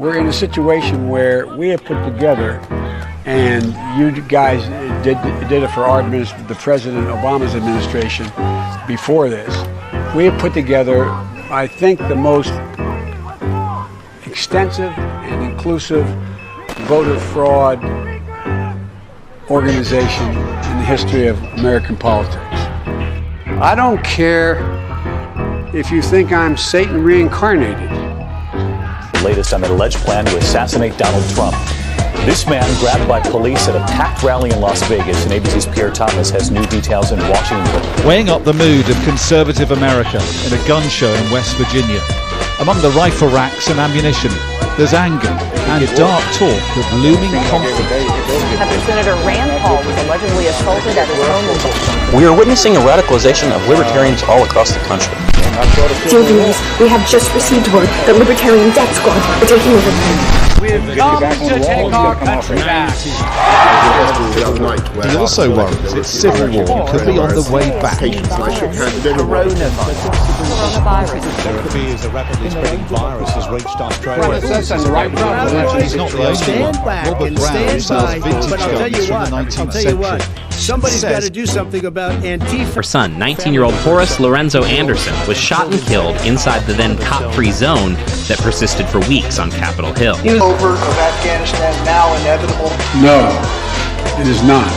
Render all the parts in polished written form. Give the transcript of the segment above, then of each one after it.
We're in a situation where we have put together, and you guys did it for our the President Obama's administration before this. We have put together, I think, the most extensive and inclusive voter fraud organization in the history of American politics. I don't care if you think I'm Satan reincarnated. The latest on an alleged plan to assassinate Donald Trump. This man grabbed by police at a packed rally in Las Vegas, and ABC's Pierre Thomas has new details in Washington. Weighing up the mood of conservative America in a gun show in West Virginia. Among the rifle racks and ammunition, there's anger and dark talk of looming conflict. After Senator Rand Paul was allegedly assaulted at his home in Baltimore. We are witnessing a radicalization of libertarians all across the country. Dear viewers, we have just received word that Libertarian Death Squad are taking over. We've come to take our country back. He also worries its civil war could be on the way back. Coronavirus. As the rapidly spreading virus has reached Australia. He's not the only stand one. back Robert and Brown stand sells by. vintage But I'll tell guns you from what, the 19th I'll tell you what. century. Somebody's got to do something about Antifa. Her son, 19-year-old Horace Lorenzo Anderson, was shot and killed inside the then cop-free zone that persisted for weeks on Capitol Hill. Over of Afghanistan now inevitable? No, it is not.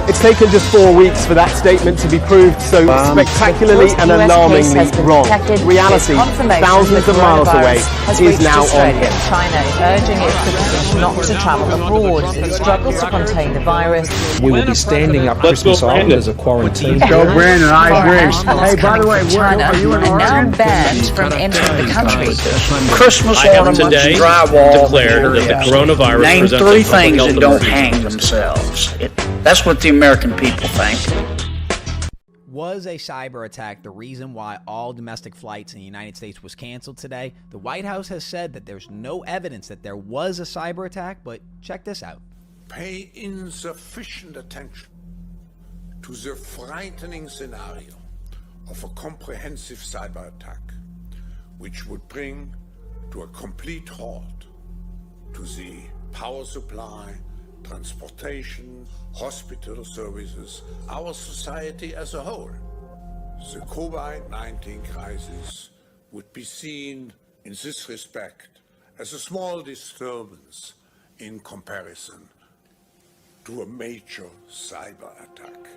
It's taken just 4 weeks for that statement to be proved so spectacularly and alarmingly wrong. Reality, thousands of miles away, is now on here. China is urging its citizens not to travel abroad as it struggles to contain the virus. We will be standing up Christmas Island as a quarantine. Go, Brandon, I agree. Hey, by the way, China are now banned from entering the country. Christmas ornaments, drywall, declared that the coronavirus name presents 3 a public things health that don't emergency. hang themselves. That's what the American people think. Was a cyber attack the reason why all domestic flights in the United States was canceled today? The White House has said that there's no evidence that there was a cyber attack, but check this out. Pay insufficient attention to the frightening scenario of a comprehensive cyber attack, which would bring to a complete halt to the power supply, transportation, hospital services, our society as a whole. The COVID-19 crisis would be seen in this respect as a small disturbance in comparison to a major cyber attack.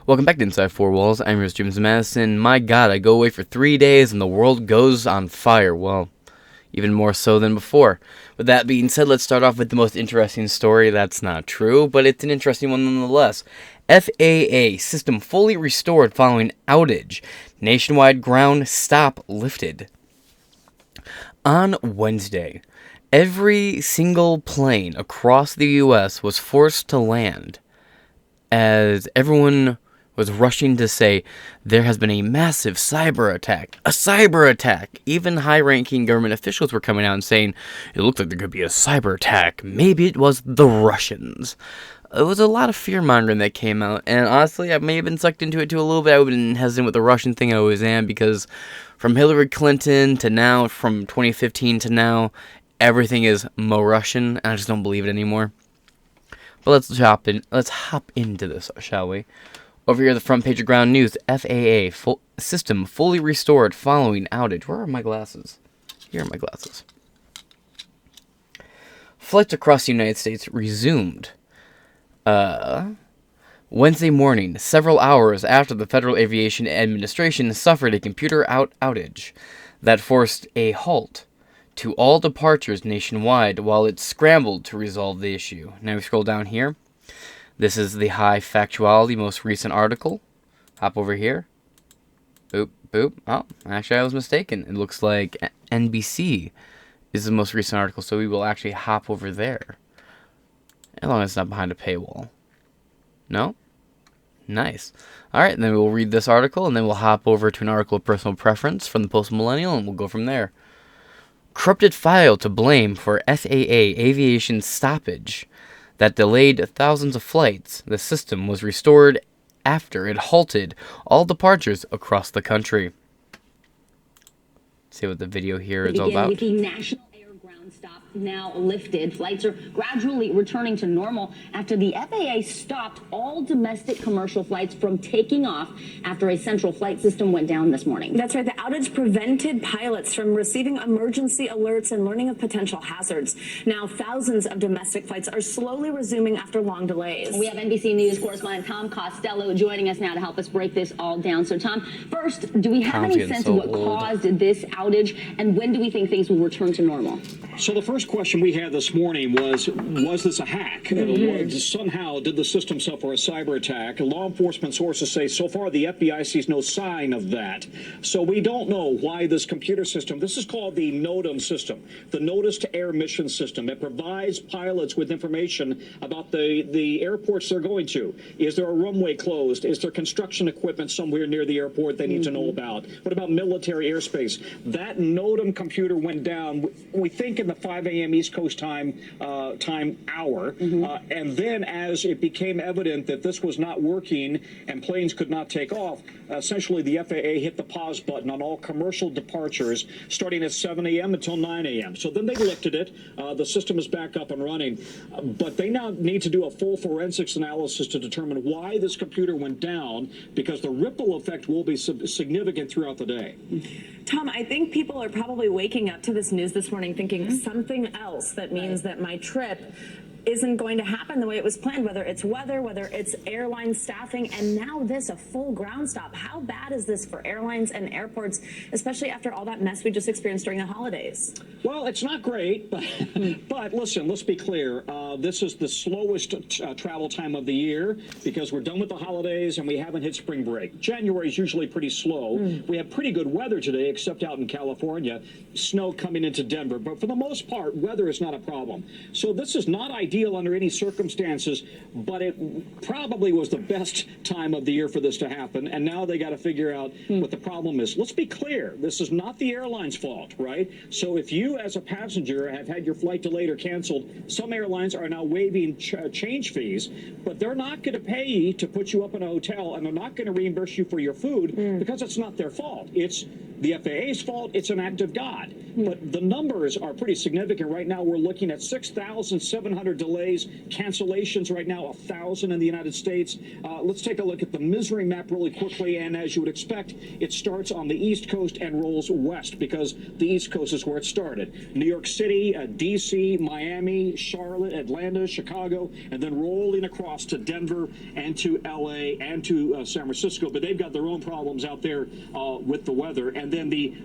Welcome back to Inside Four Walls. I'm your host, James Madison. My God, I go away for 3 days and the world goes on fire. Well, even more so than before. With that being said, let's start off with the most interesting story. That's not true, but it's an interesting one nonetheless. FAA system fully restored following outage. Nationwide ground stop lifted. On Wednesday, every single plane across the U.S. was forced to land as everyone was rushing to say there has been a massive cyber attack. A cyber attack! Even high-ranking government officials were coming out and saying, it looks like there could be a cyber attack. Maybe it was the Russians. It was a lot of fear-mongering that came out, and honestly, I may have been sucked into it too a little bit. I would have been hesitant with the Russian thing, I always am, because from Hillary Clinton to now, from 2015 to now, everything is Mo-Russian, and I just don't believe it anymore. But let's hop into this, shall we? Over here, the front page of Ground News, FAA system fully restored following outage. Where are my glasses? Here are my glasses. Flights across the United States resumed Wednesday morning, several hours after the Federal Aviation Administration suffered a computer outage that forced a halt to all departures nationwide while it scrambled to resolve the issue. Now we scroll down here. This is the high factuality, most recent article. Hop over here. Boop, boop. Oh, actually I was mistaken. It looks like NBC is the most recent article, so we will actually hop over there. As long as it's not behind a paywall. No? Nice. Alright, then we'll read this article, and then we'll hop over to an article of personal preference from the Post-Millennial, and we'll go from there. Corrupted file to blame for FAA aviation stoppage that delayed thousands of flights. The system was restored after it halted all departures across the country. Let's see what the video here is all about. The National Air Ground Stop now lifted. Flights are gradually returning to normal after the FAA stopped all domestic commercial flights from taking off after a central flight system went down this morning. That's right. The outage prevented pilots from receiving emergency alerts and learning of potential hazards. Now, thousands of domestic flights are slowly resuming after long delays. We have NBC News correspondent Tom Costello joining us now to help us break this all down. So, Tom, first, do we have any sense of what caused this outage, and when do we think things will return to normal? So the first question we had this morning was this a hack? Somehow did the system suffer a cyber attack? Law enforcement sources say so far the FBI sees no sign of that. So we don't know why this computer system, this is called the NOTAM system, the Notice to Air Mission System. It provides pilots with information about the airports they're going to. Is there a runway closed? Is there construction equipment somewhere near the airport they need to know about? What about military airspace? That NOTAM computer went down, we think, in the 5 a.m. East Coast time hour. And then as it became evident that this was not working and planes could not take off, essentially the FAA hit the pause button on all commercial departures starting at 7 a.m. until 9 a.m. So then they lifted it. The system is back up and running. But they now need to do a full forensics analysis to determine why this computer went down, because the ripple effect will be significant throughout the day. Tom, I think people are probably waking up to this news this morning thinking something else that means that my trip isn't going to happen the way it was planned, whether it's weather, whether it's airline staffing, and now this, a full ground stop. How bad is this for airlines and airports, especially after all that mess we just experienced during the holidays? Well, it's not great, but listen, let's be clear. This is the slowest travel time of the year because we're done with the holidays and we haven't hit spring break. January is usually pretty slow. We have pretty good weather today, except out in California, snow coming into Denver. But for the most part, weather is not a problem. So this is not ideal under any circumstances, but it probably was the best time of the year for this to happen. And now they got to figure out what the problem is. Let's be clear. This is not the airline's fault, right? So if you as a passenger have had your flight delayed or canceled, some airlines are now waiving change fees, but they're not going to pay you to put you up in a hotel, and they're not going to reimburse you for your food because it's not their fault. It's the FAA's fault. It's an act of God. But the numbers are pretty significant. Right now, we're looking at 6,700 delays, cancellations right now, 1,000 in the United States. Let's take a look at the misery map really quickly. And as you would expect, it starts on the East Coast and rolls west because the East Coast is where it started. New York City, D.C., Miami, Charlotte, Atlanta, Chicago, and then rolling across to Denver and to L.A. and to San Francisco. But they've got their own problems out there with the weather. And then the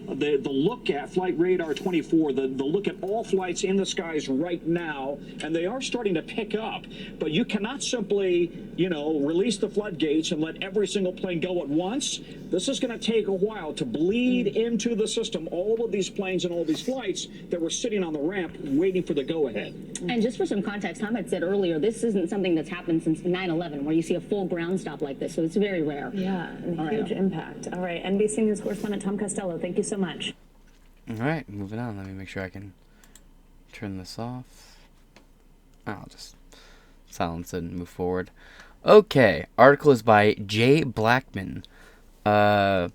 look at Flight Radar 24, the look at all flights in the skies right now, and they are starting to pick up. But you cannot simply, release the floodgates and let every single plane go at once. This is going to take a while to bleed into the system, all of these planes and all these flights that were sitting on the ramp waiting for the go-ahead. And just for some context, Tom had said earlier, this isn't something that's happened since 9/11, where you see a full ground stop like this, so it's very rare. Yeah, and a huge impact. All right, NBC News correspondent Tom Costello, thank you so much. All right, moving on. Let me make sure I can turn this off. I'll just silence it and move forward. Okay, article is by Jay Blackman. Chantel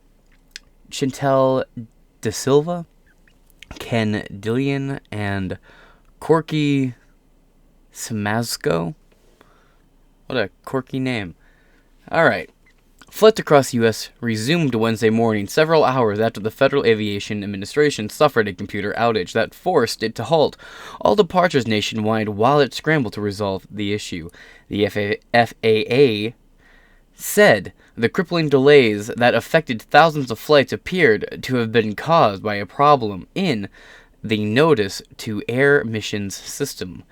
De Silva, Ken Dillian, and Corky Simasco. What a quirky name. Alright. Flights across the U.S. resumed Wednesday morning, several hours after the Federal Aviation Administration suffered a computer outage that forced it to halt all departures nationwide while it scrambled to resolve the issue. The FAA said the crippling delays that affected thousands of flights appeared to have been caused by a problem in the Notice to Air Missions System,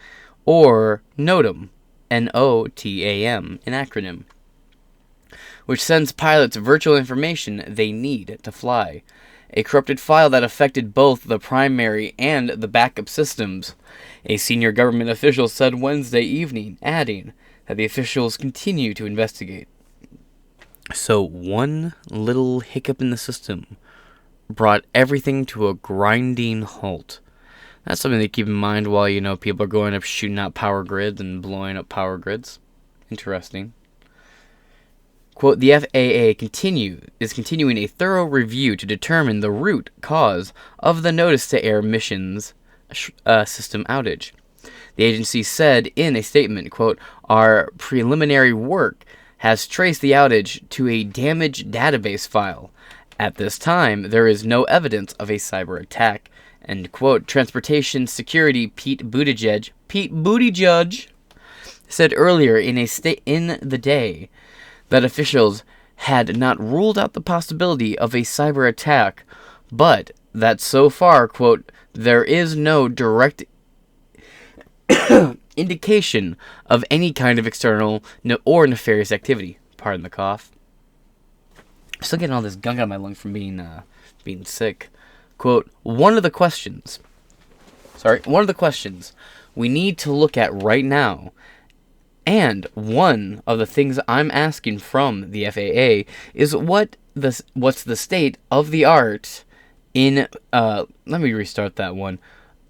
or NOTAM, N-O-T-A-M, an acronym, which sends pilots virtual information they need to fly. A corrupted file that affected both the primary and the backup systems, a senior government official said Wednesday evening, adding that the officials continue to investigate. So one little hiccup in the system brought everything to a grinding halt. That's something to keep in mind while, people are going up shooting out power grids and blowing up power grids. Interesting. Quote, the FAA is continuing a thorough review to determine the root cause of the Notice to Air Missions system outage. The agency said in a statement, quote, "Our preliminary work has traced the outage to a damaged database file. At this time, there is no evidence of a cyber attack." End quote. Transportation Security Pete Buttigieg said earlier in the day that officials had not ruled out the possibility of a cyber attack, but that so far, quote, "there is no direct indication of any kind of external or nefarious activity." Pardon the cough. Still getting all this gunk out of my lungs from being sick. Quote, one of the questions we need to look at right now, and one of the things I'm asking from the FAA is what's the state of the art in, let me restart that one.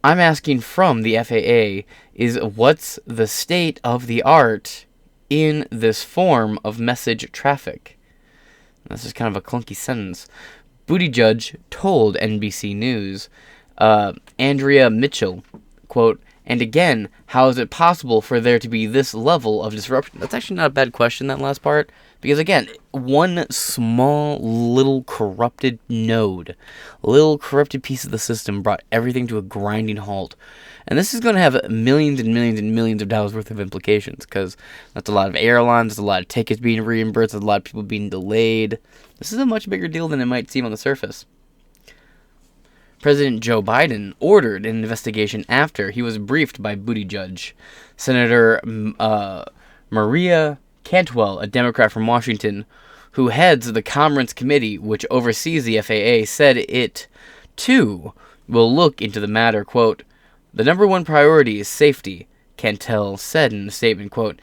I'm asking from the FAA is what's the state of the art in this form of message traffic. This is kind of a clunky sentence. Buttigieg told NBC News, Andrea Mitchell, quote, "And again, how is it possible for there to be this level of disruption?" That's actually not a bad question, that last part. Because again, one small little corrupted node, little corrupted piece of the system brought everything to a grinding halt. And this is going to have millions and millions and millions of dollars worth of implications, because that's a lot of airlines, there's a lot of tickets being reimbursed, there's a lot of people being delayed. This is a much bigger deal than it might seem on the surface. President Joe Biden ordered an investigation after he was briefed by Buttigieg. Senator Maria Cantwell, a Democrat from Washington, who heads the Commerce Committee, which oversees the FAA, said it, too, will look into the matter. Quote, "The number one priority is safety," Cantwell said in a statement, quote,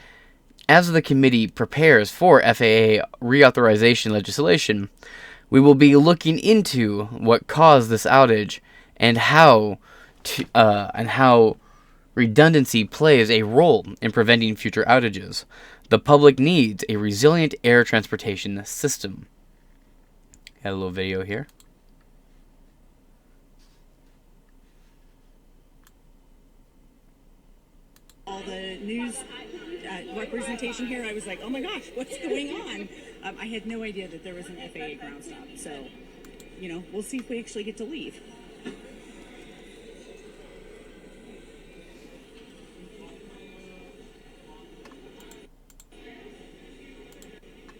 "As the committee prepares for FAA reauthorization legislation, we will be looking into what caused this outage and how redundancy plays a role in preventing future outages. The public needs a resilient air transportation system." Got a little video here. All the news representation here, I was like, oh my gosh, what's going on? I had no idea that there was an FAA ground stop. So, we'll see if we actually get to leave.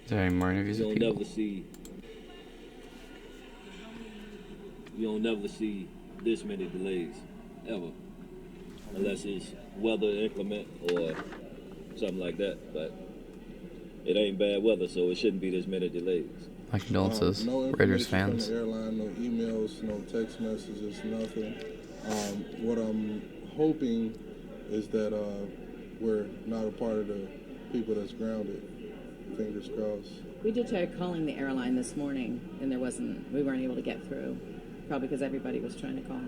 Is there any more interviews with people? You'll never see this many delays, ever. Unless it's weather inclement or something like that. But it ain't bad weather, so it shouldn't be this many delays. My condolences, no Raiders fans. From the airline, no emails, no text messages, nothing. What I'm hoping is that we're not a part of the people that's grounded. Fingers crossed. We did try calling the airline this morning, and we weren't able to get through, probably because everybody was trying to call.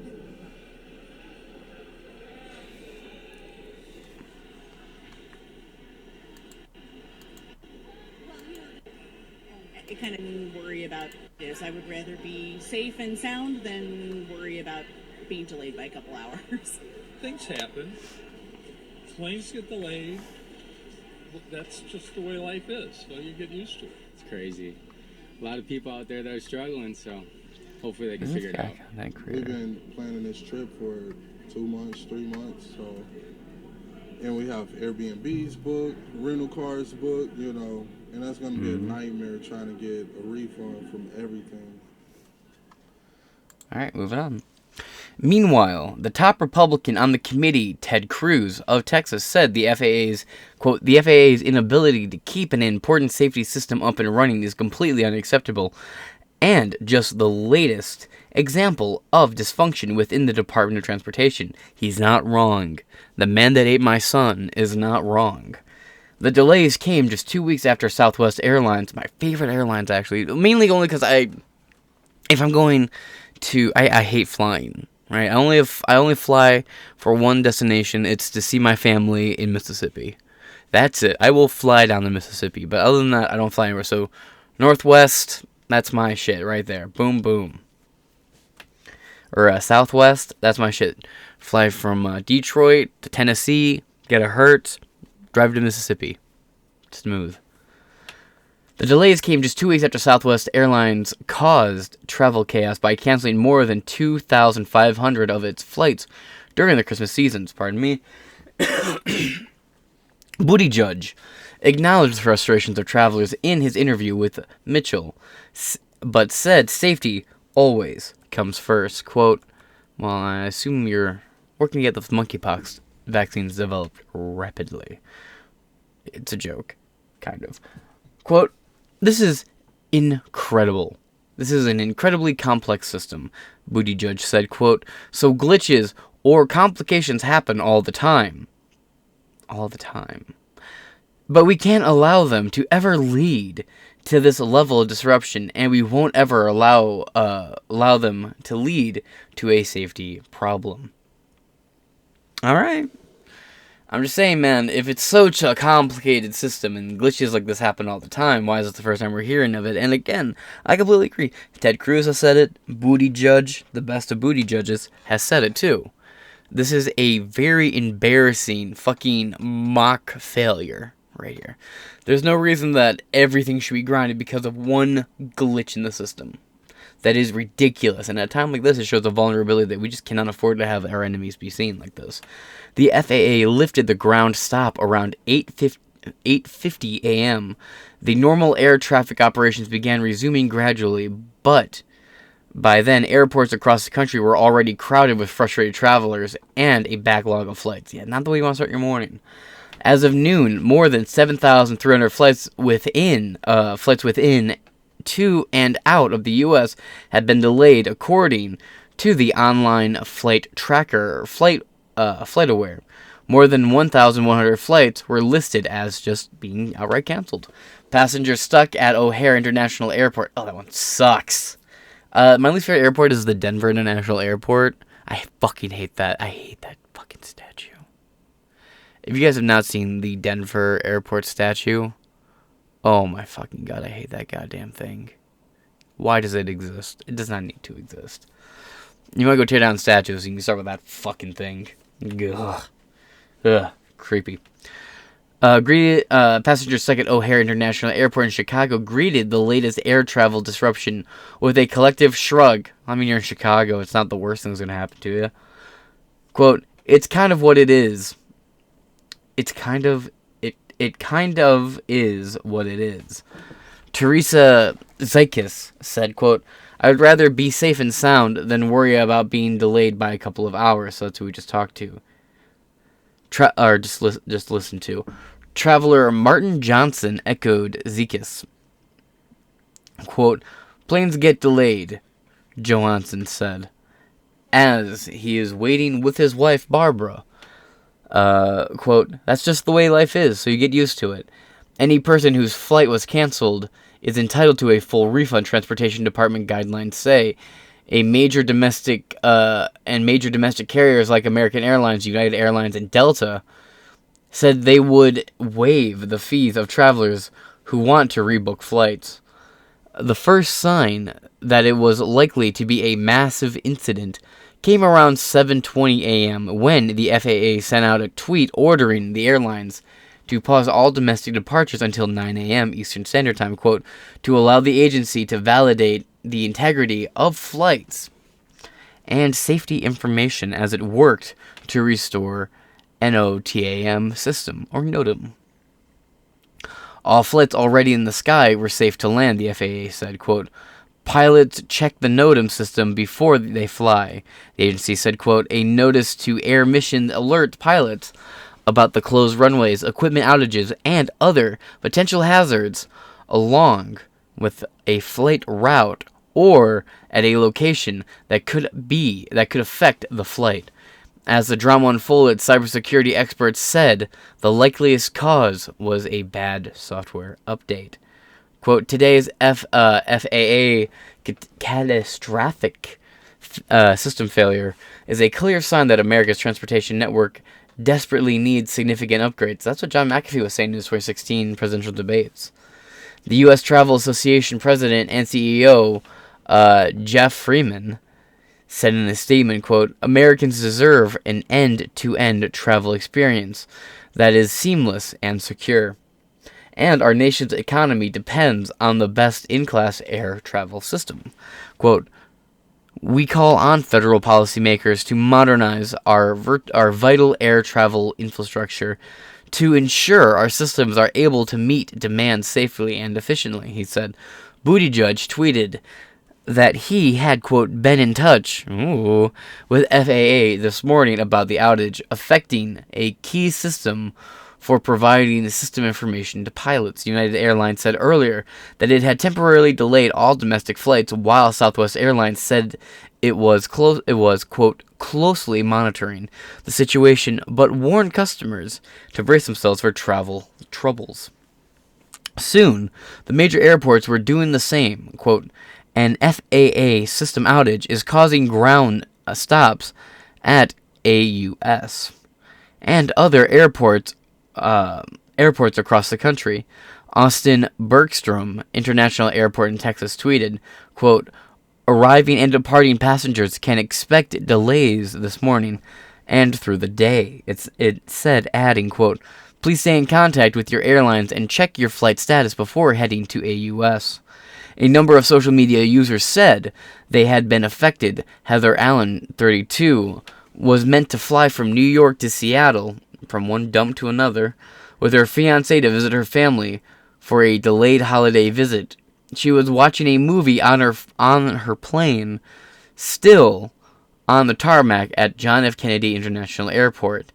I kind of worry about this. I would rather be safe and sound than worry about being delayed by a couple hours. Things happen. Planes get delayed. That's just the way life is, so you get used to it. It's crazy. A lot of people out there that are struggling, so hopefully they can figure it out. We've been planning this trip for 2 months, 3 months, so, and we have Airbnbs booked, rental cars booked, and that's going to be a nightmare trying to get a refund from everything. All right, moving on. Meanwhile, the top Republican on the committee, Ted Cruz of Texas, said the FAA's, quote, "The FAA's inability to keep an important safety system up and running is completely unacceptable and just the latest example of dysfunction within the Department of Transportation." He's not wrong. The man that ate my son is not wrong. The delays came just 2 weeks after Southwest Airlines, my favorite airlines actually, mainly only because I hate flying. Right, I only fly for one destination. It's to see my family in Mississippi. That's it. I will fly down the Mississippi, but other than that, I don't fly anywhere. So, Northwest, that's my shit right there. Boom, boom. Or Southwest, that's my shit. Fly from Detroit to Tennessee, get a Hertz, drive to Mississippi. Smooth. The delays came just 2 weeks after Southwest Airlines caused travel chaos by canceling more than 2,500 of its flights during the Christmas seasons. Pardon me. Buttigieg acknowledged the frustrations of travelers in his interview with Mitchell, but said safety always comes first. Quote, well, I assume you're working to get the monkeypox vaccines developed rapidly. It's a joke, kind of. Quote, this is incredible. This is an incredibly complex system, Buttigieg said, quote, so glitches or complications happen all the time. All the time. But we can't allow them to ever lead to this level of disruption, and we won't ever allow them to lead to a safety problem. All right. I'm just saying, man, if it's such a complicated system and glitches like this happen all the time, why is it the first time we're hearing of it? And again, I completely agree. Ted Cruz has said it. Buttigieg, the best of Buttigiegs, has said it too. This is a very embarrassing fucking mock failure right here. There's no reason that everything should be grounded because of one glitch in the system. That is ridiculous, and at a time like this, it shows a vulnerability that we just cannot afford to have our enemies be seen like this. The FAA lifted the ground stop around 8:50 a.m. The normal air traffic operations began resuming gradually, but by then, airports across the country were already crowded with frustrated travelers and a backlog of flights. Yeah, not the way you want to start your morning. As of noon, more than 7,300 flights within to and out of the U.S. had been delayed, according to the online flight tracker, FlightAware. More than 1,100 flights were listed as just being outright canceled. Passengers stuck at O'Hare International Airport. Oh, that one sucks. My least favorite airport is the Denver International Airport. I fucking hate that. I hate that fucking statue. If you guys have not seen the Denver Airport statue, oh my fucking god, I hate that goddamn thing. Why does it exist? It does not need to exist. You might go tear down statues, you can start with that fucking thing. Ugh. Creepy. Passengers stuck at O'Hare International Airport in Chicago greeted the latest air travel disruption with a collective shrug. I mean, you're in Chicago, it's not the worst thing that's going to happen to you. Quote, it's kind of what it is. It kind of is what it is. Teresa Zeikis said, quote, I would rather be safe and sound than worry about being delayed by a couple of hours. So that's who we just talked to. Just listen to. Traveler Martin Johnson echoed Zeikis. Quote, planes get delayed, Johansson said, as he is waiting with his wife, Barbara. Quote, that's just the way life is, so you get used to it. Any person whose flight was canceled is entitled to a full refund, Transportation Department guidelines say. Major domestic carriers like American Airlines, United Airlines, and Delta said they would waive the fees of travelers who want to rebook flights. The first sign that it was likely to be a massive incident came around 7:20 a.m. when the FAA sent out a tweet ordering the airlines to pause all domestic departures until 9 a.m. Eastern Standard Time, quote, to allow the agency to validate the integrity of flights and safety information as it worked to restore NOTAM system, or NOTAM. All flights already in the sky were safe to land, the FAA said, quote, pilots check the NOTAM system before they fly. The agency said, quote, a notice to air mission alert pilots about the closed runways, equipment outages, and other potential hazards along with a flight route or at a location that could affect the flight. As the drama unfolded, cybersecurity experts said the likeliest cause was a bad software update. Quote, today's FAA catastrophic system failure is a clear sign that America's transportation network desperately needs significant upgrades. That's what John McAfee was saying in his 2016 presidential debates. The U.S. Travel Association president and CEO, Jeff Freeman, said in a statement, quote, "Americans deserve an end-to-end travel experience that is seamless and secure. And our nation's economy depends on the best in-class air travel system." Quote, "We call on federal policymakers to modernize our vital air travel infrastructure to ensure our systems are able to meet demand safely and efficiently," he said. Buttigieg tweeted that he had, quote, "been in touch with FAA this morning about the outage affecting a key system for providing the system information to pilots. United Airlines said earlier that it had temporarily delayed all domestic flights, while Southwest Airlines said it was quote, "closely monitoring the situation," but warned customers to brace themselves for travel troubles. Soon, the major airports were doing the same. Quote, "An FAA system outage is causing ground stops at AUS and other airports across the country." Austin Bergstrom International Airport in Texas tweeted, quote, "Arriving and departing passengers can expect delays this morning and through the day." It said, adding, quote, "Please stay in contact with your airlines and check your flight status before heading to AUS." A number of social media users said they had been affected. Heather Allen, 32, was meant to fly from New York to Seattle, from one dump to another, with her fiancé to visit her family for a delayed holiday visit. She was watching a movie on her plane, still on the tarmac at John F. Kennedy International Airport,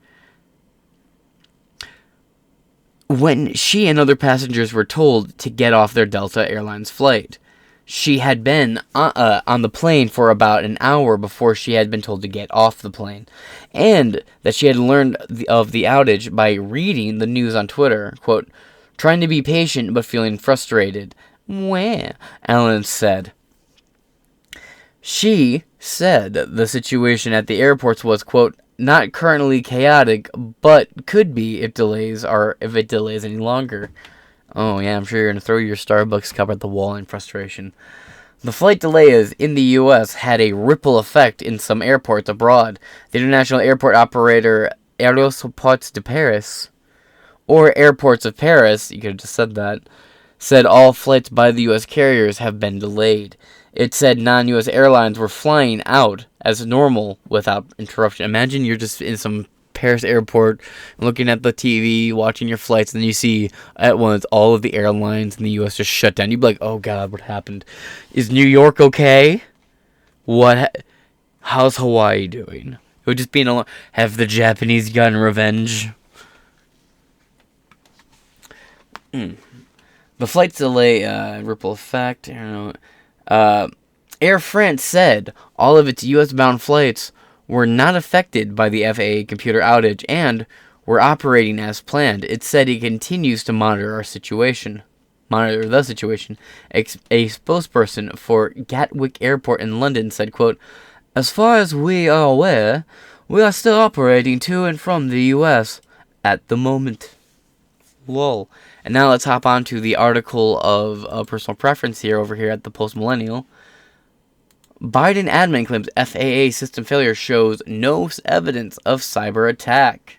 when she and other passengers were told to get off their Delta Airlines flight. She had been on the plane for about an hour before she had been told to get off the plane, and that she had learned of the outage by reading the news on Twitter. Quote, "Trying to be patient but feeling frustrated," Allen said. She said the situation at the airports was, quote, "not currently chaotic, but could be if it delays any longer." Oh yeah, I'm sure you're going to throw your Starbucks cup at the wall in frustration. The flight delays in the U.S. had a ripple effect in some airports abroad. The international airport operator Aéroports de Paris, or Airports of Paris, you could have just said that, said all flights by the U.S. carriers have been delayed. It said non-U.S. airlines were flying out as normal without interruption. Imagine you're just in some Paris airport looking at the TV, watching your flights, and then you see at once all of the airlines in the U.S. just shut down. You'd be like, oh God, what happened? Is New York okay? How's Hawaii doing? It would just be have the Japanese gotten revenge? The flight delay ripple effect. I don't know. Air France said all of its U.S.-bound flights were not affected by the FAA computer outage and were operating as planned. It said it continues to monitor the situation. A spokesperson for Gatwick Airport in London said, quote, "As far as we are aware, we are still operating to and from the U.S. at the moment." Lol. And now let's hop on to the article of personal preference over here at the Post Millennial. Biden admin claims FAA system failure shows no evidence of cyber attack.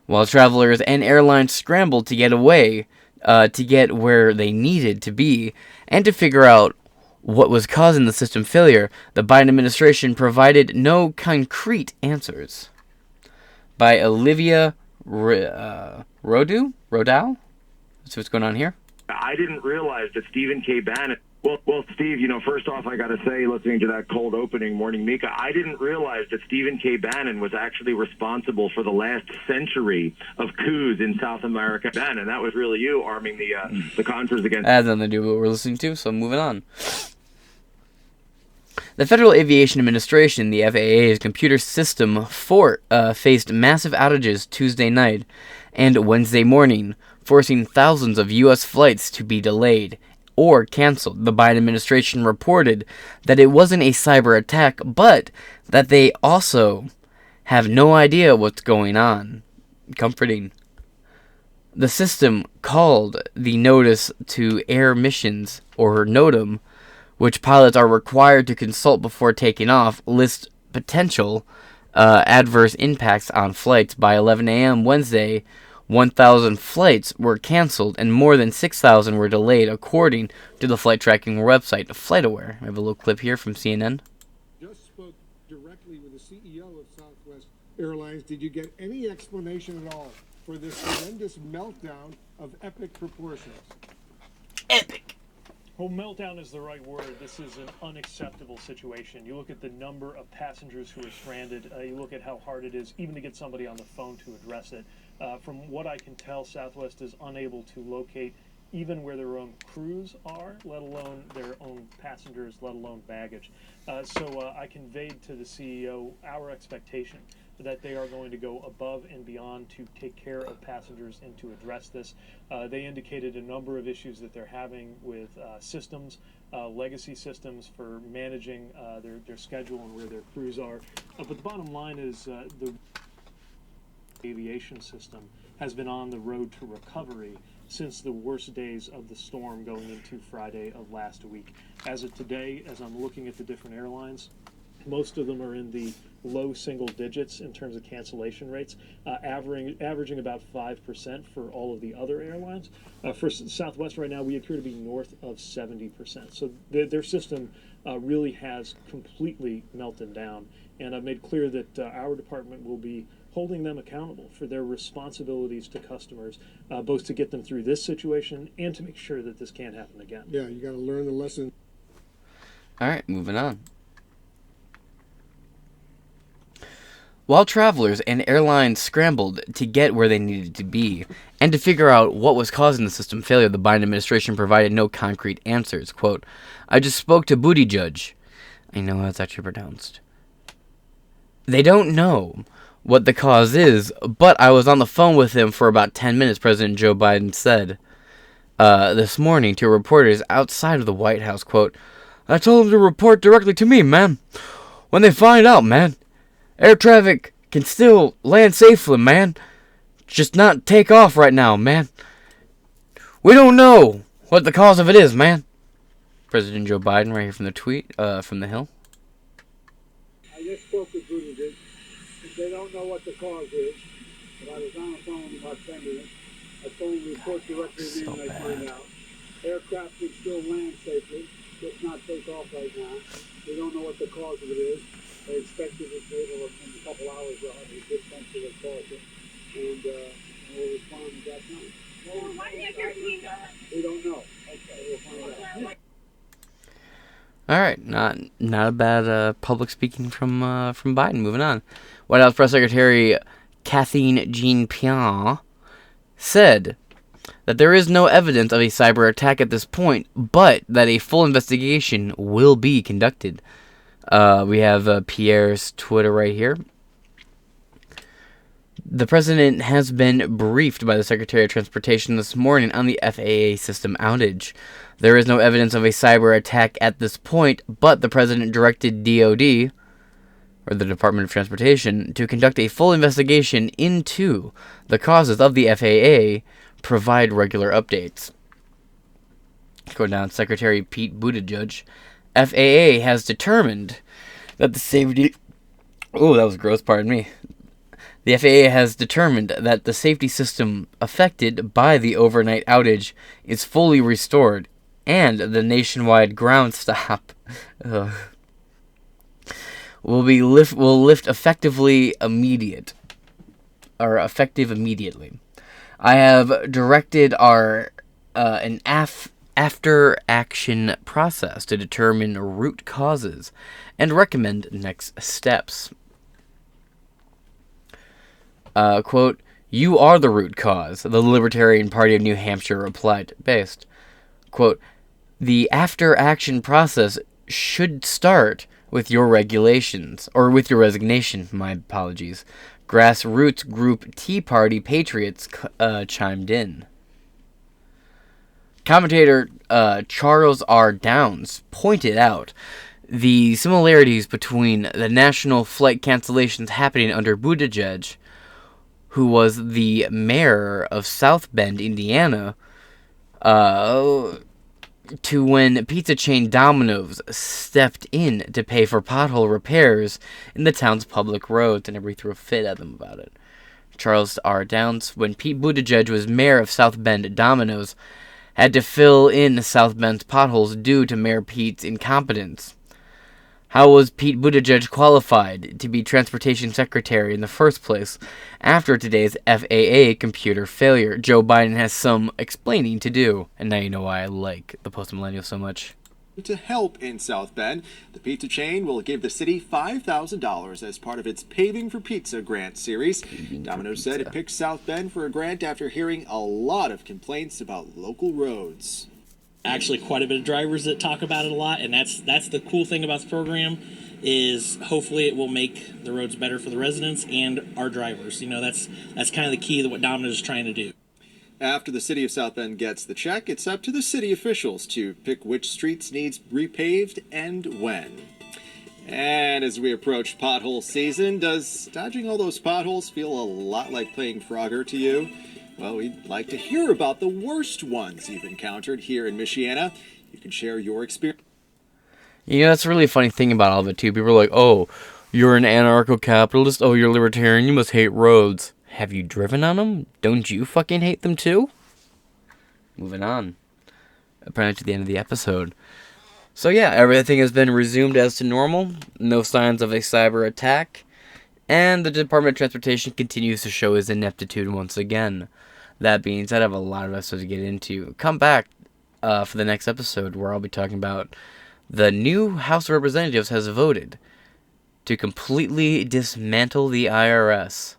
While travelers and airlines scrambled to get away, to get where they needed to be, and to figure out what was causing the system failure, the Biden administration provided no concrete answers. By Olivia Rodow? Let's see what's going on here. I didn't realize that Stephen K. Bannon... Well, Steve, first off, I got to say, listening to that cold opening, Morning Mika, I didn't realize that Stephen K. Bannon was actually responsible for the last century of coups in South America. Bannon, that was really you arming the Contras against... That has nothing to do with what we're listening to, so moving on. The Federal Aviation Administration, the FAA's computer system, faced massive outages Tuesday night and Wednesday morning, forcing thousands of U.S. flights to be delayed or canceled. The Biden administration reported that it wasn't a cyber attack, but that they also have no idea what's going on. Comforting. The system, called the Notice to Air Missions, or NOTAM, which pilots are required to consult before taking off, lists potential adverse impacts on flights. By 11 a.m. Wednesday, 1,000 flights were canceled and more than 6,000 were delayed, according to the flight tracking website FlightAware. I have a little clip here from CNN. Just spoke directly with the CEO of Southwest Airlines. Did you get any explanation at all for this horrendous meltdown of epic proportions? Epic. Well, meltdown is the right word. This is an unacceptable situation. You look at the number of passengers who are stranded. You look at how hard it is even to get somebody on the phone to address it. From what I can tell, Southwest is unable to locate even where their own crews are, let alone their own passengers, let alone baggage. So I conveyed to the CEO our expectation that they are going to go above and beyond to take care of passengers and to address this. They indicated a number of issues that they're having with systems, legacy systems for managing their schedule and where their crews are. But the bottom line is the aviation system has been on the road to recovery since the worst days of the storm going into Friday of last week. As of today, as I'm looking at the different airlines, most of them are in the low single digits in terms of cancellation rates, averaging about 5% for all of the other airlines. For Southwest right now, we appear to be north of 70%. So their system really has completely melted down. And I've made clear that our department will be holding them accountable for their responsibilities to customers, both to get them through this situation and to make sure that this can't happen again. Yeah, you got to learn the lesson. All right, moving on. While travelers and airlines scrambled to get where they needed to be and to figure out what was causing the system failure, the Biden administration provided no concrete answers. Quote, I just spoke to Buttigieg. I know how it's actually pronounced. They don't know what the cause is, but I was on the phone with him for about 10 minutes, President Joe Biden said this morning to reporters outside of the White House. Quote, I told them to report directly to me, man. When they find out, man. Air traffic can still land safely, man. Just not take off right now, man. We don't know what the cause of it is, man. President Joe Biden right here from the tweet, from the Hill. I just spoke with Buttigieg. They don't know what the cause is, but I was on the phone about 10 minutes. I told them to report directly to me when they find out. Aircraft can still land safely, just not take off right now. We don't know what the cause of it is. They expected it later in a couple hours. They'll have a good sense of the cause, and we'll respond at that time. We don't know. Okay, we'll find out. All right, not a bad public speaking from Biden. Moving on, White House Press Secretary Kathleen Jean-Pierre said that there is no evidence of a cyber attack at this point, but that a full investigation will be conducted. We have Pierre's Twitter right here. The president has been briefed by the Secretary of Transportation this morning on the FAA system outage. There is no evidence of a cyber attack at this point, but the president directed DOD, or the Department of Transportation, to conduct a full investigation into the causes of the FAA, provide regular updates. Go down, Secretary Pete Buttigieg. FAA has determined that the safety... Oh, that was gross, pardon me. The FAA has determined that the safety system affected by the overnight outage is fully restored, and the nationwide ground stop will lift effective immediately. I have directed an after action process to determine root causes and recommend next steps. Quote, you are the root cause, the Libertarian Party of New Hampshire replied, based. Quote, the after action process should start with your regulations, or with your resignation, my apologies. Grassroots group Tea Party Patriots chimed in. Commentator Charles R. Downs pointed out the similarities between the national flight cancellations happening under Buttigieg, who was the mayor of South Bend, Indiana, to when pizza chain Domino's stepped in to pay for pothole repairs in the town's public roads, and everybody threw a fit at them about it. Charles R. Downs, when Pete Buttigieg was mayor of South Bend, Domino's had to fill in South Bend's potholes due to Mayor Pete's incompetence. How was Pete Buttigieg qualified to be transportation secretary in the first place after today's FAA computer failure? Joe Biden has some explaining to do, and now you know why I like the post-millennial so much. To help in South Bend, the pizza chain will give the city $5,000 as part of its Paving for Pizza grant series. Domino's said it picked South Bend for a grant after hearing a lot of complaints about local roads. Actually, quite a bit of drivers that talk about it a lot, and that's the cool thing about the program is hopefully it will make the roads better for the residents and our drivers. You know, that's kind of the key to what Domino's is trying to do. After the city of South Bend gets the check, it's up to the city officials to pick which streets needs repaved and when. And as we approach pothole season, does dodging all those potholes feel a lot like playing Frogger to you? Well, we'd like to hear about the worst ones you've encountered here in Michiana. You can share your experience. You know, that's a really funny thing about all of it, too. People are like, oh, you're an anarcho-capitalist? Oh, you're a libertarian? You must hate roads. Have you driven on them? Don't you fucking hate them, too? Moving on. Apparently to the end of the episode. So, yeah, everything has been resumed as to normal. No signs of a cyber attack. And the Department of Transportation continues to show his ineptitude once again. That being said, I have a lot of episodes to get into. Come back for the next episode where I'll be talking about the new House of Representatives has voted to completely dismantle the IRS.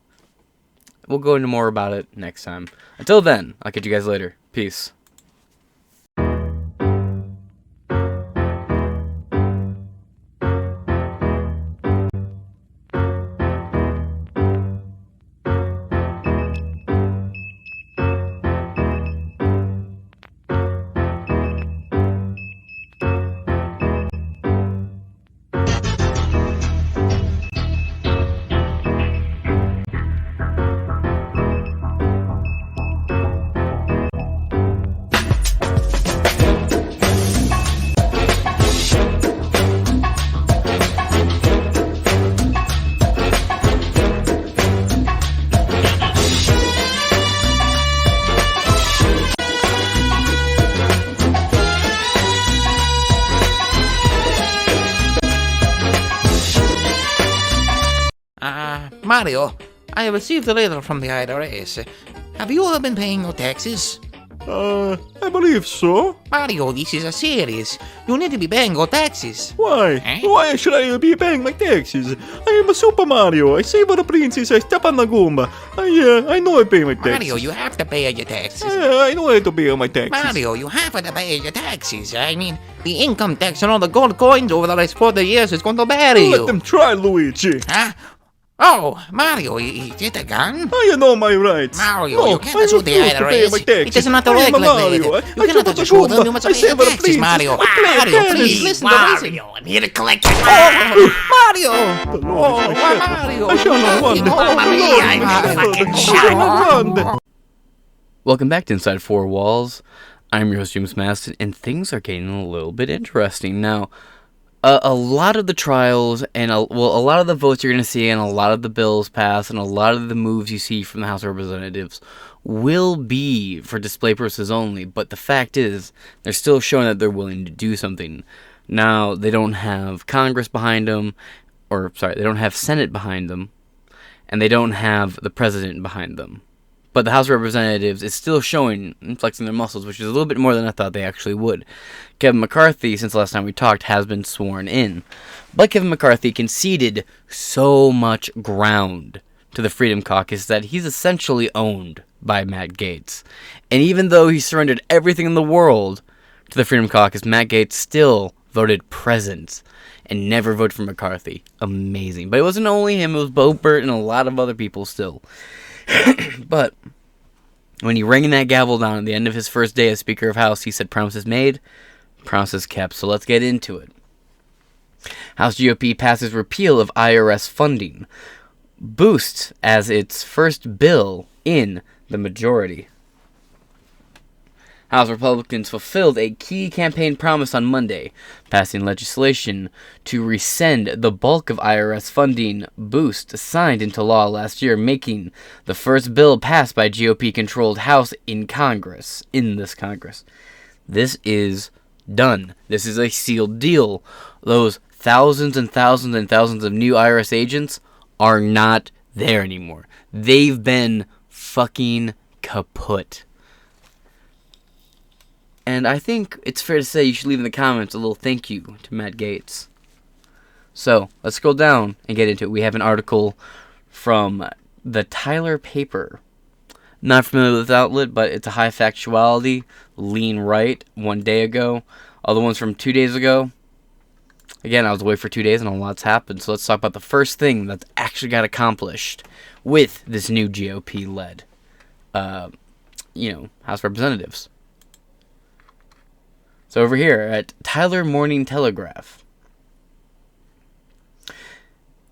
We'll go into more about it next time. Until then, I'll catch you guys later. Peace. Mario, I have received a letter from the IRS. Have you all been paying your taxes? I believe so. Mario, this is a series. You need to be paying your taxes. Why? Why should I be paying my taxes? I am a Super Mario. I save the princess. I step on the Goomba. I know I pay my taxes. Mario, you have to pay your taxes. I know I have to pay my taxes. Mario, you have to pay your taxes. I mean, the income tax on all the gold coins over the last 40 years is going to bury you. Let them try, Luigi. Huh? Oh, Mario, is it a gun? You know my rights. Mario, you cannot shoot the IRS. It is not regulated. You cannot just shoot them. You must pay your taxes, Mario. Mario, please, listen to this. I'm here to collect your Mario! Oh, Mario! I shall not run. Welcome back to Inside Four Walls. I'm your host, James Maston, and things are getting a little bit interesting. Now, a lot of the trials and a lot of the votes you're going to see and a lot of the bills passed and a lot of the moves you see from the House of Representatives will be for display purposes only, but the fact is they're still showing that they're willing to do something. Now, they don't have Congress behind them, they don't have Senate behind them, and they don't have the President behind them. But the House of Representatives is still showing and flexing their muscles, which is a little bit more than I thought they actually would. Kevin McCarthy, since the last time we talked, has been sworn in. But Kevin McCarthy conceded so much ground to the Freedom Caucus that he's essentially owned by Matt Gaetz. And even though he surrendered everything in the world to the Freedom Caucus, Matt Gaetz still voted present and never voted for McCarthy. Amazing. But it wasn't only him, it was Boebert and a lot of other people still. But when he rang that gavel down at the end of his first day as Speaker of House, he said promises made, promises kept. So let's get into it. House GOP passes repeal of IRS funding, boosts as its first bill in the majority. House Republicans fulfilled a key campaign promise on Monday, passing legislation to rescind the bulk of IRS funding boost signed into law last year, making the first bill passed by GOP-controlled House in this Congress. This is done. This is a sealed deal. Those thousands and thousands and thousands of new IRS agents are not there anymore. They've been fucking kaput. And I think it's fair to say you should leave in the comments a little thank you to Matt Gaetz. So, let's scroll down and get into it. We have an article from the Tyler Paper. Not familiar with this outlet, but it's a high factuality, lean right, 1 day ago. Other ones from 2 days ago. Again, I was away for 2 days and a lot's happened. So let's talk about the first thing that's actually got accomplished with this new GOP-led, House of Representatives. So over here at Tyler Morning Telegraph.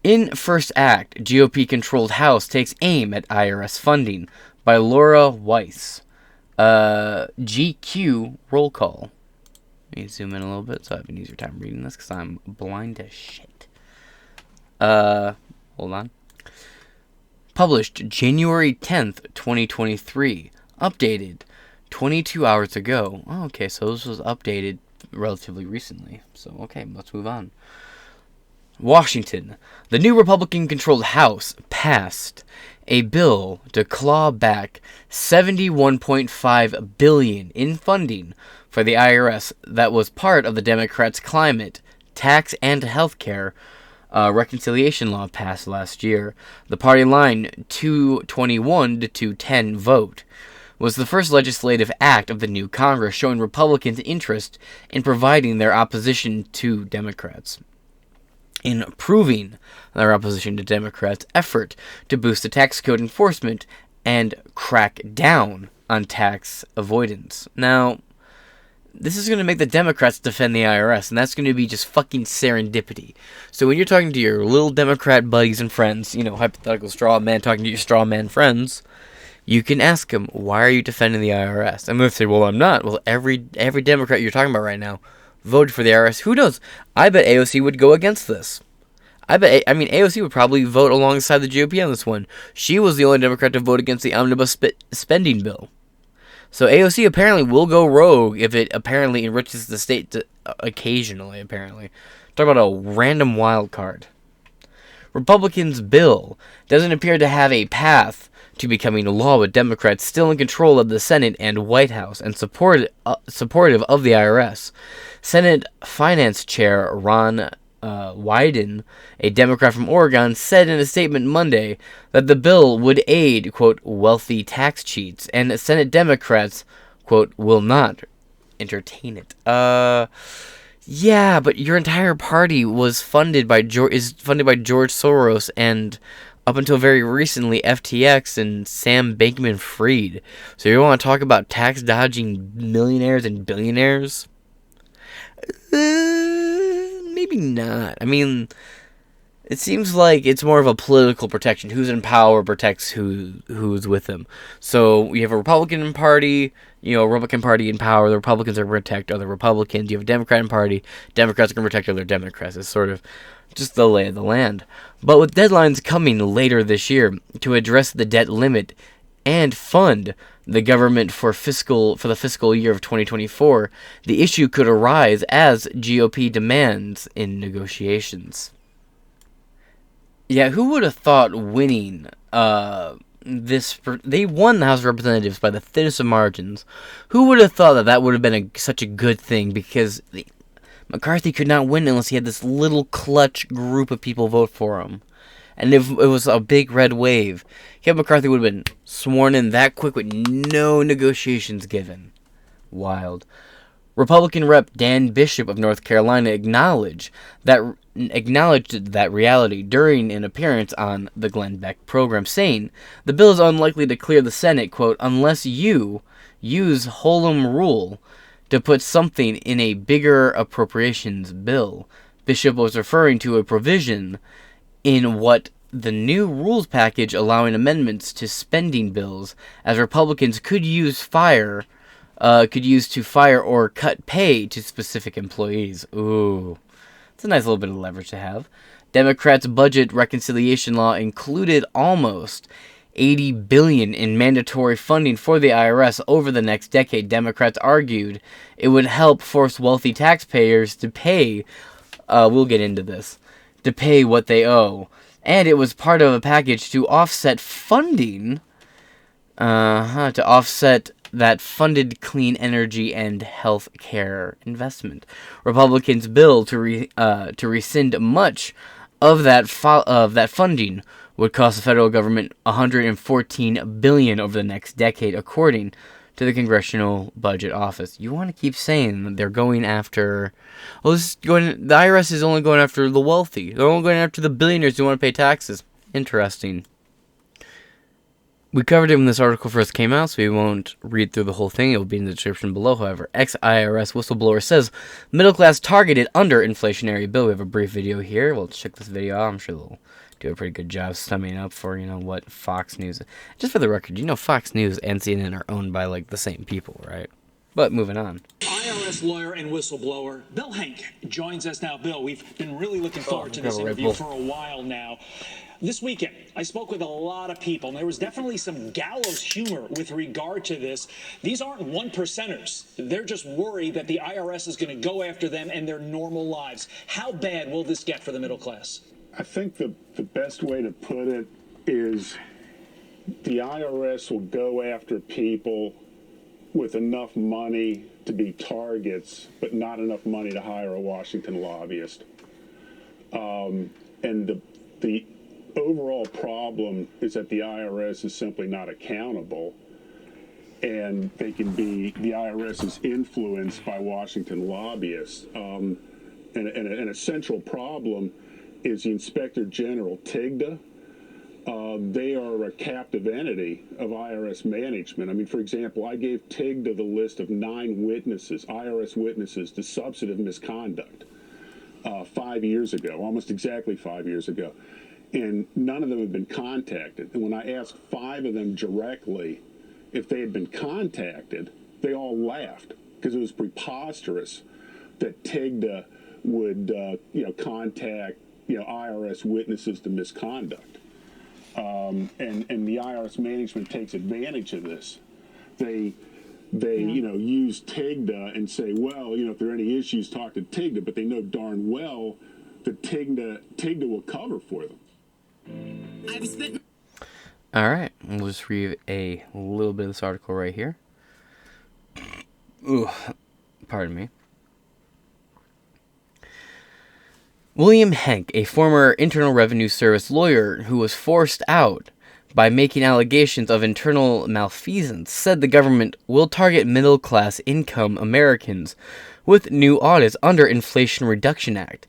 In first act, GOP-controlled House takes aim at IRS funding by Laura Weiss. GQ roll call. Let me zoom in a little bit so I have an easier time reading this because I'm blind as shit. Hold on. Published January 10th, 2023. Updated 22 hours ago. Oh, okay, so this was updated relatively recently. So, okay, let's move on. Washington. The new Republican-controlled House passed a bill to claw back $71.5 billion in funding for the IRS that was part of the Democrats' climate, tax, and healthcare reconciliation law passed last year. The party line 221 to 210 vote was the first legislative act of the new Congress, showing Republicans' interest in providing their opposition to Democrats. In proving their opposition to Democrats' effort to boost the tax code enforcement and crack down on tax avoidance. Now, this is going to make the Democrats defend the IRS, and that's going to be just fucking serendipity. So when you're talking to your little Democrat buddies and friends, hypothetical straw man talking to your straw man friends, you can ask them, why are you defending the IRS? And they'll say, well, I'm not. Well, every Democrat you're talking about right now voted for the IRS. Who knows? I bet AOC would go against this. AOC would probably vote alongside the GOP on this one. She was the only Democrat to vote against the omnibus spending bill. So AOC apparently will go rogue if it apparently enriches the state occasionally, apparently. Talk about a random wild card. Republicans' bill doesn't appear to have a path to becoming law, with Democrats still in control of the Senate and White House and supportive of the IRS. Senate Finance Chair Ron Wyden, a Democrat from Oregon, said in a statement Monday that the bill would aid, quote, wealthy tax cheats, and Senate Democrats, quote, will not entertain it. Yeah, but your entire party was funded by George Soros and up until very recently, FTX and Sam Bankman-Fried. So you want to talk about tax-dodging millionaires and billionaires? Maybe not. I mean, it seems like it's more of a political protection. Who's in power protects who's with them. So you have a Republican Party, Republican Party in power. The Republicans are going to protect other Republicans. You have a Democratic Party. Democrats are going to protect other Democrats. It's sort of just the lay of the land. But with deadlines coming later this year to address the debt limit and fund the government for the fiscal year of 2024, the issue could arise as GOP demands in negotiations. Yeah, who would have thought winning they won the House of Representatives by the thinnest of margins. Who would have thought that would have been such a good thing, because McCarthy could not win unless he had this little clutch group of people vote for him. And if it was a big red wave, Kevin McCarthy would have been sworn in that quick with no negotiations given. Wild. Republican Rep. Dan Bishop of North Carolina acknowledged that reality during an appearance on the Glenn Beck program, saying the bill is unlikely to clear the Senate, quote, unless you use Holm Rule to put something in a bigger appropriations bill. Bishop was referring to a provision in what the new rules package allowing amendments to spending bills, as Republicans could use fire could use to fire or cut pay to specific employees. Ooh, it's a nice little bit of leverage to have. Democrats' budget reconciliation law included almost $80 billion in mandatory funding for the IRS over the next decade. Democrats argued it would help force wealthy taxpayers to pay, we'll get into this, to pay what they owe. And it was part of a package to offset funding, to offset that funded clean energy and health care investment. Republicans' bill to rescind much of that funding would cost the federal government $114 billion over the next decade, according to the Congressional Budget Office. You want to keep saying that they're going after... the IRS is only going after the wealthy. They're only going after the billionaires who want to pay taxes. Interesting. We covered it when this article first came out, so we won't read through the whole thing. It will be in the description below, however. Ex-IRS whistleblower says middle class targeted under inflationary bill. We have a brief video here. We'll check this video out. I'm sure they'll do a pretty good job summing up for, what Fox News... Just for the record, Fox News and CNN are owned by, the same people, right? But moving on. IRS lawyer and whistleblower Bill Hank joins us now. Bill, we've been really looking forward to this interview for a while now. This weekend, I spoke with a lot of people, and there was definitely some gallows humor with regard to this. These aren't one percenters. They're just worried that the IRS is going to go after them and their normal lives. How bad will this get for the middle class? I think the best way to put it is the IRS will go after people with enough money to be targets, but not enough money to hire a Washington lobbyist. And the overall problem is that the IRS is simply not accountable, and the IRS is influenced by Washington lobbyists. And a central problem is the Inspector General, TIGTA. They are a captive entity of IRS management. I mean, for example, I gave TIGTA the list of 9 witnesses, IRS witnesses, to substantive misconduct 5 years ago, almost exactly 5 years ago. And none of them have been contacted. And when I asked 5 of them directly if they had been contacted, they all laughed because it was preposterous that TIGTA would, contact, IRS witnesses to misconduct. And the IRS management takes advantage of this. They use TIGTA and say, well, if there are any issues, talk to TIGTA, but they know darn well that TIGTA will cover for them. Alright, we'll just read a little bit of this article right here. Ooh, pardon me. William Henk, a former Internal Revenue Service lawyer who was forced out by making allegations of internal malfeasance, said the government will target middle-class income Americans with new audits under Inflation Reduction Act.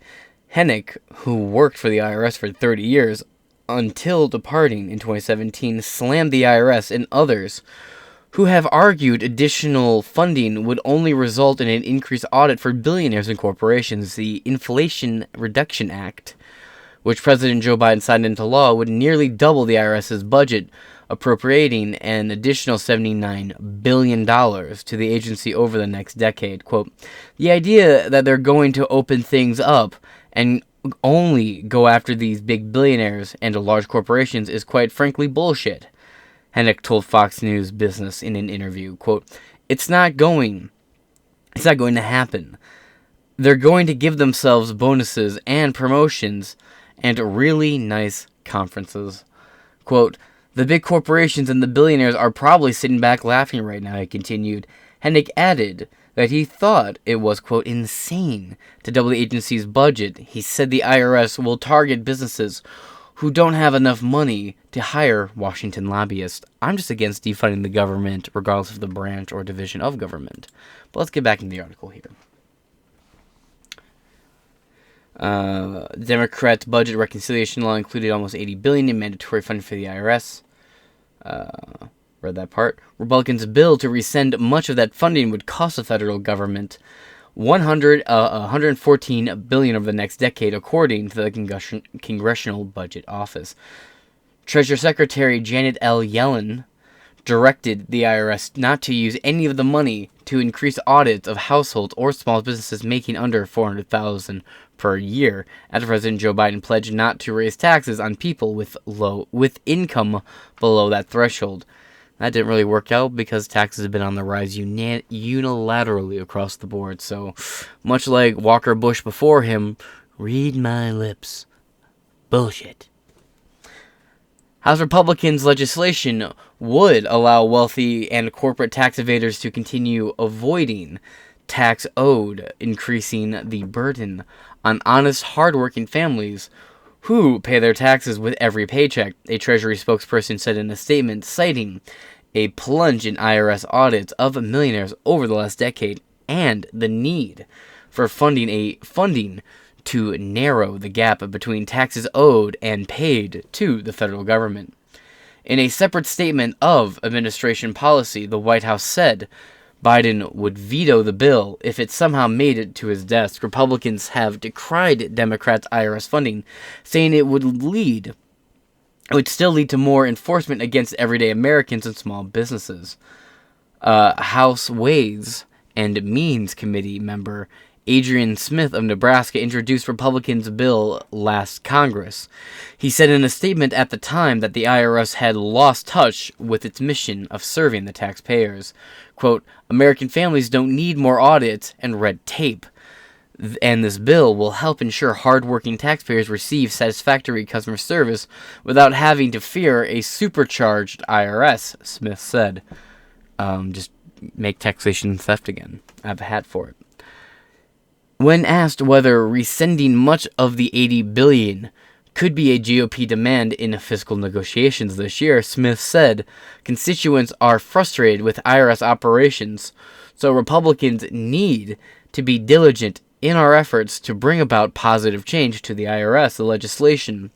Hennick, who worked for the IRS for 30 years until departing in 2017, slammed the IRS and others who have argued additional funding would only result in an increased audit for billionaires and corporations. The Inflation Reduction Act, which President Joe Biden signed into law, would nearly double the IRS's budget, appropriating an additional $79 billion to the agency over the next decade. Quote, the idea that they're going to open things up and only go after these big billionaires and large corporations is quite frankly bullshit, Hennick told Fox News Business in an interview. Quote, it's not going to happen. They're going to give themselves bonuses and promotions and really nice conferences. Quote, the big corporations and the billionaires are probably sitting back laughing right now, he continued. Hennick added that he thought it was, quote, insane to double the agency's budget. He said the IRS will target businesses who don't have enough money to hire Washington lobbyists. I'm just against defunding the government, regardless of the branch or division of government. But let's get back into the article here. Democrats' budget reconciliation law included almost $80 billion in mandatory funding for the IRS. Read that part. Republicans' bill to rescind much of that funding would cost the federal government $114 billion over the next decade, according to the Congressional Budget Office. Treasury Secretary Janet L. Yellen directed the IRS not to use any of the money to increase audits of households or small businesses making under $400,000 per year, after President Joe Biden pledged not to raise taxes on people with income below that threshold. That didn't really work out because taxes have been on the rise unilaterally across the board. So, much like Walker Bush before him, read my lips. Bullshit. House Republicans' legislation would allow wealthy and corporate tax evaders to continue avoiding tax owed, increasing the burden on honest, hardworking families who pay their taxes with every paycheck, a Treasury spokesperson said in a statement, citing a plunge in IRS audits of millionaires over the last decade and the need for funding to narrow the gap between taxes owed and paid to the federal government. In a separate statement of administration policy, the White House said Biden would veto the bill if it somehow made it to his desk. Republicans have decried Democrats' IRS funding, saying it would still lead to more enforcement against everyday Americans and small businesses. House Ways and Means Committee member Adrian Smith of Nebraska introduced Republicans' bill last Congress. He said in a statement at the time that the IRS had lost touch with its mission of serving the taxpayers. Quote, American families don't need more audits and red tape, and this bill will help ensure hardworking taxpayers receive satisfactory customer service without having to fear a supercharged IRS, Smith said. Just make taxation theft again. I have a hat for it. When asked whether rescinding much of the $80 billion could be a GOP demand in fiscal negotiations this year, Smith said constituents are frustrated with IRS operations, so Republicans need to be diligent in our efforts to bring about positive change to the IRS. The legislation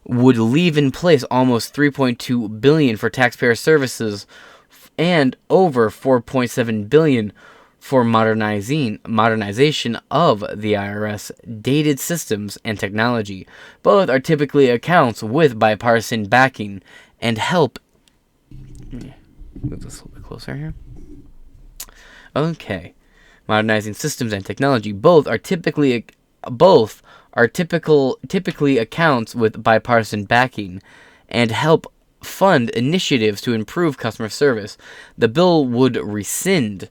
would leave in place almost $3.2 billion for taxpayer services and over $4.7 billion for modernization of the IRS dated systems and technology. Both are typically accounts with bipartisan backing and help. Move this a little bit closer here. Okay, modernizing systems and technology. Both are typically accounts with bipartisan backing and help fund initiatives to improve customer service. The bill would rescind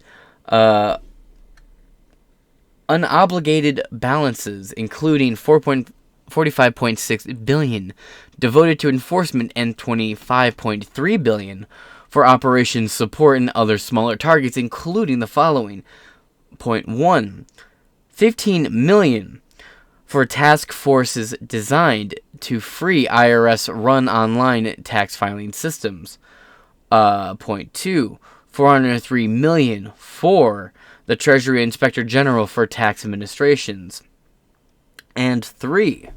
unobligated balances, including $45.6 billion devoted to enforcement and $25.3 billion for operations support and other smaller targets, including the following. Point 1. $15 million for task forces designed to free IRS run online tax filing systems. Point 2. $403 million for the Treasury Inspector General for tax administrations. And 3.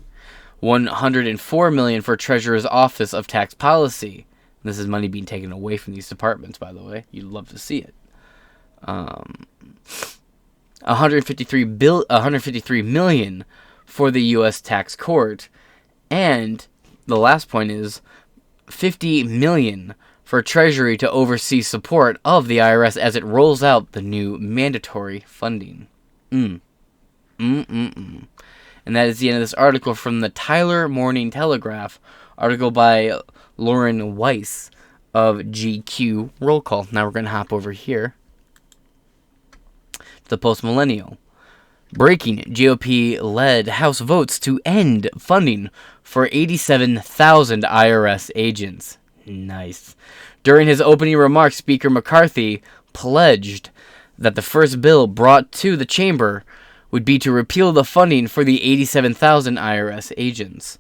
$104 million for Treasurer's Office of Tax Policy. This is money being taken away from these departments, by the way. You'd love to see it. $153 million for the U.S. Tax Court. And the last point is $50 million for Treasury to oversee support of the IRS as it rolls out the new mandatory funding. And that is the end of this article from the Tyler Morning Telegraph, article by Lauren Weiss of GQ. Roll call. Now we're going to hop over here to the Post Millennial. Breaking, GOP-led House votes to end funding for 87,000 IRS agents. Nice. During his opening remarks, Speaker McCarthy pledged that the first bill brought to the chamber would be to repeal the funding for the 87,000 IRS agents.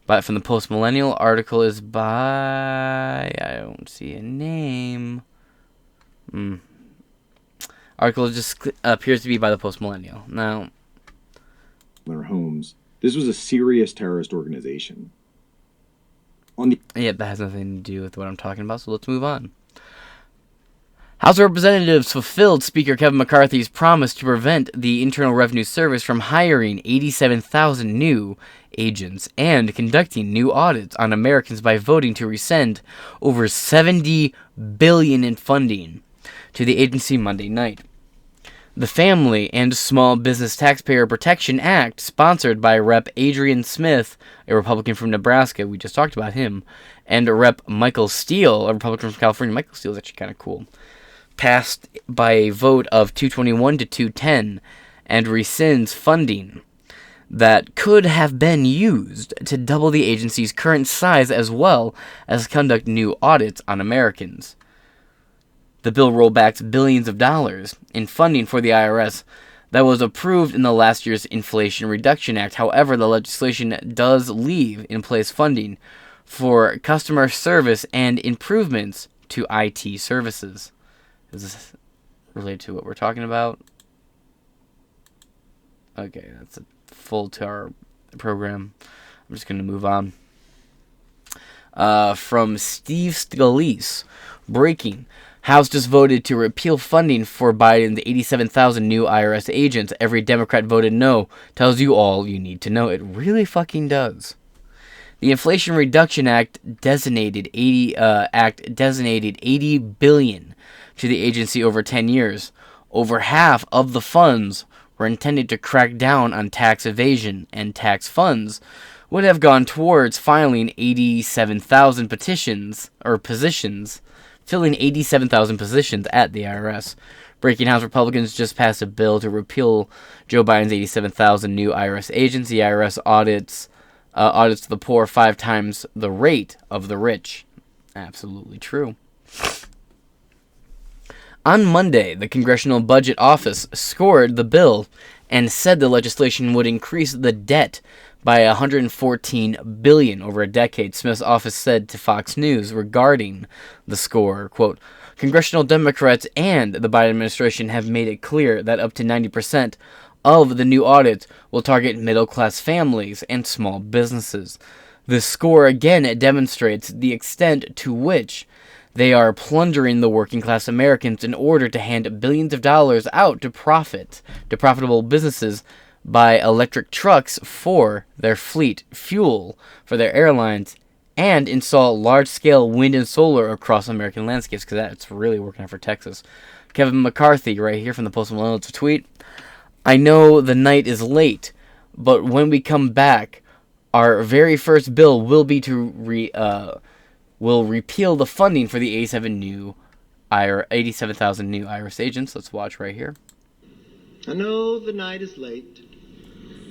But from the Post Millennial, article is by... I don't see a name. Article just appears to be by the Post Millennial. Now... their homes. This was a serious terrorist organization. That has nothing to do with what I'm talking about, so let's move on. House of Representatives fulfilled Speaker Kevin McCarthy's promise to prevent the Internal Revenue Service from hiring 87,000 new agents and conducting new audits on Americans by voting to rescind over $70 billion in funding. to the agency Monday night. The Family and Small Business Taxpayer Protection Act, sponsored by Rep. Adrian Smith, a Republican from Nebraska, we just talked about him, and Rep. Michael Steele, a Republican from California. Michael Steele is actually kind of cool. Passed by a vote of 221 to 210 and rescinds funding that could have been used to double the agency's current size as well as conduct new audits on Americans. The bill rollbacks billions of dollars in funding for the IRS that was approved in the last year's Inflation Reduction Act. However, the legislation does leave in place funding for customer service and improvements to IT services. Is this related to what we're talking about? Okay, that's a full to our program. I'm just going to move on. From Steve Scalise, breaking. House just voted to repeal funding for Biden's 87,000 new IRS agents. Every Democrat voted no. Tells you all you need to know. It really fucking does. The Inflation Reduction Act designated $80 billion to the agency over 10 years. Over half of the funds were intended to crack down on tax evasion, and tax funds would have gone towards filing 87,000 positions, filling 87,000 positions at the IRS. Breaking House Republicans just passed a bill to repeal Joe Biden's 87,000 new IRS agents. The IRS audits the poor 5 times the rate of the rich. Absolutely true. On Monday, the Congressional Budget Office scored the bill and said the legislation would increase the debt by $114 billion over a decade. Smith's office said to Fox News regarding the score, quote, Congressional Democrats and the Biden administration have made it clear that up to 90% of the new audits will target middle-class families and small businesses. This score again demonstrates the extent to which they are plundering the working-class Americans in order to hand billions of dollars out to profitable businesses, buy electric trucks for their fleet, fuel for their airlines, and install large-scale wind and solar across American landscapes, because that's really working out for Texas. Kevin McCarthy, right here from the Post Millennials, tweet, I know the night is late, but when we come back, our very first bill will be to repeal the funding for the 87,000 new IRS agents. Let's watch right here. I know the night is late,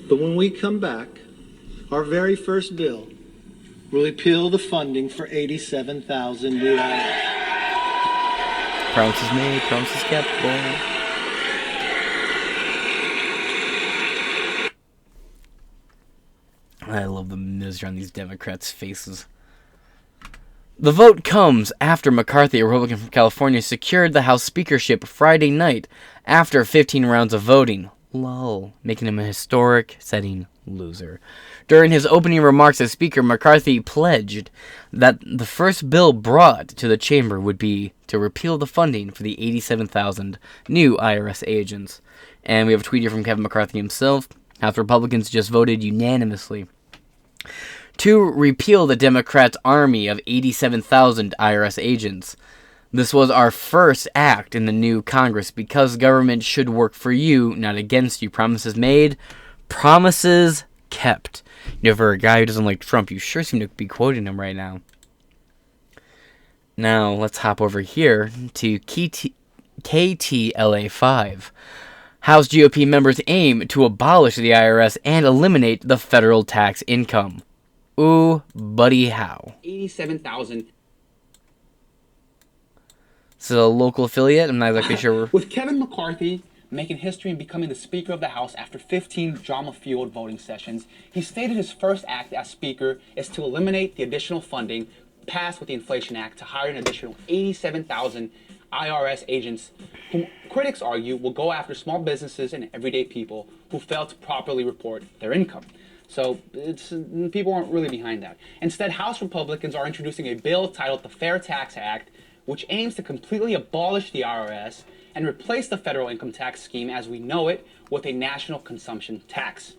but when we come back, our very first bill will repeal the funding for 87,000 new IRS. Promises made, promises kept, boy. I love the misery on these Democrats' faces. The vote comes after McCarthy, a Republican from California, secured the House speakership Friday night after 15 rounds of voting. Lol, making him a historic-setting loser. During his opening remarks as Speaker, McCarthy pledged that the first bill brought to the chamber would be to repeal the funding for the 87,000 new IRS agents. And we have a tweet here from Kevin McCarthy himself. House Republicans just voted unanimously to repeal the Democrats' army of 87,000 IRS agents. This was our first act in the new Congress because government should work for you, not against you. Promises made, promises kept. You know, for a guy who doesn't like Trump, you sure seem to be quoting him right now. Now, let's hop over here to KTLA5. House GOP members aim to abolish the IRS and eliminate the federal tax income. Ooh, buddy, how? 87,000. This is a local affiliate. I'm not exactly sure. With Kevin McCarthy making history and becoming the Speaker of the House after 15 drama-fueled voting sessions, he stated his first act as Speaker is to eliminate the additional funding passed with the Inflation Act to hire an additional 87,000 IRS agents whom critics argue will go after small businesses and everyday people who fail to properly report their income. So people aren't really behind that. Instead, House Republicans are introducing a bill titled the Fair Tax Act, which aims to completely abolish the IRS and replace the federal income tax scheme as we know it with a national consumption tax.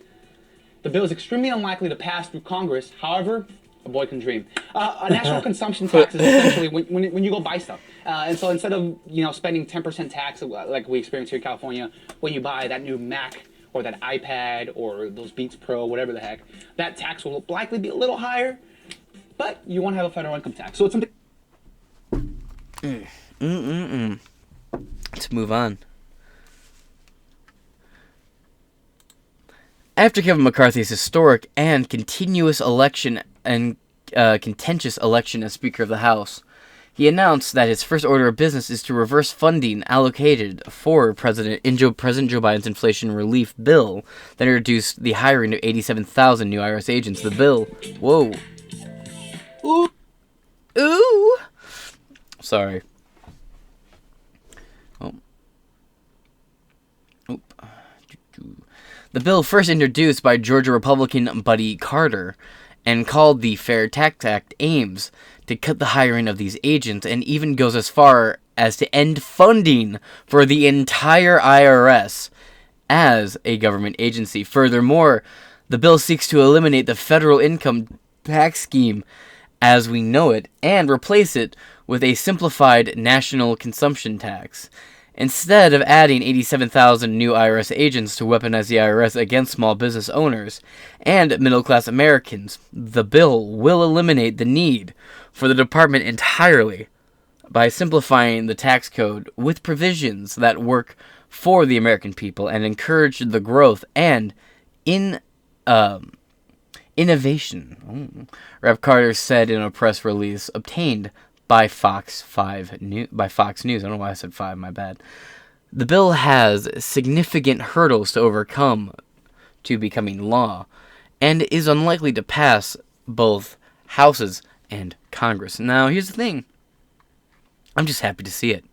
The bill is extremely unlikely to pass through Congress. However, A boy can dream. A national consumption tax is essentially when you go buy stuff. And so instead of spending 10% tax like we experience here in California when you buy that new Mac or that iPad or those Beats Pro, whatever the heck, that tax will likely be a little higher, but you won't have a federal income tax. So it's something. Let's move on. After Kevin McCarthy's historic and continuous election and contentious election as Speaker of the House, he announced that his first order of business is to reverse funding allocated for President Joe Biden's inflation relief bill that introduced the hiring of 87,000 new IRS agents. The bill, whoa, ooh, sorry. The bill first introduced by Georgia Republican Buddy Carter and called the Fair Tax Act aims to cut the hiring of these agents and even goes as far as to end funding for the entire IRS as a government agency. Furthermore, the bill seeks to eliminate the federal income tax scheme as we know it and replace it with a simplified national consumption tax. Instead of adding 87,000 new IRS agents to weaponize the IRS against small business owners and middle-class Americans, the bill will eliminate the need for the department entirely by simplifying the tax code with provisions that work for the American people and encourage the growth and innovation. Rep. Carter said in a press release obtained by Fox News. I don't know why I said 5, my bad. The bill has significant hurdles to overcome to becoming law, and is unlikely to pass both houses and Congress. Now, here's the thing. I'm just happy to see it.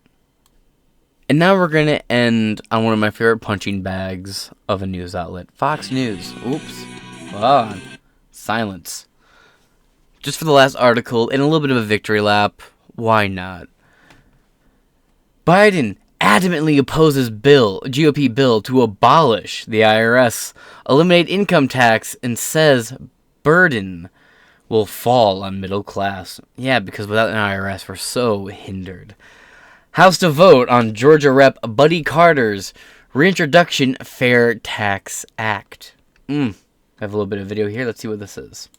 And now we're going to end on one of my favorite punching bags of a news outlet. Fox News. Oops. Ah, silence. Just for the last article, and a little bit of a victory lap. Why not? Biden adamantly opposes GOP bill to abolish the IRS, eliminate income tax, and says burden will fall on middle class. Yeah, because without an IRS, we're so hindered. House to vote on Georgia Rep. Buddy Carter's reintroduction Fair Tax Act. I have a little bit of video here. Let's see what this is.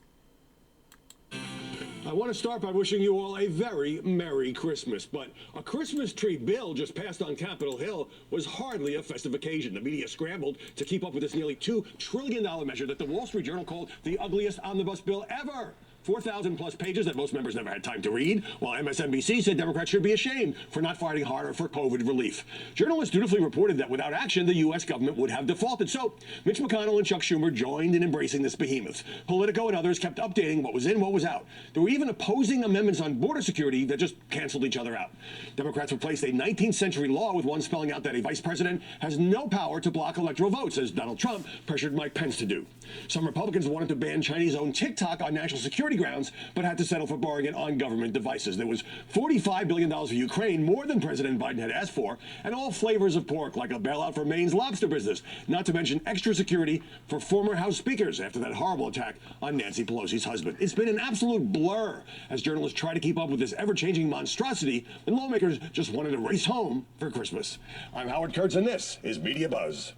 I want to start by wishing you all a very Merry Christmas, but a Christmas tree bill just passed on Capitol Hill was hardly a festive occasion. The media scrambled to keep up with this nearly $2 trillion measure that the Wall Street Journal called the ugliest omnibus bill ever. 4,000 plus pages that most members never had time to read, while MSNBC said Democrats should be ashamed for not fighting harder for COVID relief. Journalists dutifully reported that without action, the U.S. government would have defaulted. So Mitch McConnell and Chuck Schumer joined in embracing this behemoth. Politico and others kept updating what was in, what was out. There were even opposing amendments on border security that just canceled each other out. Democrats replaced a 19th century law with one spelling out that a vice president has no power to block electoral votes, as Donald Trump pressured Mike Pence to do. Some Republicans wanted to ban Chinese-owned TikTok on national security grounds, but had to settle for borrowing it on government devices. There was $45 billion for Ukraine, more than President Biden had asked for, and all flavors of pork, like a bailout for Maine's lobster business, not to mention extra security for former House speakers after that horrible attack on Nancy Pelosi's husband. It's been an absolute blur as journalists try to keep up with this ever-changing monstrosity, and lawmakers just wanted to race home for Christmas. I'm Howard Kurtz, and this is Media Buzz.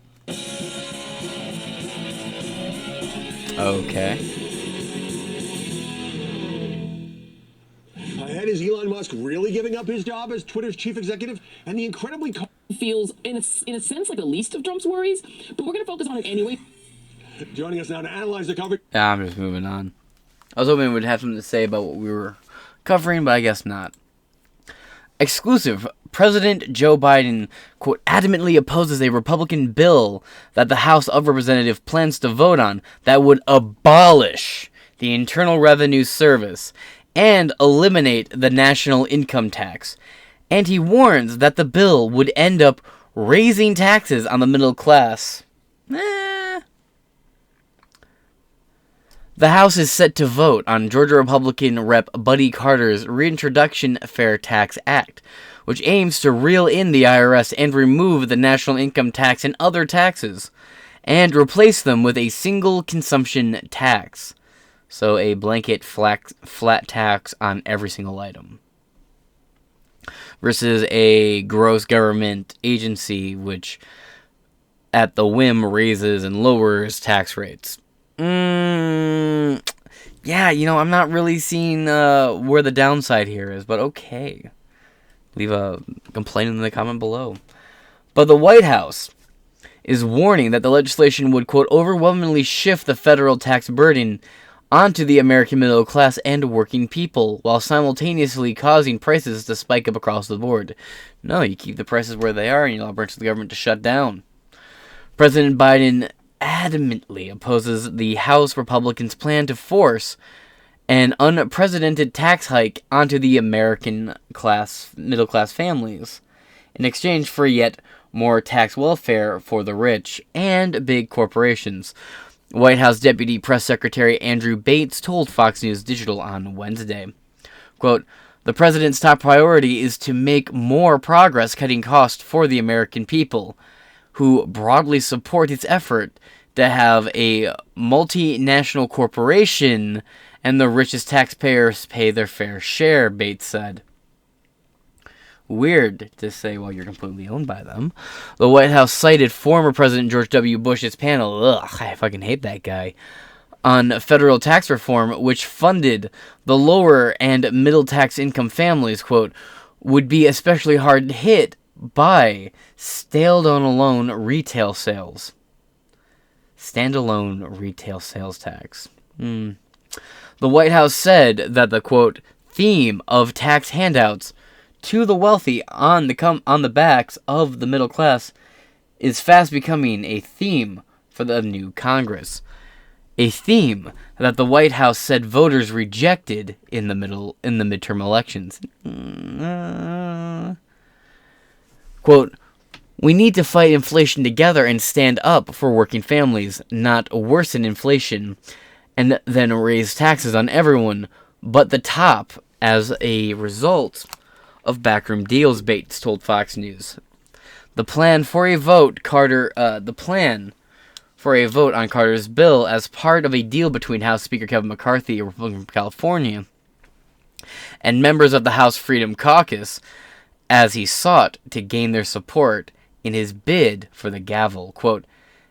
Okay. Ahead, is Elon Musk really giving up his job as Twitter's chief executive? And the incredibly feels, in a sense, like the least of Trump's worries, but we're going to focus on it anyway. Joining us now to analyze the coverage. Yeah, I'm just moving on. I was hoping we'd have something to say about what we were covering, but I guess not. Exclusive. President Joe Biden, quote, adamantly opposes a Republican bill that the House of Representatives plans to vote on that would abolish the Internal Revenue Service and eliminate the national income tax. And he warns that the bill would end up raising taxes on the middle class. The House is set to vote on Georgia Republican Rep. Buddy Carter's Reintroduction Fair Tax Act, which aims to reel in the IRS and remove the national income tax and other taxes, and replace them with a single consumption tax. So a blanket flat tax on every single item. Versus a gross government agency which at the whim raises and lowers tax rates. Yeah, I'm not really seeing where the downside here is, but okay. Leave a complaint in the comment below. But the White House is warning that the legislation would, quote, overwhelmingly shift the federal tax burden onto the American middle class and working people, while simultaneously causing prices to spike up across the board. No, you keep the prices where they are and you allow branches of the government to shut down. President Biden adamantly opposes the House Republicans' plan to force an unprecedented tax hike onto the American middle class families in exchange for yet more tax welfare for the rich and big corporations. White House Deputy Press Secretary Andrew Bates told Fox News Digital on Wednesday, quote, the president's top priority is to make more progress cutting costs for the American people, who broadly support its effort to have a multinational corporation and the richest taxpayers pay their fair share, Bates said. Weird to say while you're completely owned by them. The White House cited former President George W. Bush's panel, I fucking hate that guy, on federal tax reform, which funded the lower and middle tax income families, quote, would be especially hard hit by standalone retail sales. Standalone retail sales tax. The White House said that the, quote, theme of tax handouts to the wealthy on the backs of the middle class is fast becoming a theme for the new Congress. A theme that the White House said voters rejected in the midterm elections. Quote, we need to fight inflation together and stand up for working families, not worsen inflation and then raise taxes on everyone but the top as a result of backroom deals, Bates told Fox News. The plan for a vote on Carter's bill as part of a deal between House Speaker Kevin McCarthy, a Republican from California, and members of the House Freedom Caucus, as he sought to gain their support in his bid for the gavel. Quote,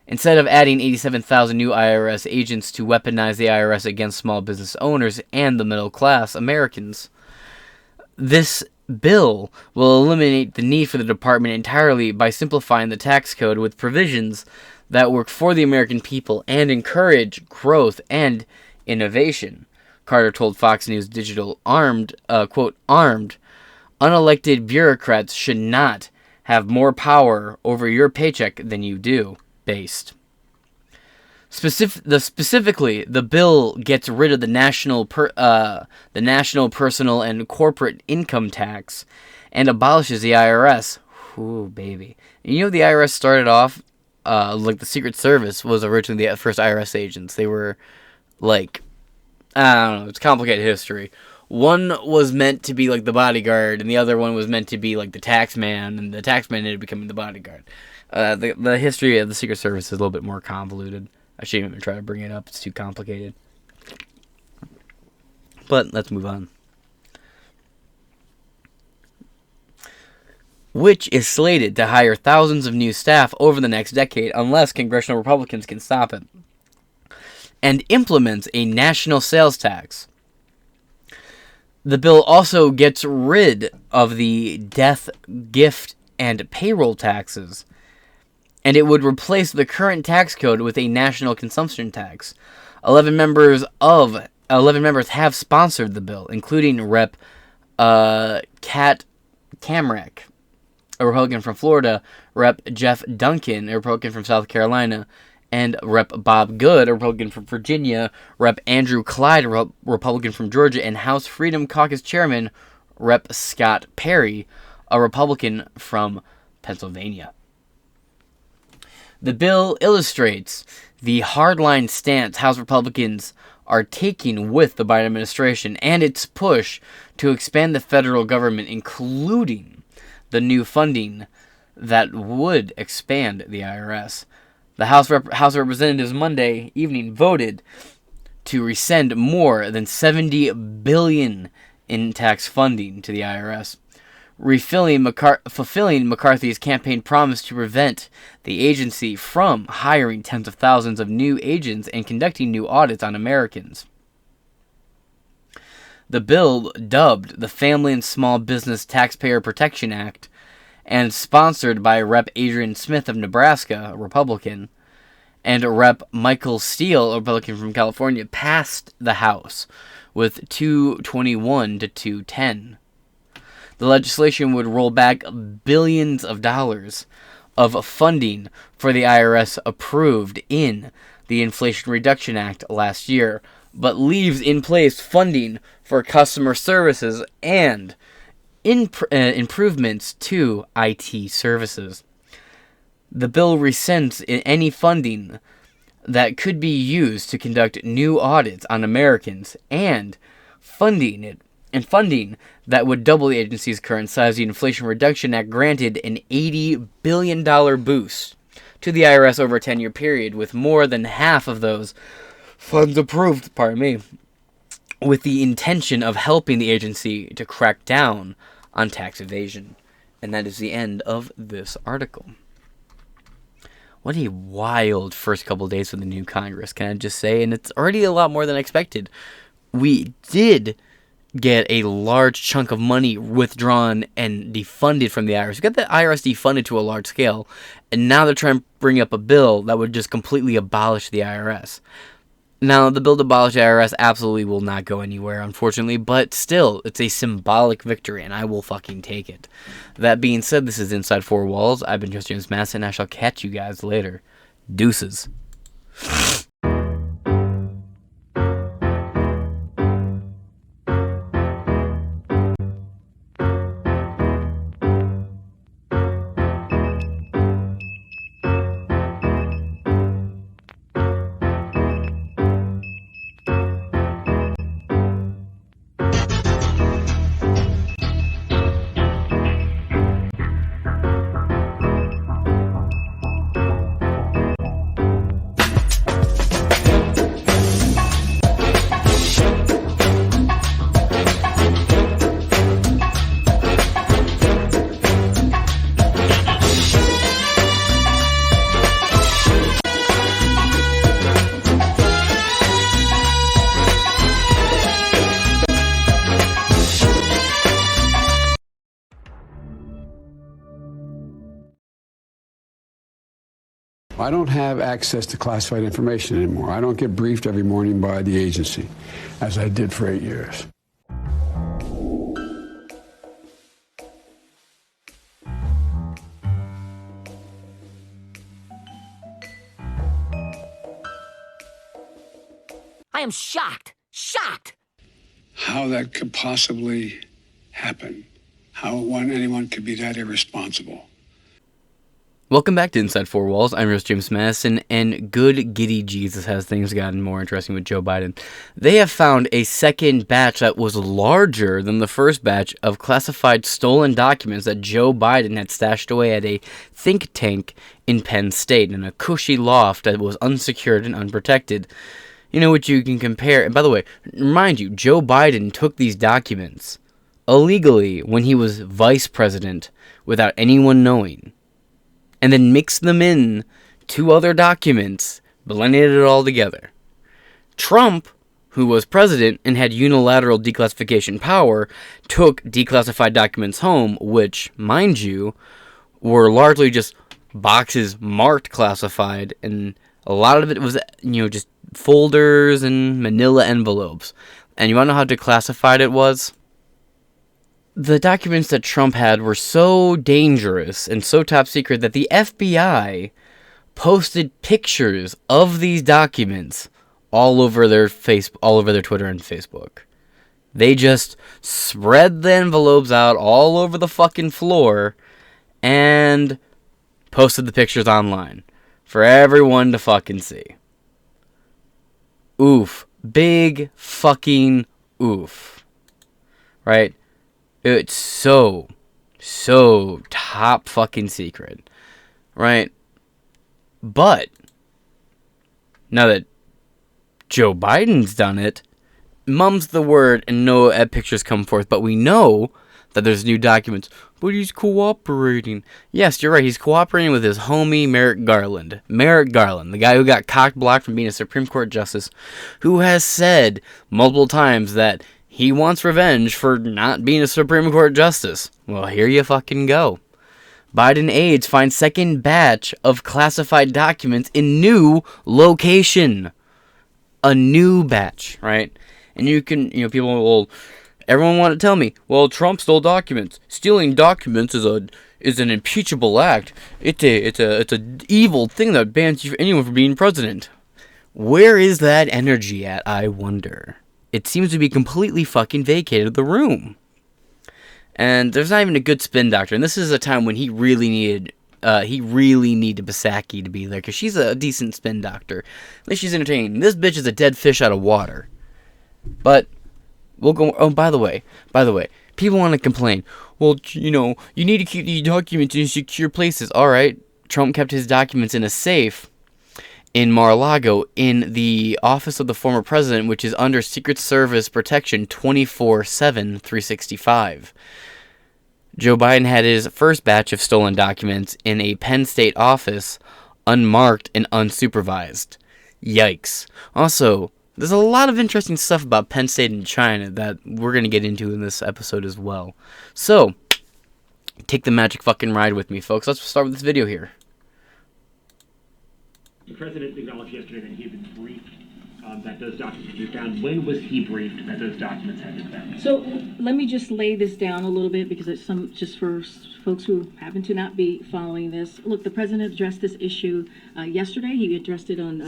instead of adding 87,000 new IRS agents to weaponize the IRS against small business owners and the middle class Americans, this bill will eliminate the need for the department entirely by simplifying the tax code with provisions that work for the American people and encourage growth and innovation, Carter told Fox News Digital. Quote, armed, unelected bureaucrats should not have more power over your paycheck than you do, based. Specifically, the bill gets rid of the national personal and corporate income tax and abolishes the IRS. Ooh, baby. You know, the IRS started off like the Secret Service was originally the first IRS agents. They were like, I don't know, it's complicated history. One was meant to be like the bodyguard, and the other one was meant to be like the tax man, and the tax man ended up becoming the bodyguard. The history of the Secret Service is a little bit more convoluted. I shouldn't even try to bring it up. It's too complicated. But let's move on. Which is slated to hire thousands of new staff over the next decade unless congressional Republicans can stop it, and implements a national sales tax. The bill also gets rid of the death, gift, and payroll taxes, and it would replace the current tax code with a national consumption tax. 11 members have sponsored the bill, including Rep. Kat Cammack, a Republican from Florida, Rep. Jeff Duncan, a Republican from South Carolina, and Rep. Bob Good, a Republican from Virginia, Rep. Andrew Clyde, a Republican from Georgia, and House Freedom Caucus Chairman Rep. Scott Perry, a Republican from Pennsylvania. The bill illustrates the hardline stance House Republicans are taking with the Biden administration and its push to expand the federal government, including the new funding that would expand the IRS. The House of Representatives Monday evening voted to rescind more than $70 billion in tax funding to the IRS, fulfilling McCarthy's campaign promise to prevent the agency from hiring tens of thousands of new agents and conducting new audits on Americans. The bill, dubbed the Family and Small Business Taxpayer Protection Act, and sponsored by Rep. Adrian Smith of Nebraska, a Republican, and Rep. Michael Steele, a Republican from California, passed the House with 221 to 210. The legislation would roll back billions of dollars of funding for the IRS approved in the Inflation Reduction Act last year, but leaves in place funding for customer services and improvements to IT services. The bill rescinds any funding that could be used to conduct new audits on Americans and funding that would double the agency's current size. The Inflation Reduction Act granted an $80 billion boost to the IRS over a 10-year period, with more than half of those funds approved, with the intention of helping the agency to crack down on tax evasion. And that is the end of this article. What a wild first couple of days with the new Congress, can I just say? And it's already a lot more than I expected. We did get a large chunk of money withdrawn and defunded from the IRS. We got the IRS defunded to a large scale, and now they're trying to bring up a bill that would just completely abolish the IRS. Now, the bill to abolish the IRS absolutely will not go anywhere, unfortunately, but still, it's a symbolic victory, and I will fucking take it. That being said, this is Inside Four Walls. I've been James Madison, and I shall catch you guys later. Deuces. I don't have access to classified information anymore. I don't get briefed every morning by the agency, as I did for 8 years. I am shocked. Shocked. How that could possibly happen. How anyone could be that irresponsible. Welcome back to Inside Four Walls. I'm your host, James Madison, and good giddy Jesus has things gotten more interesting with Joe Biden. They have found a second batch that was larger than the first batch of classified stolen documents that Joe Biden had stashed away at a think tank in Penn State in a cushy loft that was unsecured and unprotected. You know, which you can compare. And by the way, remind you, Joe Biden took these documents illegally when he was vice president without anyone knowing, and then mixed them in to other documents, blended it all together. Trump, who was president and had unilateral declassification power, took declassified documents home, which, mind you, were largely just boxes marked classified, and a lot of it was, just folders and manila envelopes. And you want to know how declassified it was? The documents that Trump had were so dangerous and so top secret that the FBI posted pictures of these documents all over their Twitter and Facebook. They just spread the envelopes out all over the fucking floor and posted the pictures online for everyone to fucking see. Oof. Big fucking oof. Right? It's so top fucking secret, right? But now that Joe Biden's done it. Mum's the word and no pictures come forth, but we know that there's new documents. But he's cooperating. Yes, you're right. He's cooperating with his homie Merrick Garland. Merrick Garland, the guy who got cock-blocked from being a Supreme Court justice, who has said multiple times that he wants revenge for not being a Supreme Court justice. Well, here you fucking go. Biden aides find second batch of classified documents in new location. A new batch, right? And you can, people will... Everyone want to tell me, well, Trump stole documents. Stealing documents is an impeachable act. It's a evil thing that bans anyone from being president. Where is that energy at, I wonder? It seems to be completely fucking vacated the room. And there's not even a good spin doctor. And this is a time when he really needed Psaki to be there, because she's a decent spin doctor. At least she's entertaining. This bitch is a dead fish out of water. But we'll go. Oh, by the way, people want to complain. Well, you need to keep these documents in secure places. All right, Trump kept his documents in a safe in Mar-a-Lago in the office of the former president, which is under Secret Service protection 24/7, 365. Joe Biden had his first batch of stolen documents in a Penn State office, unmarked and unsupervised. Yikes. Also, there's a lot of interesting stuff about Penn State and China that we're going to get into in this episode as well. So, take the magic fucking ride with me, folks. Let's start with this video here. The president acknowledged yesterday that he had been briefed that those documents had been found. When was he briefed that those documents had been found? So let me just lay this down a little bit, because it's just for folks who happen to not be following this. Look, the president addressed this issue yesterday. He addressed it on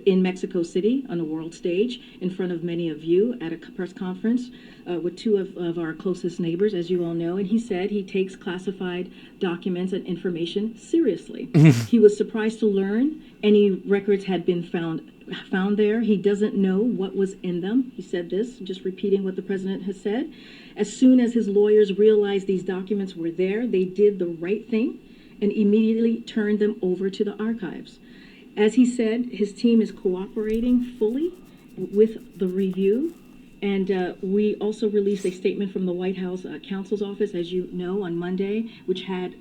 in Mexico City on the world stage in front of many of you at a press conference with two of our closest neighbors, as you all know. And he said he takes classified documents and information seriously. He was surprised to learn any records had been found there. He doesn't know what was in them. He said this, just repeating what the president has said. As soon as his lawyers realized these documents were there, they did the right thing and immediately turned them over to the archives. As he said, his team is cooperating fully with the review, and we also released a statement from the White House counsel's office, as you know, on Monday, which had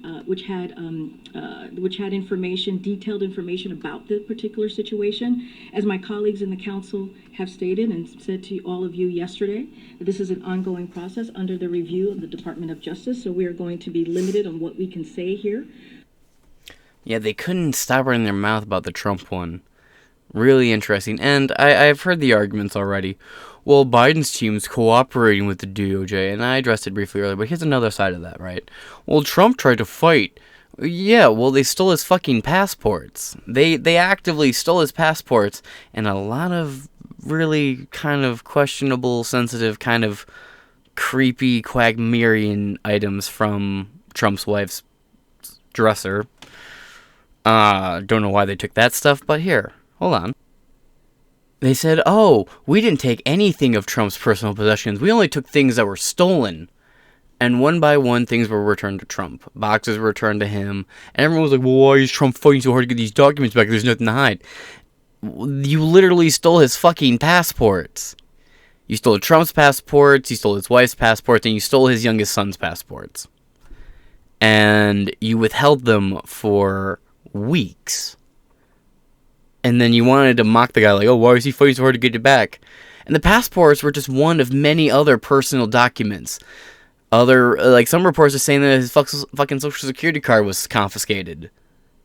information, detailed information about the particular situation. As my colleagues in the council have stated and said to all of you yesterday, this is an ongoing process under the review of the Department of Justice, so we are going to be limited on what we can say here. Yeah, they couldn't stop running their mouth about the Trump one. Really interesting. And I've heard the arguments already. Well, Biden's team's cooperating with the DOJ, and I addressed it briefly earlier, but here's another side of that, right? Well, Trump tried to fight. Yeah, well, they stole his fucking passports. They actively stole his passports, and a lot of really kind of questionable, sensitive, kind of creepy Quagmirian items from Trump's wife's dresser. Don't know why they took that stuff, but here, hold on. They said, oh, we didn't take anything of Trump's personal possessions. We only took things that were stolen. And one by one, things were returned to Trump. Boxes were returned to him. And everyone was like, well, why is Trump fighting so hard to get these documents back? There's nothing to hide. You literally stole his fucking passports. You stole Trump's passports, you stole his wife's passports, and you stole his youngest son's passports. And you withheld them for weeks. And then you wanted to mock the guy, like, oh, why is he fighting so hard to get it back? And the passports were just one of many other personal documents. Some reports are saying that his fucking social security card was confiscated.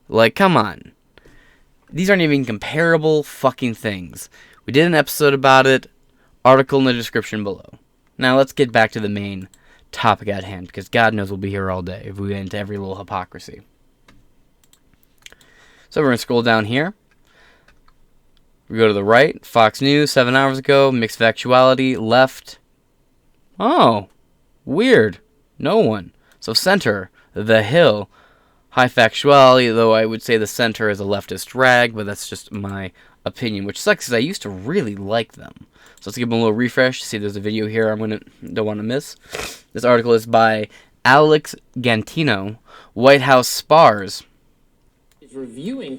Like, come on. These aren't even comparable fucking things. We did an episode about it. Article in the description below. Now let's get back to the main topic at hand, because God knows we'll be here all day if we get into every little hypocrisy. So we're going to scroll down here. We go to the right. Fox News, 7 hours ago. Mixed factuality. Left. Oh. Weird. No one. So center. The Hill. High factuality, though I would say the center is a leftist rag, but that's just my opinion, which sucks because I used to really like them. So let's give them a little refresh. See, there's a video here don't want to miss. This article is by Alex Gantino. White House spars. Reviewing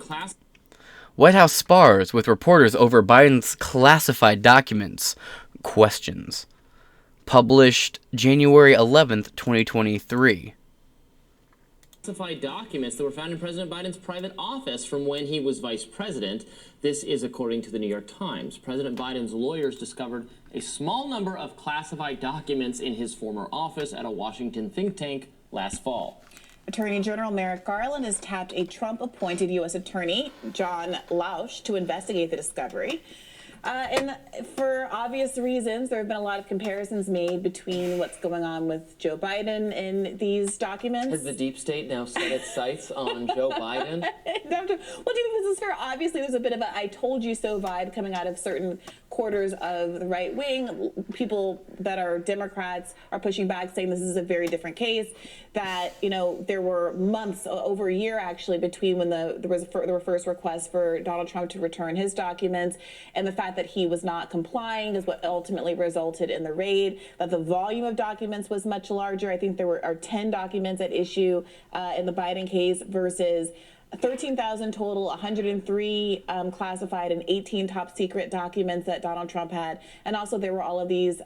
White House spars with reporters over Biden's classified documents. Questions. Published January 11th, 2023. Classified documents that were found in President Biden's private office from when he was vice president. This is according to the New York Times. President Biden's lawyers discovered a small number of classified documents in his former office at a Washington think tank last fall. Attorney General Merrick Garland has tapped a Trump-appointed U.S. attorney, John Lausch, to investigate the discovery. And for obvious reasons, there have been a lot of comparisons made between what's going on with Joe Biden and these documents. Has the deep state now set its sights on Joe Biden? Well, do you think this is fair? Obviously, there's a bit of a I told you so vibe coming out of certain quarters of the right wing. People that are Democrats are pushing back, saying this is a very different case, that, you know, there were months, over a year actually, between when there were first requests for Donald Trump to return his documents, and the fact that he was not complying is what ultimately resulted in the raid, that the volume of documents was much larger. I think there are 10 documents at issue in the Biden case versus 13,000 total, 103 classified, and 18 top secret documents that Donald Trump had. And also there were all of these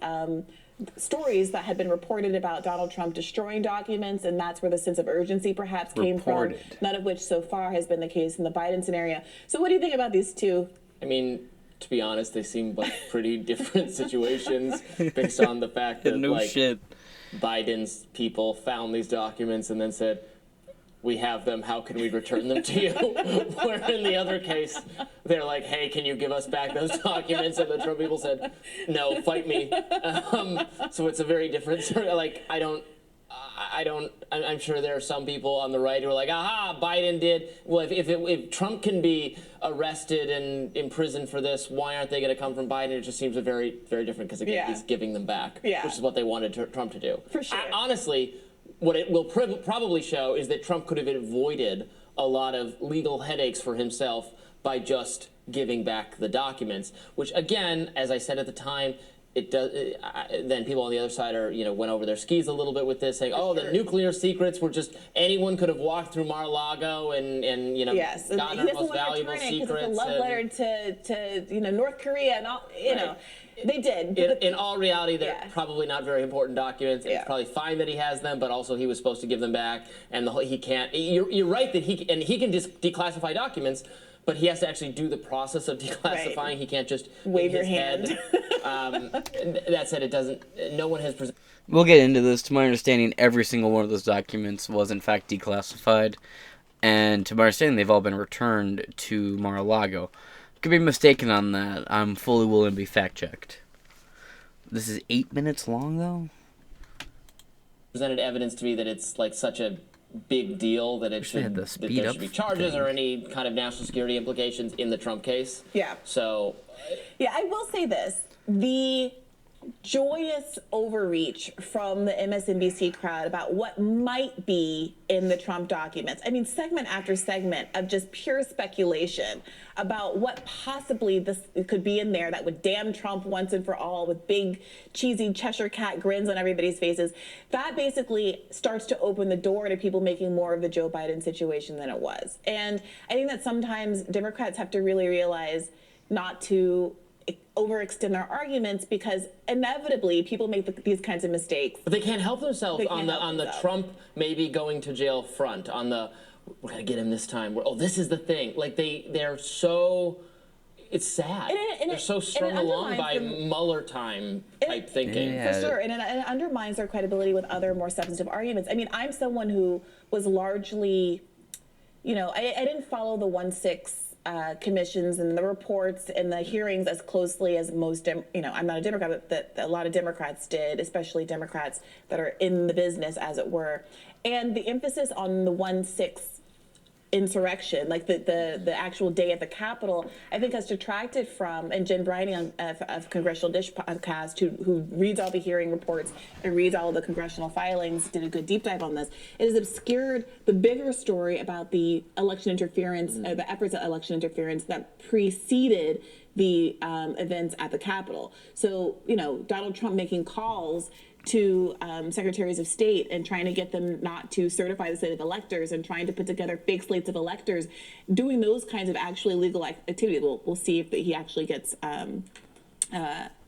stories that had been reported about Donald Trump destroying documents, and that's where the sense of urgency perhaps came from, none of which so far has been the case in the Biden scenario. So what do you think about these two? I mean, to be honest, they seem like pretty different situations based on the fact that Biden's people found these documents and then said, we have them, how can we return them to you? Where in the other case, they're like, hey, can you give us back those documents? And the Trump people said, no, fight me. So it's a very different story. Like, I'm sure there are some people on the right who are like, aha, Biden did. Well, if Trump can be arrested and imprisoned for this, why aren't they going to come from Biden? It just seems a very, very different, because again, he's giving them back, which is what they wanted Trump to do. For sure. Honestly, what it will probably show is that Trump could have avoided a lot of legal headaches for himself by just giving back the documents, which again, as I said at the time, it does. Then people on the other side are, went over their skis a little bit with this, saying, "Oh, the nuclear secrets were just anyone could have walked through Mar-a-Lago and gotten our most valuable secrets." It's a love letter to North Korea and all. They did. In all reality, they're probably not very important documents. It's probably fine that he has them, but also he was supposed to give them back, and he can't. You're right that he can declassify documents. But he has to actually do the process of declassifying. Right. He can't just wave your hand. That said, it doesn't. No one has presented. We'll get into this. To my understanding, every single one of those documents was in fact declassified, and to my understanding, they've all been returned to Mar-a-Lago. Could be mistaken on that. I'm fully willing to be fact-checked. This is 8 minutes long, though. Presented evidence to me that it's like such a big deal that there should be charges or any kind of national security implications in the Trump case. Yeah. So. Yeah, I will say this. The joyous overreach from the MSNBC crowd about what might be in the Trump documents. I mean, segment after segment of just pure speculation about what possibly this could be in there that would damn Trump once and for all, with big, cheesy Cheshire cat grins on everybody's faces. That basically starts to open the door to people making more of the Joe Biden situation than it was. And I think that sometimes Democrats have to really realize not to overextend their arguments, because inevitably people make these kinds of mistakes. But they can't help themselves on the Trump maybe going to jail front, on the we're gonna get him this time. Oh, this is the thing. Like they're so. It's sad. They're so strung along by Mueller time type thinking. Yeah. For sure, and it undermines their credibility with other more substantive arguments. I mean, I'm someone who was largely, I didn't follow the 1-6 commissions and the reports and the hearings as closely as most, I'm not a Democrat, but that a lot of Democrats did, especially Democrats that are in the business, as it were. And the emphasis on the 1-6 insurrection, like the actual day at the Capitol, I think has detracted from, and Jen Briney of Congressional Dish podcast, who reads all the hearing reports and reads all of the congressional filings, did a good deep dive on this. It has obscured the bigger story about the election interference, the efforts at election interference that preceded the events at the Capitol. So, Donald Trump making calls to secretaries of state and trying to get them not to certify the slate of electors and trying to put together fake slates of electors, doing those kinds of actually legal activity. We'll see if he actually gets,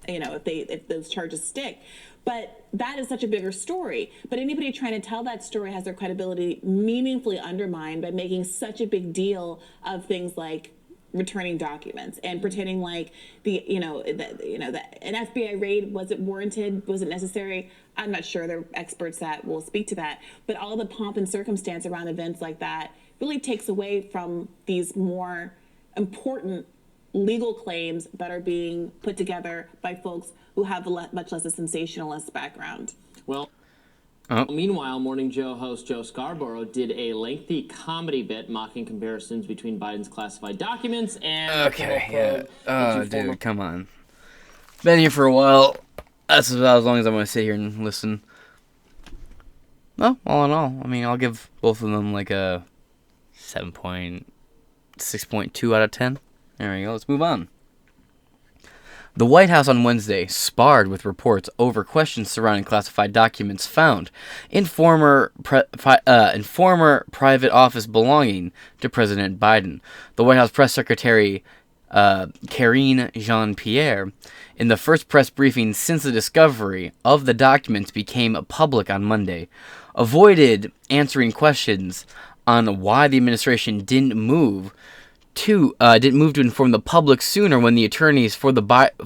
if those charges stick. But that is such a bigger story. But anybody trying to tell that story has their credibility meaningfully undermined by making such a big deal of things like returning documents and pretending like an FBI raid, was it warranted? Was it necessary? I'm not sure. There are experts that will speak to that. But all the pomp and circumstance around events like that really takes away from these more important legal claims that are being put together by folks who have much less a sensationalist background. Well, meanwhile, Morning Joe host Joe Scarborough did a lengthy comedy bit mocking comparisons between Biden's classified documents and dude, come on. Been here for a while. That's about as long as I'm going to sit here and listen. Well, all in all, I mean, I'll give both of them like a 6.2 out of 10. There we go. Let's move on. The White House on Wednesday sparred with reports over questions surrounding classified documents found in former private office belonging to President Biden. The White House press secretary Karine Jean-Pierre, in the first press briefing since the discovery of the documents became public on Monday, avoided answering questions on why the administration didn't move to inform the public sooner when the attorneys for Biden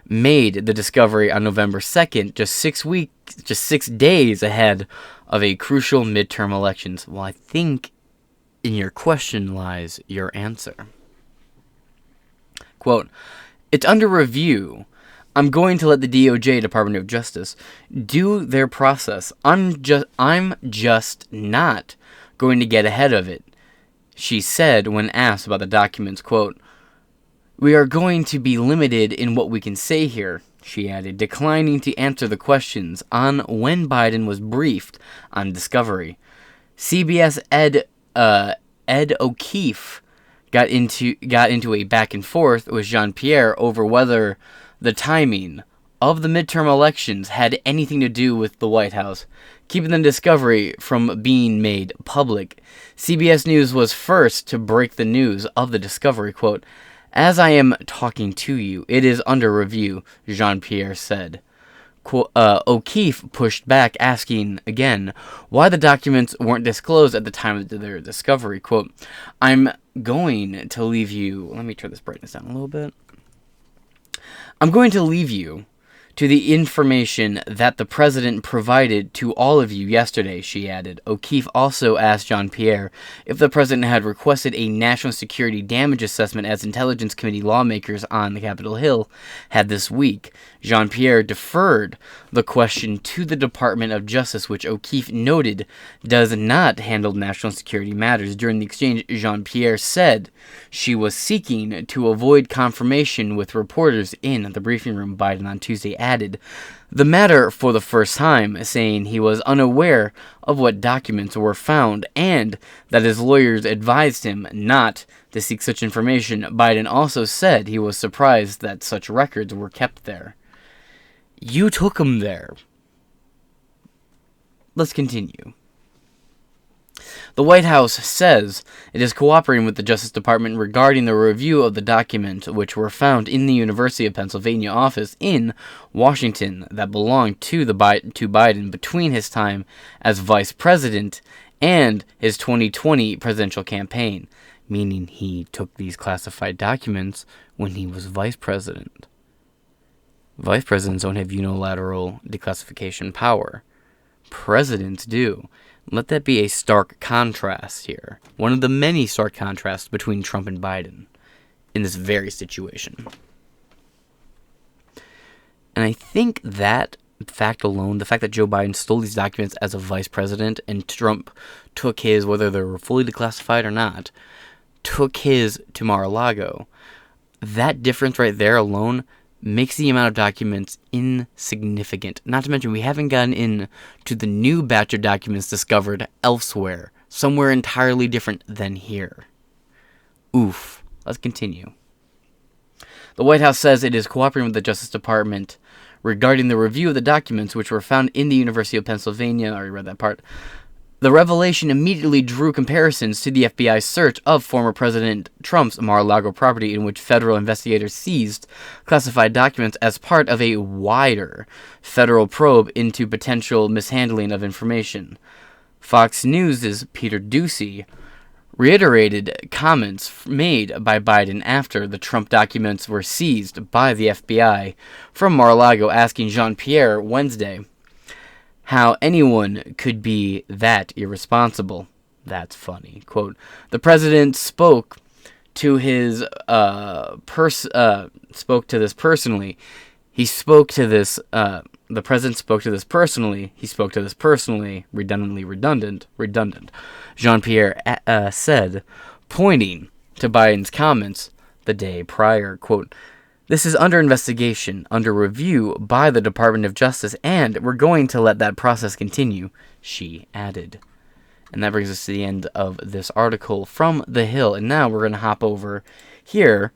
made the discovery on November 2nd, just 6 days ahead of a crucial midterm elections. Well, I think in your question lies your answer. Quote, "It's under review. I'm going to let the DOJ, Department of Justice, do their process. I'm just not going to get ahead of it," she said when asked about the documents. Quote, "We are going to be limited in what we can say here," she added, declining to answer the questions on when Biden was briefed on discovery. CBS Ed O'Keefe got into a back and forth with Jean-Pierre over whether the timing of the midterm elections had anything to do with the White House keeping the discovery from being made public. CBS News was first to break the news of the discovery. Quote, "As I am talking to you, it is under review," Jean-Pierre said. O'Keefe pushed back, asking again why the documents weren't disclosed at the time of their discovery. Quote, "I'm going to leave you..." Let me turn this brightness down a little bit. "I'm going to leave you to the information that the president provided to all of you yesterday," she added. O'Keefe also asked Jean-Pierre if the president had requested a national security damage assessment as Intelligence Committee lawmakers on the Capitol Hill had this week. Jean-Pierre deferred the question to the Department of Justice, which O'Keefe noted does not handle national security matters. During the exchange, Jean-Pierre said she was seeking to avoid confirmation with reporters in the briefing room. Biden on Tuesday added the matter for the first time, saying he was unaware of what documents were found and that his lawyers advised him not to seek such information. Biden also said he was surprised that such records were kept there. You took them there. Let's continue. The White House says it is cooperating with the Justice Department regarding the review of the documents which were found in the University of Pennsylvania office in Washington that belonged to Biden between his time as vice president and his 2020 presidential campaign, meaning he took these classified documents when he was vice president. Vice presidents don't have unilateral declassification power. Presidents do. Let that be a stark contrast here. One of the many stark contrasts between Trump and Biden in this very situation. And I think that fact alone, the fact that Joe Biden stole these documents as a vice president and Trump took his, whether they were fully declassified or not, took his to Mar-a-Lago, that difference right there alone makes the amount of documents insignificant. Not to mention, we haven't gotten into the new batch of documents discovered elsewhere, somewhere entirely different than here. Oof. Let's continue. The White House says it is cooperating with the Justice Department regarding the review of the documents which were found in the University of Pennsylvania. I already read that part. The revelation immediately drew comparisons to the FBI's search of former President Trump's Mar-a-Lago property, in which federal investigators seized classified documents as part of a wider federal probe into potential mishandling of information. Fox News' Peter Doocy reiterated comments made by Biden after the Trump documents were seized by the FBI from Mar-a-Lago, asking Jean-Pierre Wednesday how anyone could be that irresponsible. That's funny. Quote, the president spoke to this personally. He spoke to this, the president spoke to this personally. He spoke to this personally. Redundant. Jean-Pierre said, pointing to Biden's comments the day prior. Quote, this is under investigation, under review by the Department of Justice, and we're going to let that process continue, she added. And that brings us to the end of this article from The Hill. And now we're going to hop over here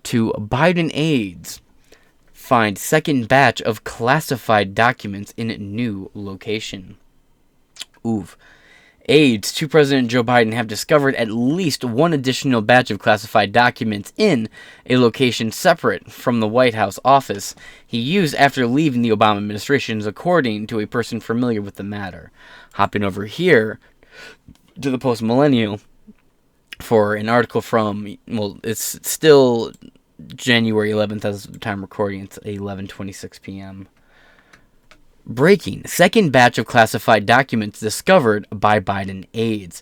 to Biden aides find second batch of classified documents in new location. Oof. Aides to President Joe Biden have discovered at least one additional batch of classified documents in a location separate from the White House office he used after leaving the Obama administration, according to a person familiar with the matter. Hopping over here to the Post-Millennial for an article from, well, it's still January 11th as of the time recording. It's 11:26 p.m. Breaking. Second batch of classified documents discovered by Biden aides.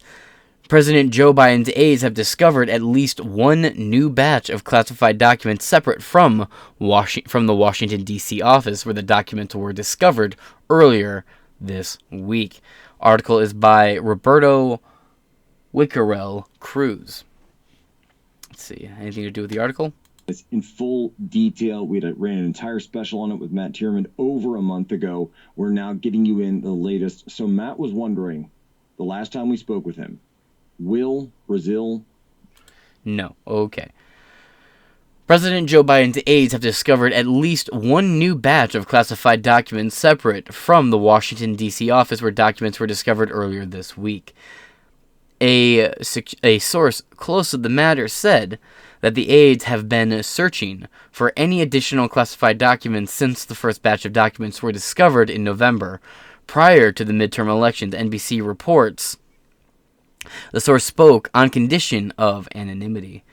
President Joe Biden's aides have discovered at least one new batch of classified documents separate from the Washington, D.C. office where the documents were discovered earlier this week. Article is by Roberto Wickerell Cruz. Let's see. Anything to do with the article? In full detail. We ran an entire special on it with Matt Tierman over a month ago. We're now getting you in the latest. So Matt was wondering, the last time we spoke with him, will Brazil? No. Okay. President Joe Biden's aides have discovered at least one new batch of classified documents separate from the Washington, D.C. office where documents were discovered earlier this week. A source close to the matter said that the aides have been searching for any additional classified documents since the first batch of documents were discovered in November, prior to the midterm elections. NBC reports the source spoke on condition of anonymity.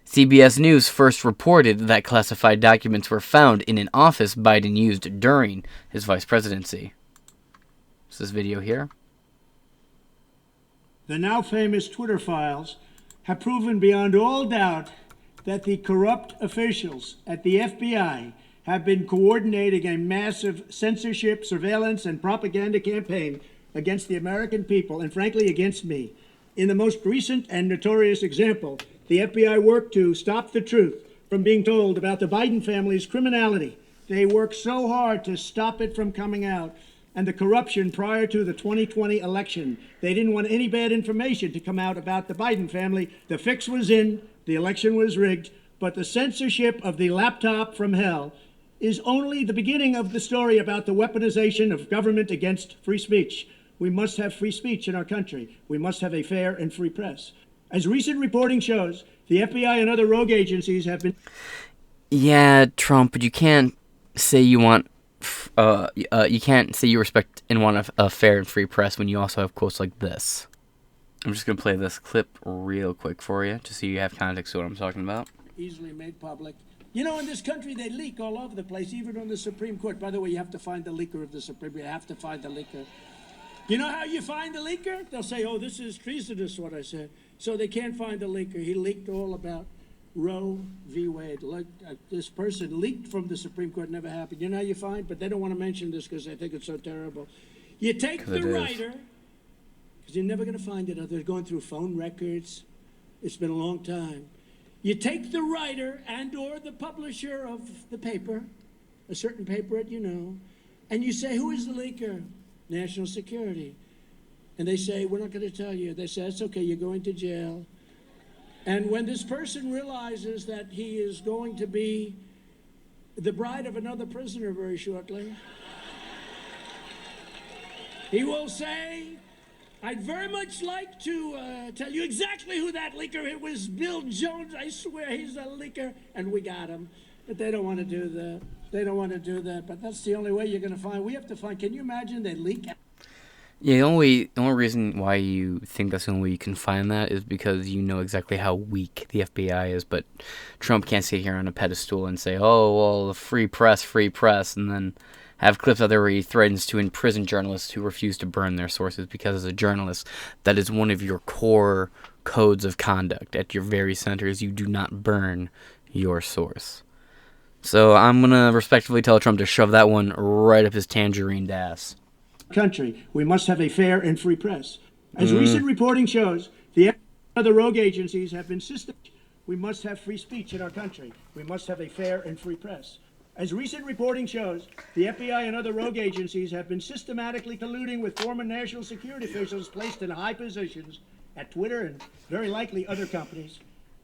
CBS News first reported that classified documents were found in an office Biden used during his vice presidency. Is this video here? The now famous Twitter files have proven beyond all doubt that the corrupt officials at the FBI have been coordinating a massive censorship, surveillance, and propaganda campaign against the American people, and frankly, against me. In the most recent and notorious example, the FBI worked to stop the truth from being told about the Biden family's criminality. They worked so hard to stop it from coming out, and the corruption prior to the 2020 election. They didn't want any bad information to come out about the Biden family. The fix was in. The election was rigged, but the censorship of the laptop from hell is only the beginning of the story about the weaponization of government against free speech. We must have free speech in our country. We must have a fair and free press. As recent reporting shows, the FBI and other rogue agencies have been... Yeah, Trump, but you can't say you want... you can't say you respect and want a fair and free press when you also have quotes like this. I'm just going to play this clip real quick for you, just so you have context to what I'm talking about. Easily made public. You know, in this country, they leak all over the place, even on the Supreme Court. By the way, you have to find the leaker of the Supreme Court. You have to find the leaker. You know how you find the leaker? They'll say, oh, this is treasonous, what I said. So they can't find the leaker. He leaked all about Roe v. Wade. Like, this person leaked from the Supreme Court, never happened. You know how you find? But they don't want to mention this because they think it's so terrible. You take the writer... because you're never going to find it. They're going through phone records. It's been a long time. You take the writer and or the publisher of the paper, a certain paper that you know, and you say, who is the leaker? National Security. And they say, we're not going to tell you. They say, that's okay, you're going to jail. And when this person realizes that he is going to be the bride of another prisoner very shortly, he will say, I'd very much like to tell you exactly who that leaker. It was Bill Jones. I swear he's a leaker. And we got him. But they don't want to do that. They don't want to do that. But that's the only way you're going to find. We have to find. Can you imagine they leak? Yeah, the only reason why you think that's the only way you can find that is because you know exactly how weak the FBI is. But Trump can't sit here on a pedestal and say, oh, well, the free press, and then have clips out there where he threatens to imprison journalists who refuse to burn their sources because as a journalist, that is one of your core codes of conduct. At your very center is you do not burn your source. So I'm going to respectfully tell Trump to shove that one right up his tangerine ass. Country, we must have a fair and free press. As recent reporting shows, the other rogue agencies have been systematic. We must have free speech in our country. We must have a fair and free press. As recent reporting shows, the FBI and other rogue agencies have been systematically colluding with former national security officials placed in high positions at Twitter and very likely other companies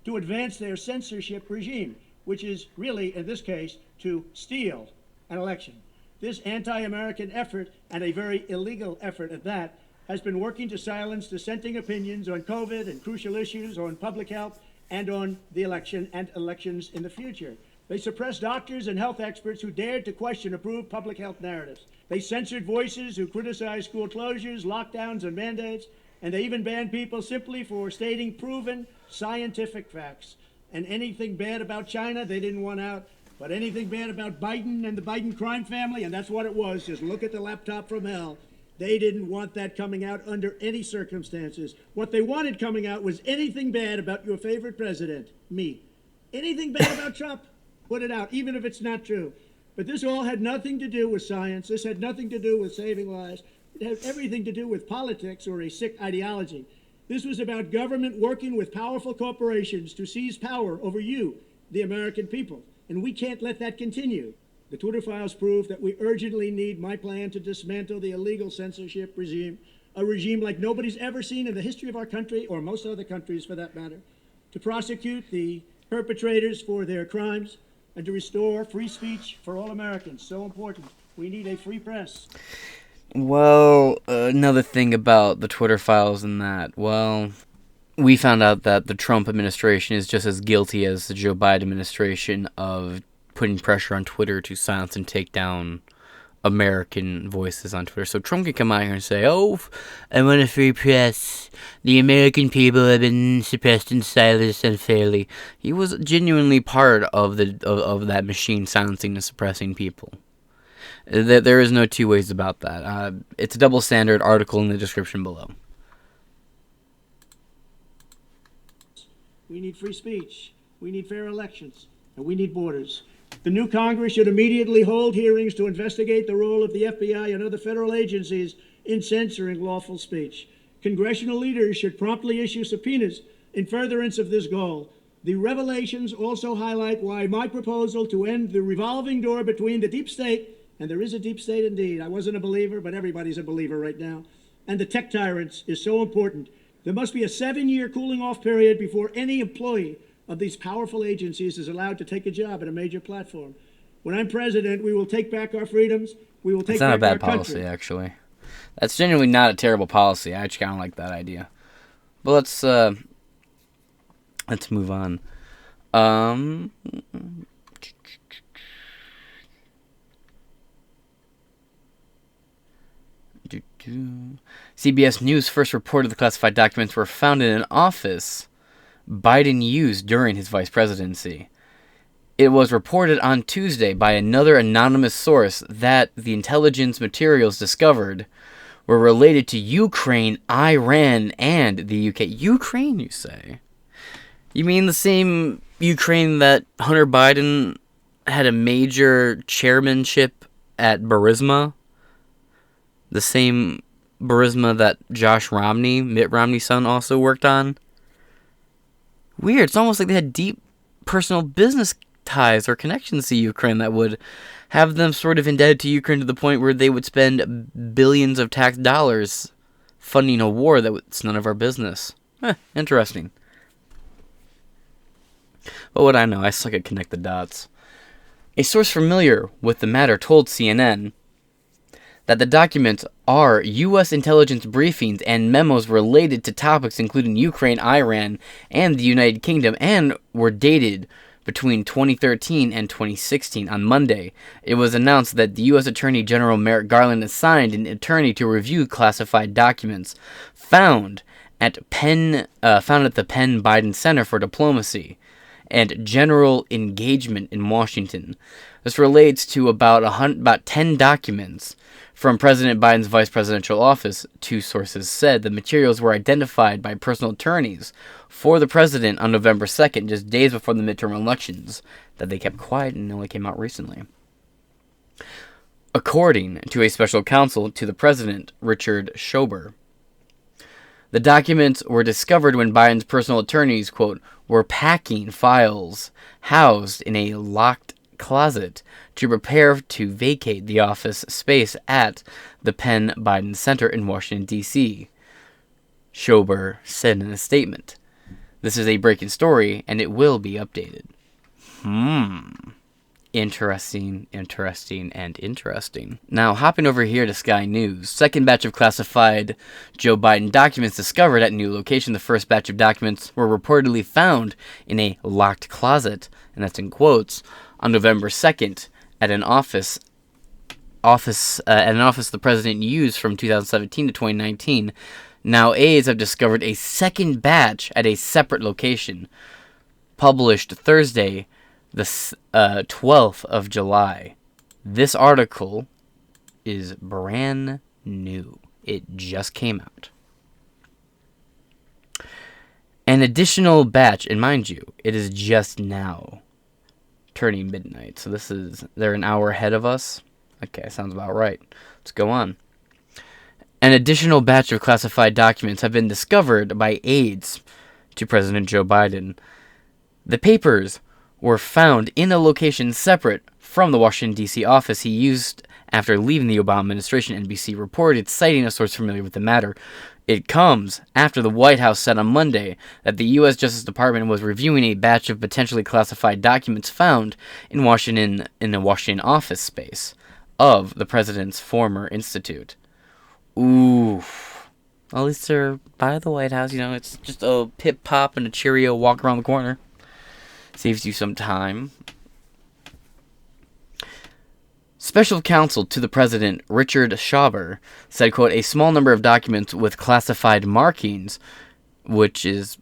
to advance their censorship regime, which is really, in this case, to steal an election. This anti-American effort, and a very illegal effort at that, has been working to silence dissenting opinions on COVID and crucial issues on public health and on the election and elections in the future. They suppressed doctors and health experts who dared to question approved public health narratives. They censored voices who criticized school closures, lockdowns, and mandates, and they even banned people simply for stating proven scientific facts. And anything bad about China, they didn't want out. But anything bad about Biden and the Biden crime family, and that's what it was, just look at the laptop from hell, they didn't want that coming out under any circumstances. What they wanted coming out was anything bad about your favorite president, me. Anything bad about Trump, put it out, even if it's not true. But this all had nothing to do with science. This had nothing to do with saving lives. It had everything to do with politics or a sick ideology. This was about government working with powerful corporations to seize power over you, the American people. And we can't let that continue. The Twitter files prove that we urgently need my plan to dismantle the illegal censorship regime, a regime like nobody's ever seen in the history of our country, or most other countries for that matter, to prosecute the perpetrators for their crimes, and to restore free speech for all Americans. So important. We need a free press. Well, another thing about the Twitter files and that, well, we found out that the Trump administration is just as guilty as the Joe Biden administration of putting pressure on Twitter to silence and take down American voices on Twitter. So Trump can come out here and say, oh, I want a free press. The American people have been suppressed and silenced unfairly. He was genuinely part of of that machine silencing and suppressing people. There is no two ways about that. It's a double standard. Article in the description below. We need free speech. We need fair elections. And we need borders. The new Congress should immediately hold hearings to investigate the role of the FBI and other federal agencies in censoring lawful speech. Congressional leaders should promptly issue subpoenas in furtherance of this goal. The revelations also highlight why my proposal to end the revolving door between the deep state, and there is a deep state indeed, I wasn't a believer, but everybody's a believer right now, and the tech tyrants is so important. There must be a 7-year cooling off period before any employee of these powerful agencies is allowed to take a job at a major platform. When I'm president, we will take back our freedoms. We will take back our country. It's not a bad policy, actually. That's genuinely not a terrible policy. I actually kind of like that idea. But let's move on. CBS News first reported the classified documents were found in an office Biden used during his vice presidency. It was reported on Tuesday by another anonymous source that the intelligence materials discovered were related to Ukraine, Iran, and the UK. Ukraine, you say? You mean the same Ukraine that Hunter Biden had a major chairmanship at Burisma? The same Burisma that Mitt Romney's son, also worked on? Weird. It's almost like they had deep personal business ties or connections to Ukraine that would have them sort of indebted to Ukraine to the point where they would spend billions of tax dollars funding a war that's none of our business. Interesting. But what I know, I suck at connect the dots. A source familiar with the matter told CNN that the documents are U.S. intelligence briefings and memos related to topics including Ukraine, Iran, and the United Kingdom, and were dated between 2013 and 2016. On Monday, it was announced that the U.S. Attorney General Merrick Garland assigned an attorney to review classified documents found at the Penn Biden Center for Diplomacy and General Engagement in Washington. This relates to about 10 documents from President Biden's vice presidential office. Two sources said the materials were identified by personal attorneys for the president on November 2nd, just days before the midterm elections, that they kept quiet and only came out recently. According to a special counsel to the president, Richard Schober, the documents were discovered when Biden's personal attorneys, quote, were packing files housed in a locked closet to prepare to vacate the office space at the Penn Biden Center in Washington, D.C., Schober said in a statement. This is a breaking story, and it will be updated. Interesting. Now, hopping over here to Sky News. Second batch of classified Joe Biden documents discovered at new location. The first batch of documents were reportedly found in a locked closet, and that's in quotes, on November 2nd at an office the president used from 2017 to 2019. Now, aides have discovered a second batch at a separate location, published Thursday, the 12th of July. This article is brand new. It just came out. An additional batch, and mind you, it is just now turning midnight. So they're an hour ahead of us. Okay, sounds about right. Let's go on. An additional batch of classified documents have been discovered by aides to President Joe Biden. The papers were found in a location separate from the Washington, D.C. office he used after leaving the Obama administration, NBC reported, citing a source familiar with the matter. It comes after the White House said on Monday that the U.S. Justice Department was reviewing a batch of potentially classified documents found in the Washington office space of the president's former institute. Ooh. At least they're by the White House, it's just a pip-pop and a Cheerio walk around the corner. Saves you some time. Special counsel to the president, Richard Schober, said, quote, a small number of documents with classified markings, which is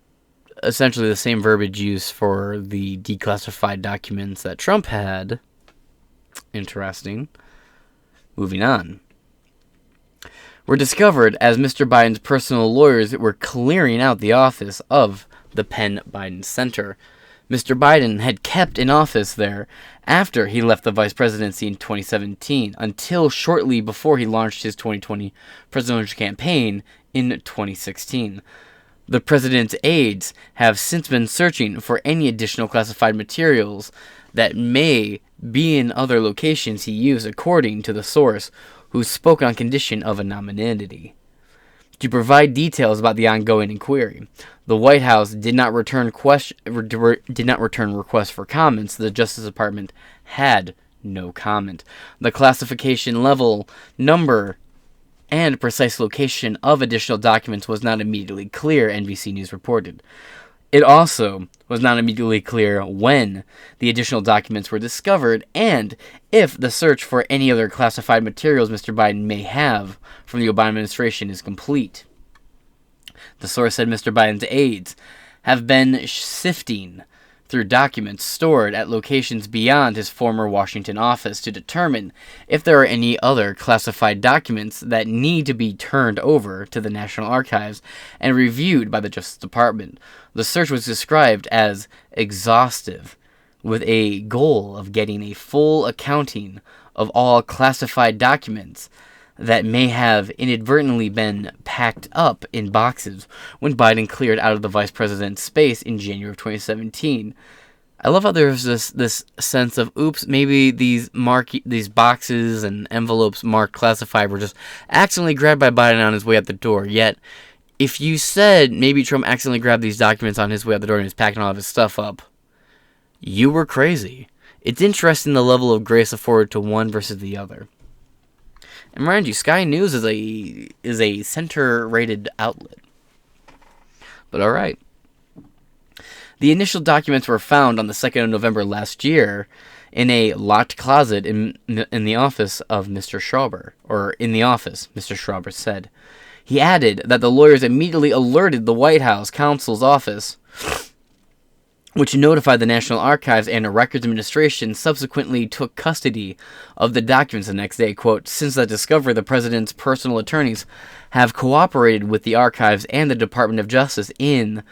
essentially the same verbiage used for the declassified documents that Trump had. Interesting. Moving on. Were discovered as Mr. Biden's personal lawyers were clearing out the office of the Penn Biden Center. Mr. Biden had kept in office there after he left the vice presidency in 2017 until shortly before he launched his 2020 presidential campaign in 2016. The president's aides have since been searching for any additional classified materials that may be in other locations he used, according to the source, who spoke on condition of anonymity. To provide details about the ongoing inquiry, the White House did not return requests for comments. The Justice Department had no comment. The classification level, number, and precise location of additional documents was not immediately clear, NBC News reported. It also was not immediately clear when the additional documents were discovered and if the search for any other classified materials Mr. Biden may have from the Obama administration is complete. The source said Mr. Biden's aides have been sifting through documents stored at locations beyond his former Washington office to determine if there are any other classified documents that need to be turned over to the National Archives and reviewed by the Justice Department. The search was described as exhaustive, with a goal of getting a full accounting of all classified documents that may have inadvertently been packed up in boxes when Biden cleared out of the vice president's space in January of 2017. I love how there's this sense of, oops, maybe these boxes and envelopes marked classified were just accidentally grabbed by Biden on his way out the door. Yet, if you said maybe Trump accidentally grabbed these documents on his way out the door and was packing all of his stuff up, You were crazy. It's interesting the level of grace afforded to one versus the other. And mind you, Sky News is a center-rated outlet. But all right. The initial documents were found on the 2nd of November last year in a locked closet in the office of Mr. Schreiber, or in the office, Mr. Schreiber said. He added that the lawyers immediately alerted the White House counsel's office, which notified the National Archives and Records Administration, subsequently took custody of the documents the next day. Quote, since that discovery, the president's personal attorneys have cooperated with the archives and the Department of Justice in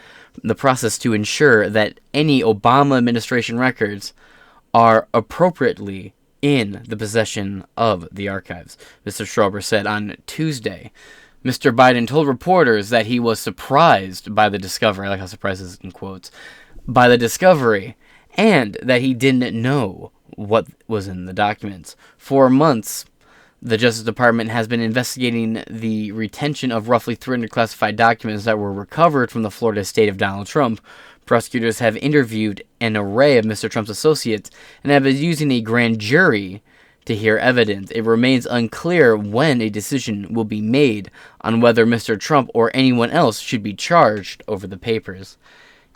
the process to ensure that any Obama administration records are appropriately in the possession of the archives, Mr. Schreiber said on Tuesday. Mr. Biden told reporters that he was surprised by the discovery, I like how surprised is in quotes, by the discovery, and that he didn't know what was in the documents. For months, the Justice Department has been investigating the retention of roughly 300 classified documents that were recovered from the Florida estate of Donald Trump. Prosecutors have interviewed an array of Mr. Trump's associates and have been using a grand jury to hear evidence. It remains unclear when a decision will be made on whether Mr. Trump or anyone else should be charged over the papers.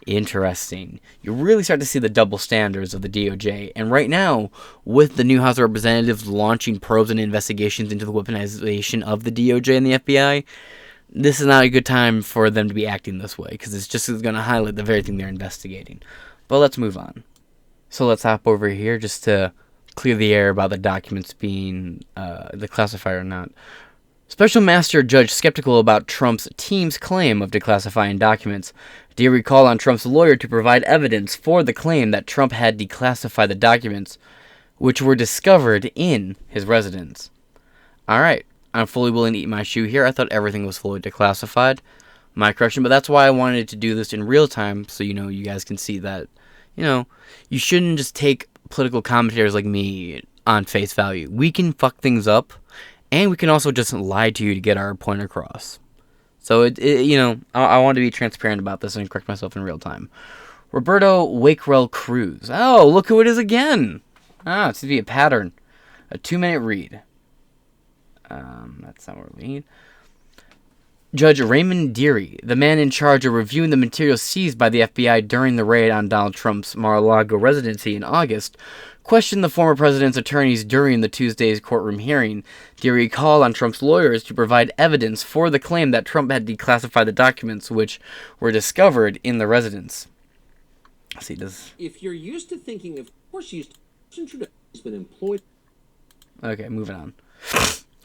Interesting. You really start to see the double standards of the DOJ. And right now, with the new House of Representatives launching probes and investigations into the weaponization of the DOJ and the FBI, this is not a good time for them to be acting this way, because it's just going to highlight the very thing they're investigating. But let's move on. So let's hop over here just to clear the air about the documents being declassified or not. Special Master Judge skeptical about Trump's team's claim of declassifying documents. Deary called on Trump's lawyer to provide evidence for the claim that Trump had declassified the documents, which were discovered in his residence. Alright, I'm fully willing to eat my shoe here. I thought everything was fully declassified. My correction, but that's why I wanted to do this in real time, so you guys can see that, you shouldn't just take political commentators like me on face value. We can fuck things up, and we can also just lie to you to get our point across. So, I want to be transparent about this and correct myself in real time. Roberto Wakerell Cruz. Oh, look who it is again. It seems to be a pattern. A 2-minute read. That's not what we need. Judge Raymond Deary, the man in charge of reviewing the materials seized by the FBI during the raid on Donald Trump's Mar-a-Lago residency in August, questioned the former president's attorneys during the Tuesday's courtroom hearing. Deary called on Trump's lawyers to provide evidence for the claim that Trump had declassified the documents which were discovered in the residence. Let's see, if you're used to thinking, of course, used to has been employed. Okay, moving on.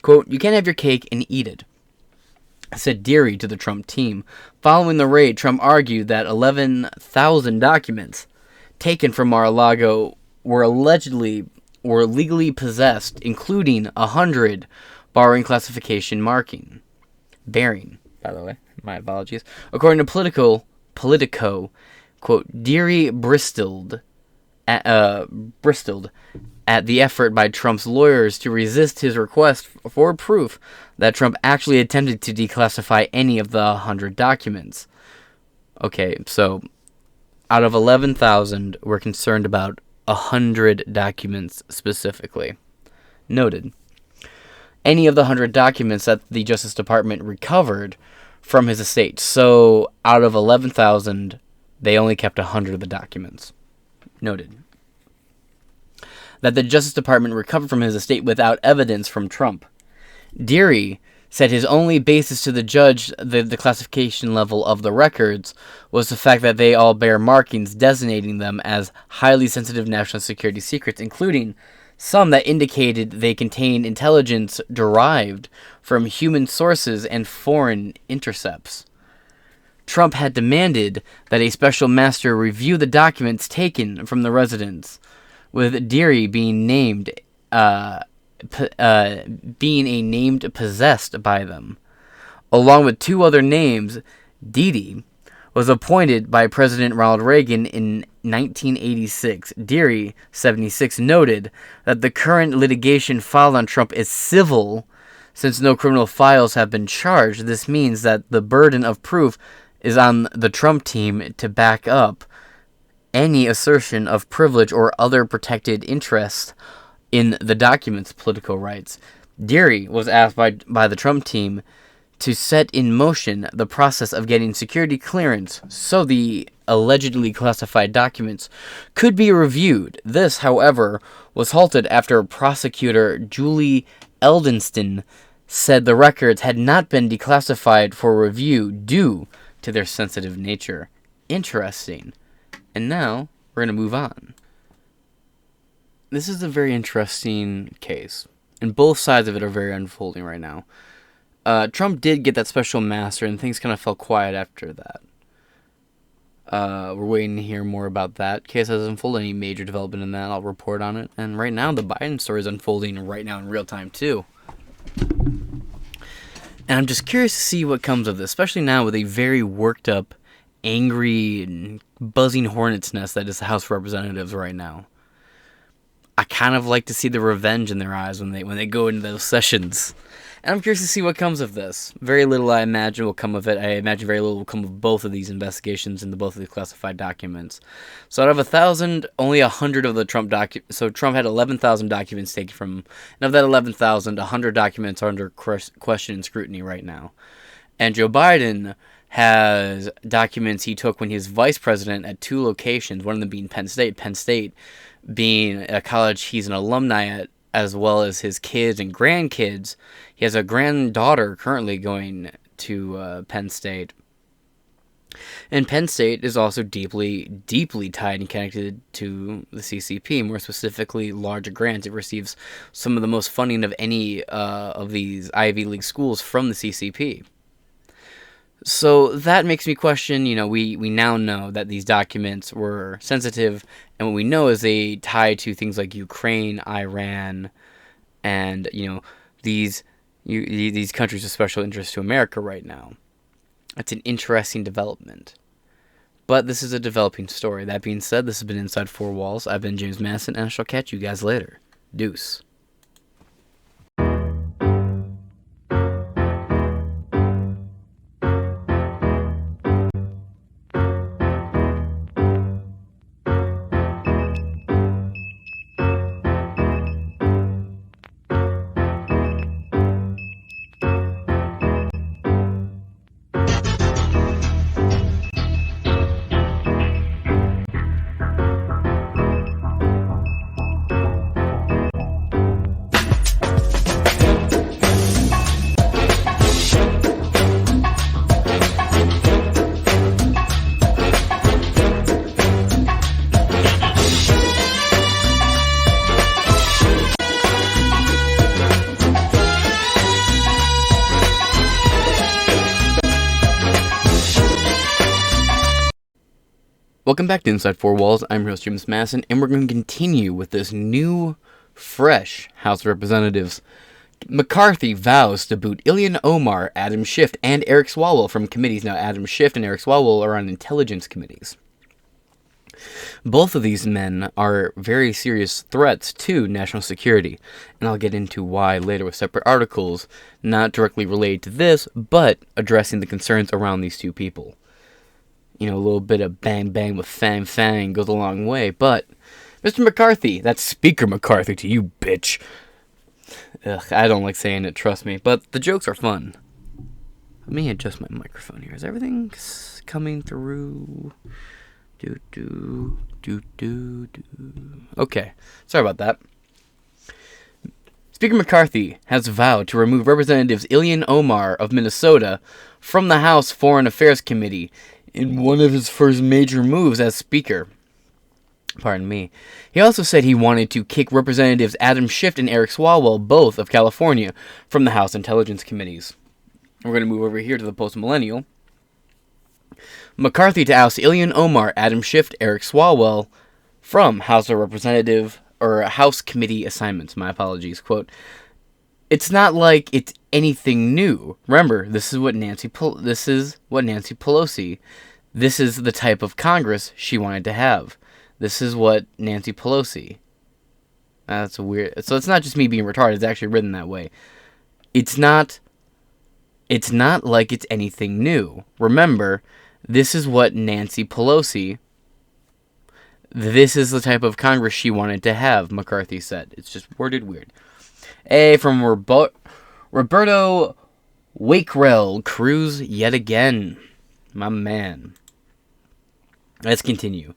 Quote, you can't have your cake and eat it, said Deary to the Trump team. Following the raid, Trump argued that 11,000 documents taken from Mar-a-Lago were legally possessed, including 100 barring classification bearing, by the way. My apologies. According to Politico, quote, Deary bristled at the effort by Trump's lawyers to resist his request for proof that Trump actually attempted to declassify any of the 100 documents. Okay, so out of 11,000, we're concerned about 100 documents specifically. Noted. Any of the 100 documents that the Justice Department recovered from his estate. So out of 11,000, they only kept 100 of the documents. Noted. That the Justice Department recovered from his estate without evidence from Trump. Deary said his only basis to the judge the classification level of the records was the fact that they all bear markings designating them as highly sensitive national security secrets, including some that indicated they contain intelligence derived from human sources and foreign intercepts. Trump had demanded that a special master review the documents taken from the residence, with Deary being named possessed by them. Along with 2 other names, Dede was appointed by President Ronald Reagan in 1986. Deary, 76, noted that the current litigation filed on Trump is civil, since no criminal files have been charged. This means that the burden of proof is on the Trump team to back up any assertion of privilege or other protected interest in the document's political rights. Deary was asked by the Trump team to set in motion the process of getting security clearance so the allegedly classified documents could be reviewed. This, however, was halted after prosecutor Julie Eldenston said the records had not been declassified for review due to their sensitive nature. Interesting. And now, we're going to move on. This is a very interesting case, and both sides of it are very unfolding right now. Trump did get that special master, and things kind of fell quiet after that. We're waiting to hear more about that. Case has unfolded. Any major development in that, I'll report on it. And right now, the Biden story is unfolding right now in real time, too. And I'm just curious to see what comes of this, especially now with a very worked up, angry, and buzzing hornet's nest that is the House of Representatives right now. I kind of like to see the revenge in their eyes when they go into those sessions. And I'm curious to see what comes of this. Very little, I imagine, will come of it. I imagine very little will come of both of these investigations into both of the classified documents. So out of 1,000, only 100 of the Trump documents... So Trump had 11,000 documents taken from him. And of that 11,000, 100 documents are under question and scrutiny right now. And Joe Biden has documents he took when he was vice president at 2 locations, one of them being Penn State. Penn State being a college he's an alumni at, as well as his kids and grandkids. He has a granddaughter currently going to Penn State. And Penn State is also deeply, deeply tied and connected to the CCP, more specifically larger grants. It receives some of the most funding of any of these Ivy League schools from the CCP. So that makes me question, we now know that these documents were sensitive, and what we know is they tie to things like Ukraine, Iran, and, these countries of special interest to America right now. It's an interesting development. But this is a developing story. That being said, this has been Inside Four Walls. I've been James Madison, and I shall catch you guys later. Deuce. Welcome back to Inside Four Walls. I'm your host, James Madison, and we're going to continue with this new, fresh House of Representatives. McCarthy vows to boot Ilhan Omar, Adam Schiff, and Eric Swalwell from committees. Now, Adam Schiff and Eric Swalwell are on intelligence committees. Both of these men are very serious threats to national security, and I'll get into why later with separate articles, not directly related to this, but addressing the concerns around these two people. A little bit of bang bang with fang fang goes a long way, but Mr. McCarthy, that's Speaker McCarthy to you, bitch. Ugh, I don't like saying it, trust me, but the jokes are fun. Let me adjust my microphone here. Is everything coming through? Okay, sorry about that. Speaker McCarthy has vowed to remove Representatives Ilhan Omar of Minnesota from the House Foreign Affairs Committee in one of his first major moves as Speaker. Pardon me. He also said he wanted to kick Representatives Adam Schiff and Eric Swalwell, both of California, from the House Intelligence Committees. We're going to move over here to the post-millennial. McCarthy to oust Ilhan Omar, Adam Schiff, Eric Swalwell from House of Representative or House Committee assignments. My apologies. Quote, "It's not like it's anything new. Remember, this is what Nancy Pelosi. This is the type of Congress she wanted to have. This is what Nancy Pelosi." That's weird. So it's not just me being retarded. It's actually written that way. It's not like it's anything new. Remember, this is what Nancy Pelosi. This is the type of Congress she wanted to have, McCarthy said. It's just worded weird. A from Roberto Wakerell Cruz yet again. My man. Let's continue.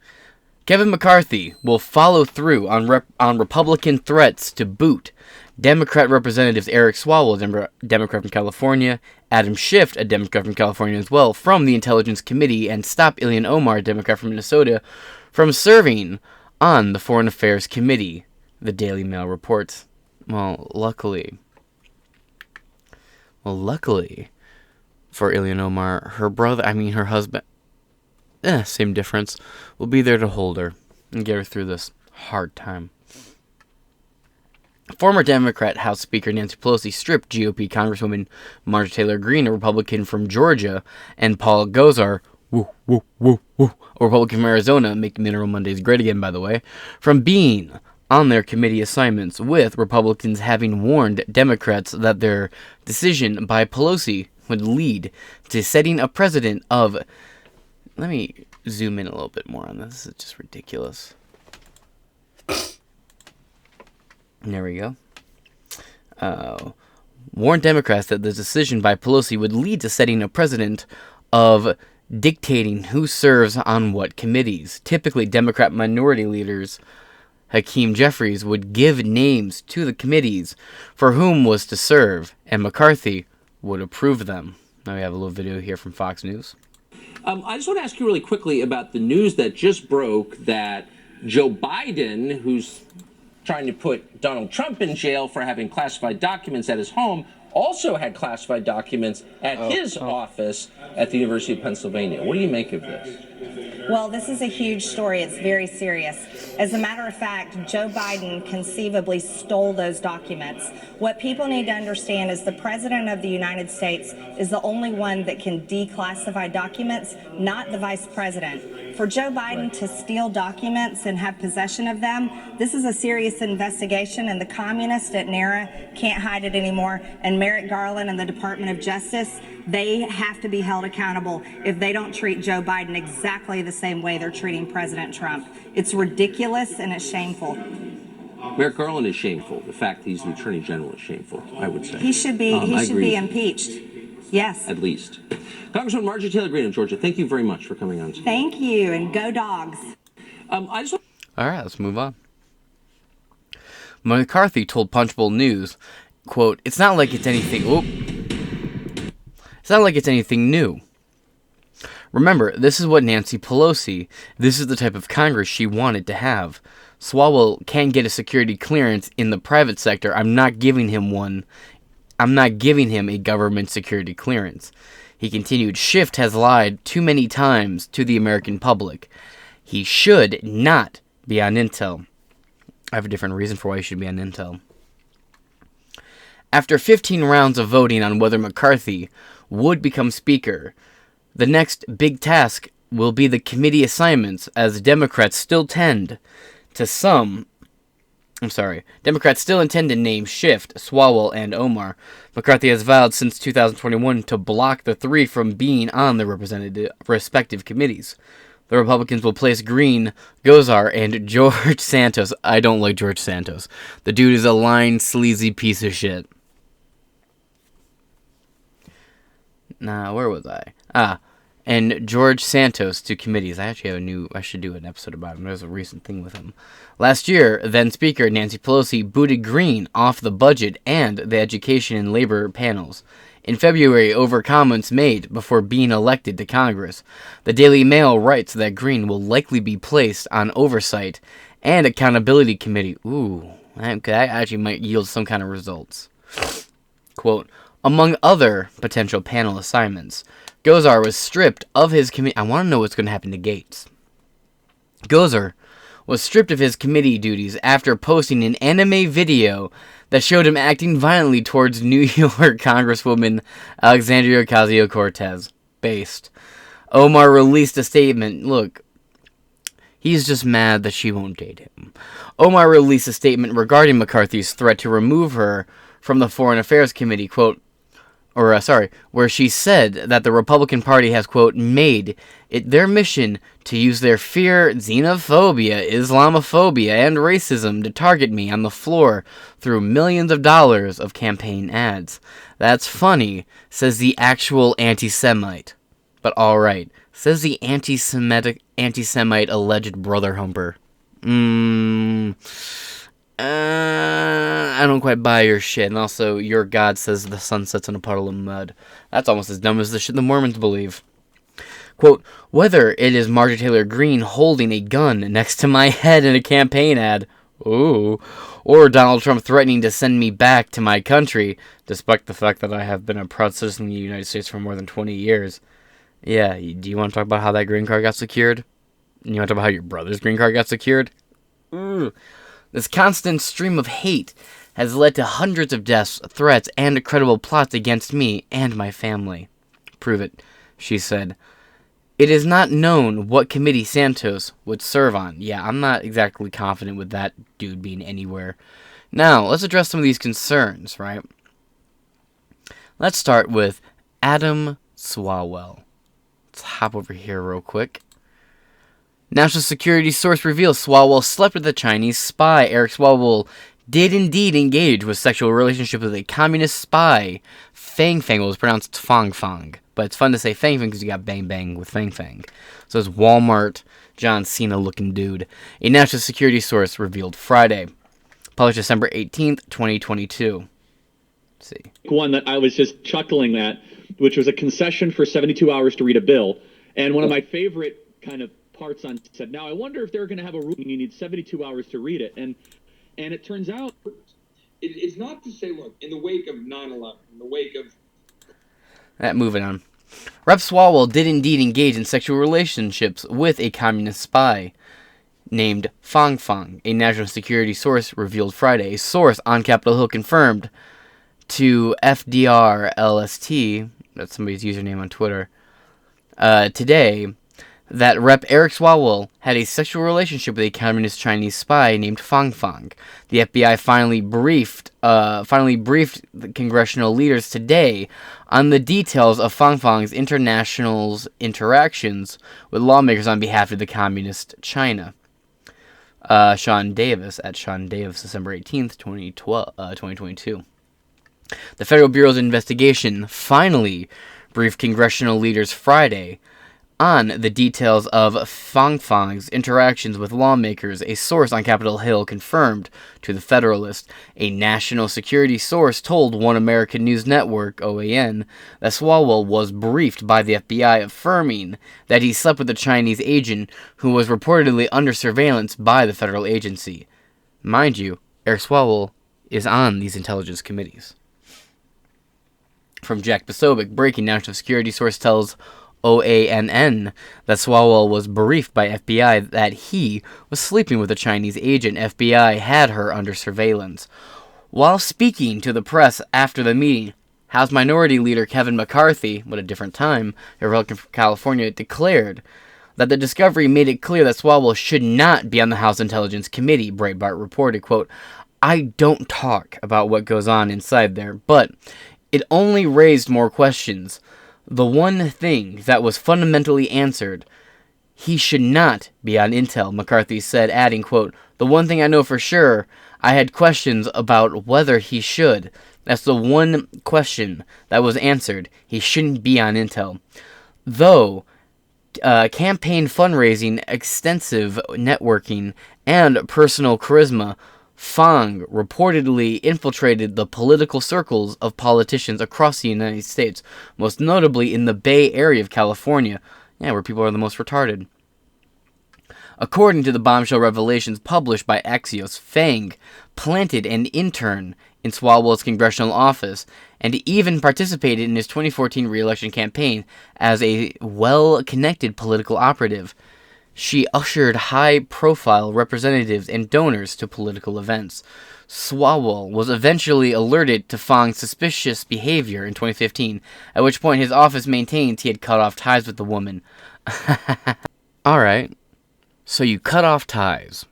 Kevin McCarthy will follow through on Republican threats to boot Democrat Representatives Eric Swalwell, Democrat from California, Adam Schiff, a Democrat from California as well, from the Intelligence Committee, and stop Ilhan Omar, Democrat from Minnesota, from serving on the Foreign Affairs Committee, the Daily Mail reports. Well, luckily for Ilhan Omar, her husband, same difference, will be there to hold her and get her through this hard time. Former Democrat House Speaker Nancy Pelosi stripped GOP Congresswoman Marjorie Taylor Greene, a Republican from Georgia, and Paul Gosar, a Republican from Arizona, making Mineral Mondays great again, by the way, from being on their committee assignments, with Republicans having warned Democrats that their decision by Pelosi would lead to setting a precedent of... Let me zoom in a little bit more on this. It's just ridiculous. There we go. Warned Democrats that the decision by Pelosi would lead to setting a precedent of dictating who serves on what committees. Typically, Democrat minority leaders Hakeem Jeffries would give names to the committees for whom was to serve, and McCarthy would approve them. Now we have a little video here from Fox News. I just want to ask you really quickly about the news that just broke that Joe Biden, who's trying to put Donald Trump in jail for having classified documents at his home, also had classified documents at his office at the University of Pennsylvania. What do you make of this? Well, this is a huge story. It's very serious. As a matter of fact, Joe Biden conceivably stole those documents. What people need to understand is the President of the United States is the only one that can declassify documents, not the Vice President. For Joe Biden to steal documents and have possession of them, this is a serious investigation, and the communists at NARA can't hide it anymore. And Merrick Garland and the Department of Justice, they have to be held accountable if they don't treat Joe Biden exactly the same way they're treating President Trump. It's ridiculous and it's shameful. Merrick Garland is shameful. The fact he's the Attorney General is shameful, I would say. He should be impeached. Yes. At least. Congresswoman Marjorie Taylor Greene of Georgia, thank you very much for coming on today. Thank you, and go Dogs. All right, let's move on. McCarthy told Punchbowl News, quote, It's not like it's anything new. Remember, this is what Nancy Pelosi, this is the type of Congress she wanted to have. Swalwell can get a security clearance in the private sector. I'm not giving him one. I'm not giving him a government security clearance. He continued, Schiff has lied too many times to the American public. He should not be on Intel. I have a different reason for why he should be on Intel. After 15 rounds of voting on whether McCarthy would become Speaker, the next big task will be the committee assignments, as Democrats still intend to name Schiff, Swalwell, and Omar. McCarthy has vowed since 2021 to block the three from being on the respective committees. The Republicans will place Greene, Gosar, and George Santos. I don't like George Santos. The dude is a lying, sleazy piece of shit. Nah, where was I? And George Santos to committees. I should do an episode about him. There's a recent thing with him. Last year, then Speaker Nancy Pelosi booted Greene off the budget and the education and labor panels. In February, over comments made before being elected to Congress. The Daily Mail writes that Greene will likely be placed on Oversight and Accountability Committee. Ooh, that actually might yield some kind of results. Quote, among other potential panel assignments, Gosar was stripped of his committee. I want to know what's going to happen to Gates. Gosar was stripped of his committee duties after posting an anime video that showed him acting violently towards New York Congresswoman Alexandria Ocasio-Cortez. Based. Omar released a statement. Look, he's just mad that she won't date him. Omar released a statement regarding McCarthy's threat to remove her from the Foreign Affairs Committee. Quote, where she said that the Republican Party has, quote, made it their mission to use their fear, xenophobia, Islamophobia, and racism to target me on the floor through millions of dollars of campaign ads. That's funny, says the actual anti-Semite. But alright, says the anti-Semite alleged brother humper. I don't quite buy your shit. And also, your God says the sun sets in a puddle of mud. That's almost as dumb as the shit the Mormons believe. Quote, whether it is Marjorie Taylor Greene holding a gun next to my head in a campaign ad, ooh, or Donald Trump threatening to send me back to my country, despite the fact that I have been a proud citizen of the United States for more than 20 years. Yeah, do you want to talk about how that green card got secured? You want to talk about how your brother's green card got secured? Ooh. This constant stream of hate has led to hundreds of deaths, threats, and credible plots against me and my family. Prove it, she said. It is not known what committee Santos would serve on. Yeah, I'm not exactly confident with that dude being anywhere. Now, let's address some of these concerns, right? Let's start with Adam Swalwell. Let's hop over here real quick. National security source reveals Swalwell slept with a Chinese spy. Eric Swalwell did indeed engage with sexual relationship with a communist spy. Fang Fang was pronounced Fang Fang, but it's fun to say Fang Fang because you got Bang Bang with Fang Fang. So it's Walmart John Cena looking dude. A national security source revealed Friday. Published December 18th, 2022. Let's see. One that I was just chuckling at, which was a concession for 72 hours to read a bill. And one of my favorite kind of parts on said, now I wonder if they're going to have a rule you need 72 hours to read it. And it turns out it's not to say, look, in the wake of 9/11, in the wake of... Moving on. Rep Swalwell did indeed engage in sexual relationships with a communist spy named Fang Fang, a national security source revealed Friday. A source on Capitol Hill confirmed to FDR-LST, that's somebody's username on Twitter, today, that Rep. Eric Swalwell had a sexual relationship with a communist Chinese spy named Fang Fang. The FBI finally briefed the congressional leaders today on the details of Fang Fang's international's interactions with lawmakers on behalf of the communist China. Sean Davis, at Sean Davis, December 18th, 2022. The Federal Bureau of Investigation finally briefed congressional leaders Friday on the details of Fang Fang's interactions with lawmakers. A source on Capitol Hill confirmed to the Federalist. A national security source told One American News Network, OAN, that Swalwell was briefed by the FBI, affirming that he slept with a Chinese agent who was reportedly under surveillance by the federal agency. Mind you, Eric Swalwell is on these intelligence committees. From Jack Posobiec, breaking national security source tells OANN that Swalwell was briefed by FBI that he was sleeping with a Chinese agent. FBI had her under surveillance. While speaking to the press after the meeting, House Minority Leader Kevin McCarthy, at a different time, a Republican from California, declared that the discovery made it clear that Swalwell should not be on the House Intelligence Committee. Breitbart reported, quote, I don't talk about what goes on inside there, but it only raised more questions. The one thing that was fundamentally answered, he should not be on Intel, McCarthy said, adding, quote, the one thing I know for sure, I had questions about whether he should. That's the one question that was answered. He shouldn't be on Intel. Though, campaign fundraising, extensive networking, and personal charisma, Fang reportedly infiltrated the political circles of politicians across the United States, most notably in the Bay Area of California, where people are the most retarded. According to the bombshell revelations published by Axios, Fang planted an intern in Swalwell's congressional office and even participated in his 2014 re-election campaign as a well-connected political operative. She ushered high-profile representatives and donors to political events. Swalwell was eventually alerted to Fang's suspicious behavior in 2015, at which point his office maintains he had cut off ties with the woman. Alright, so you cut off ties.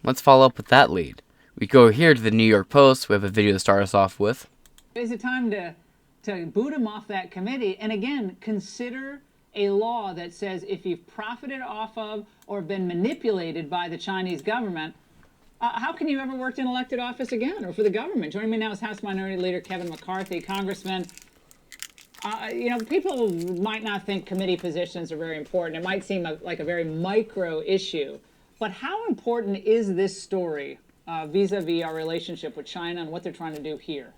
Let's follow up with that lead. We go here to the New York Post. We have a video to start us off with. Is it time to to boot him off that committee. And again, consider a law that says if you've profited off of or been manipulated by the Chinese government, how can you ever work in elected office again or for the government? Joining me now is House Minority Leader Kevin McCarthy. Congressman, people might not think committee positions are very important. It might seem like a very micro issue. But how important is this story vis-a-vis our relationship with China and what they're trying to do here?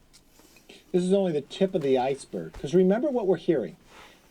This is only the tip of the iceberg. Because remember what we're hearing.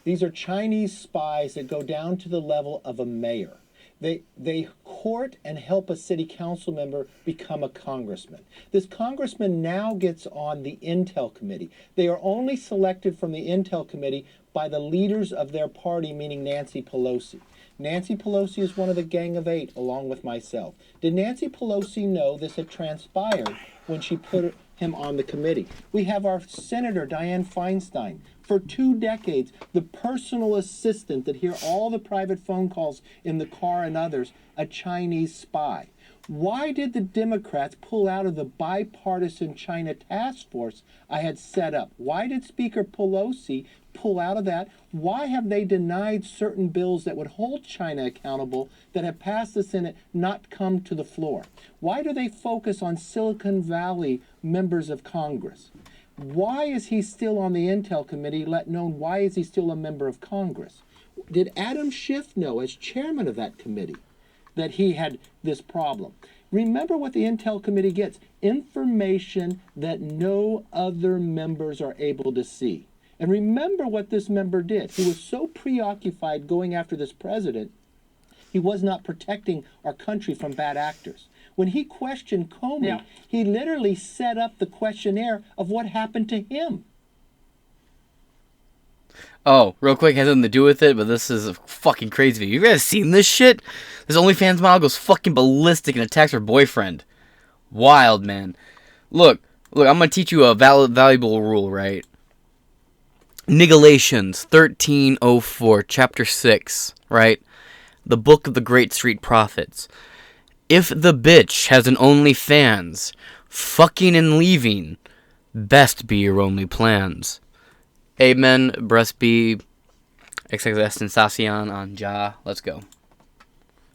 These are Chinese spies that go down to the level of a mayor. They court and help a city council member become a congressman. This congressman now gets on the Intel Committee. They are only selected from the Intel Committee by the leaders of their party, meaning Nancy Pelosi. Nancy Pelosi is one of the Gang of Eight, along with myself. Did Nancy Pelosi know this had transpired when she put him on the committee? We have our Senator Dianne Feinstein. For 2 decades, the personal assistant that hear all the private phone calls in the car and others, a Chinese spy. Why did the Democrats pull out of the bipartisan China task force I had set up? Why did Speaker Pelosi pull out of that? Why have they denied certain bills that would hold China accountable that have passed the Senate not come to the floor? Why do they focus on Silicon Valley members of Congress? Why is he still on the Intel Committee, let known why is he still a member of Congress? Did Adam Schiff know, as chairman of that committee, that he had this problem? Remember what the Intel Committee gets: information that no other members are able to see. And remember what this member did. He was so preoccupied going after this president, he was not protecting our country from bad actors. When he questioned Comey, he literally set up the questionnaire of what happened to him. Oh, real quick, has nothing to do with it, but this is a fucking crazy video. You guys seen this shit? This OnlyFans model goes fucking ballistic and attacks her boyfriend. Wild, man. Look, I'm gonna teach you a valuable rule, right? Nigalations 1304, chapter 6, right? The book of the great street prophets. If the bitch has an OnlyFans, fucking and leaving, best be your only plans. Amen, breast be, XXS Sensacion on Ja, let's go.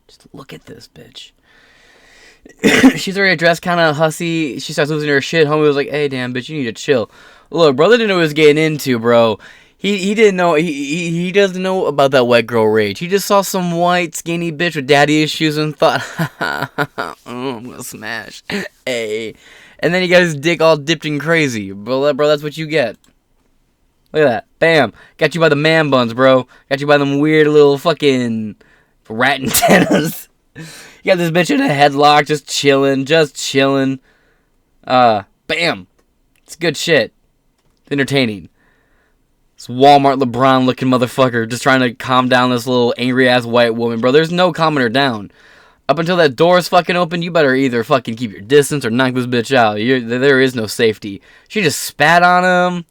Just look at this bitch. She's already dressed kind of hussy. She starts losing her shit. Homie was like, hey, damn, bitch, you need to chill. Look, brother didn't know what he was getting into, bro. He didn't know, he doesn't know about that white girl rage. He just saw some white, skinny bitch with daddy issues and thought, oh, I'm gonna smash. Hey. And then he got his dick all dipped in crazy. Bro, that's what you get. Look at that. Bam. Got you by the man buns, bro. Got you by them weird little fucking rat antennas. You got this bitch in a headlock, just chilling. Bam. It's good shit. It's entertaining. This Walmart LeBron looking motherfucker just trying to calm down this little angry ass white woman, bro. There's no calming her down. Up until that door is fucking open, you better either fucking keep your distance or knock this bitch out. There is no safety. She just spat on him.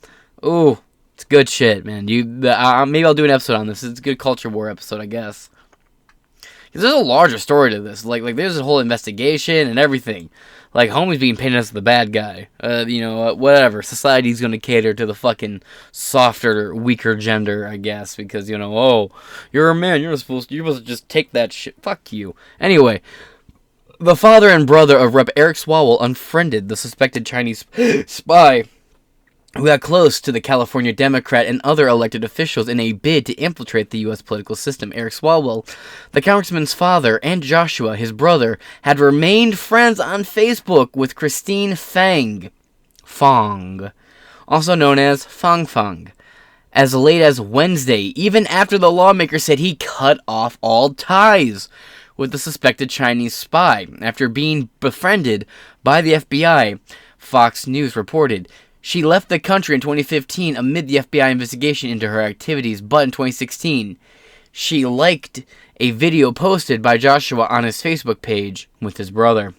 Ooh, it's good shit, man. Maybe I'll do an episode on this. It's a good culture war episode, I guess. There's a larger story to this. Like there's a whole investigation and everything. Like, homie's being painted as the bad guy. Whatever. Society's gonna cater to the fucking softer, weaker gender, I guess. Because, oh, you're a man. You're supposed to just take that shit. Fuck you. Anyway, the father and brother of Rep. Eric Swalwell unfriended the suspected Chinese spy who got close to the California Democrat and other elected officials in a bid to infiltrate the U.S. political system. Eric Swalwell, the congressman's father, and Joshua, his brother, had remained friends on Facebook with Christine Fong, also known as Fang, as late as Wednesday, even after the lawmaker said he cut off all ties with the suspected Chinese spy after being befriended by the FBI, Fox News reported. She left the country in 2015 amid the FBI investigation into her activities, but in 2016, she liked a video posted by Joshua on his Facebook page with his brother.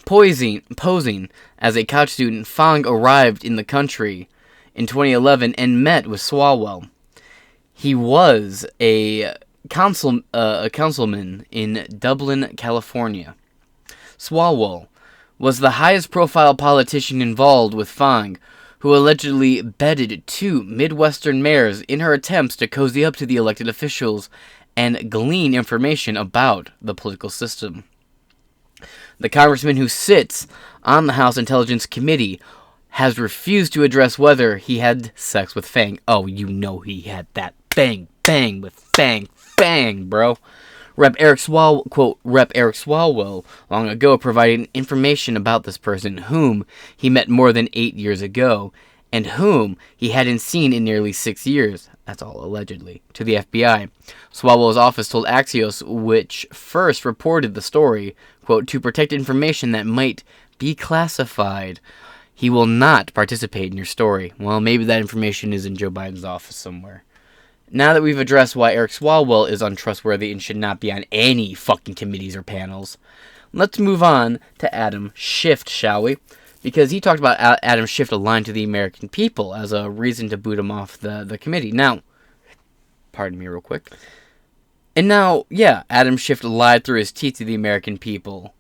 Posing as a college student, Fang arrived in the country in 2011 and met with Swalwell. He was a councilman in Dublin, California. Swalwell was the highest profile politician involved with Fang, who allegedly bedded 2 Midwestern mayors in her attempts to cozy up to the elected officials and glean information about the political system. The congressman who sits on the House Intelligence Committee has refused to address whether he had sex with Fang. Oh, you know he had that bang, bang with Fang, bro. Rep. Eric Swalwell long ago provided information about this person whom he met more than 8 years ago and whom he hadn't seen in nearly 6 years. That's all allegedly, to the FBI. Swalwell's office told Axios, which first reported the story, quote, to protect information that might be classified. He will not participate in your story. Well, maybe that information is in Joe Biden's office somewhere. Now that we've addressed why Eric Swalwell is untrustworthy and should not be on any fucking committees or panels, let's move on to Adam Schiff, shall we? Because he talked about Adam Schiff lying to the American people as a reason to boot him off the committee. Now, pardon me real quick. And now, yeah, Adam Schiff lied through his teeth to the American people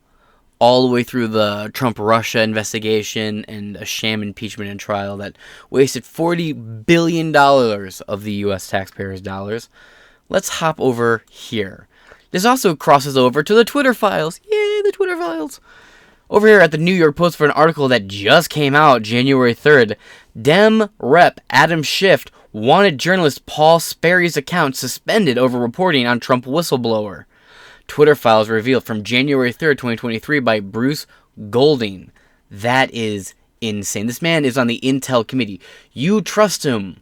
all the way through the Trump-Russia investigation and a sham impeachment and trial that wasted $40 billion of the U.S. taxpayers' dollars. Let's hop over here. This also crosses over to the Twitter files. Yay, the Twitter files. Over here at the New York Post for an article that just came out January 3rd, Dem Rep. Adam Schiff wanted journalist Paul Sperry's account suspended over reporting on Trump whistleblower. Twitter files revealed from January 3rd, 2023 by Bruce Golding. That is insane. This man is on the Intel Committee. You trust him.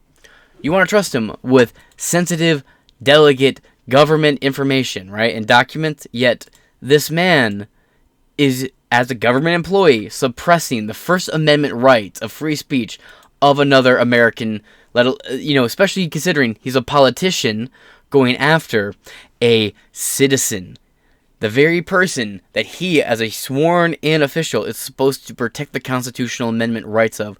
You want to trust him with sensitive, delicate government information, right? And documents. Yet this man is, as a government employee, suppressing the First Amendment rights of free speech of another American, especially considering he's a politician going after a citizen. The very person that he, as a sworn-in official, is supposed to protect the constitutional amendment rights of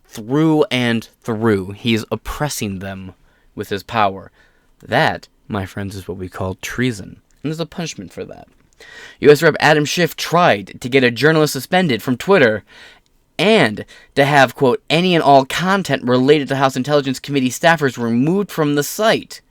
through and through. He is oppressing them with his power. That, my friends, is what we call treason. And there's a punishment for that. U.S. Rep. Adam Schiff tried to get a journalist suspended from Twitter and to have, quote, any and all content related to House Intelligence Committee staffers removed from the site.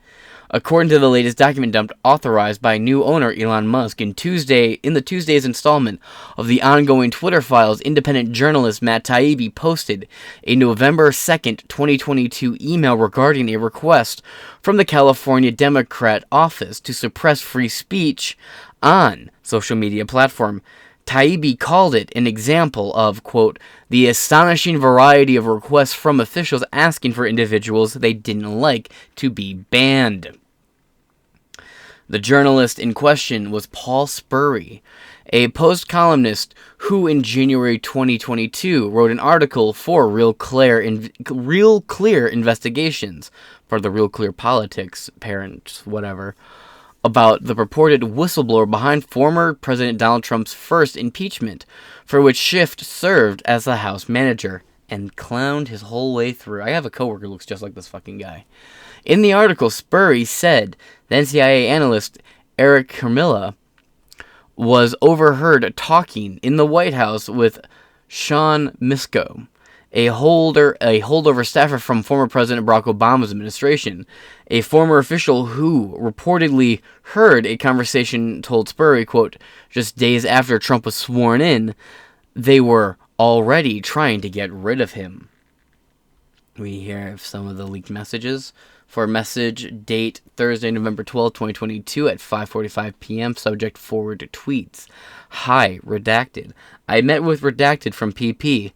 According to the latest document dump authorized by new owner Elon Musk in the Tuesday's installment of the ongoing Twitter files, independent journalist Matt Taibbi posted a November 2nd, 2022 email regarding a request from the California Democrat office to suppress free speech on social media platform. Taibbi called it an example of, quote, the astonishing variety of requests from officials asking for individuals they didn't like to be banned. The journalist in question was Paul Sperry, a Post columnist who in January 2022 wrote an article for Real Clear Investigations, for the Real Clear Politics parents, whatever, about the purported whistleblower behind former President Donald Trump's first impeachment, for which Schiff served as the House manager, and clowned his whole way through. I have a coworker who looks just like this fucking guy. In the article, Sperry said then CIA analyst Eric Carmilla was overheard talking in the White House with Sean Misko, a holdover staffer from former President Barack Obama's administration. A former official who reportedly heard a conversation told Sperry, quote, just days after Trump was sworn in, they were already trying to get rid of him. We have some of the leaked messages. For message date Thursday, November 12, 2022 at 5:45 p.m. Subject forward to tweets. Hi, Redacted. I met with Redacted from PP,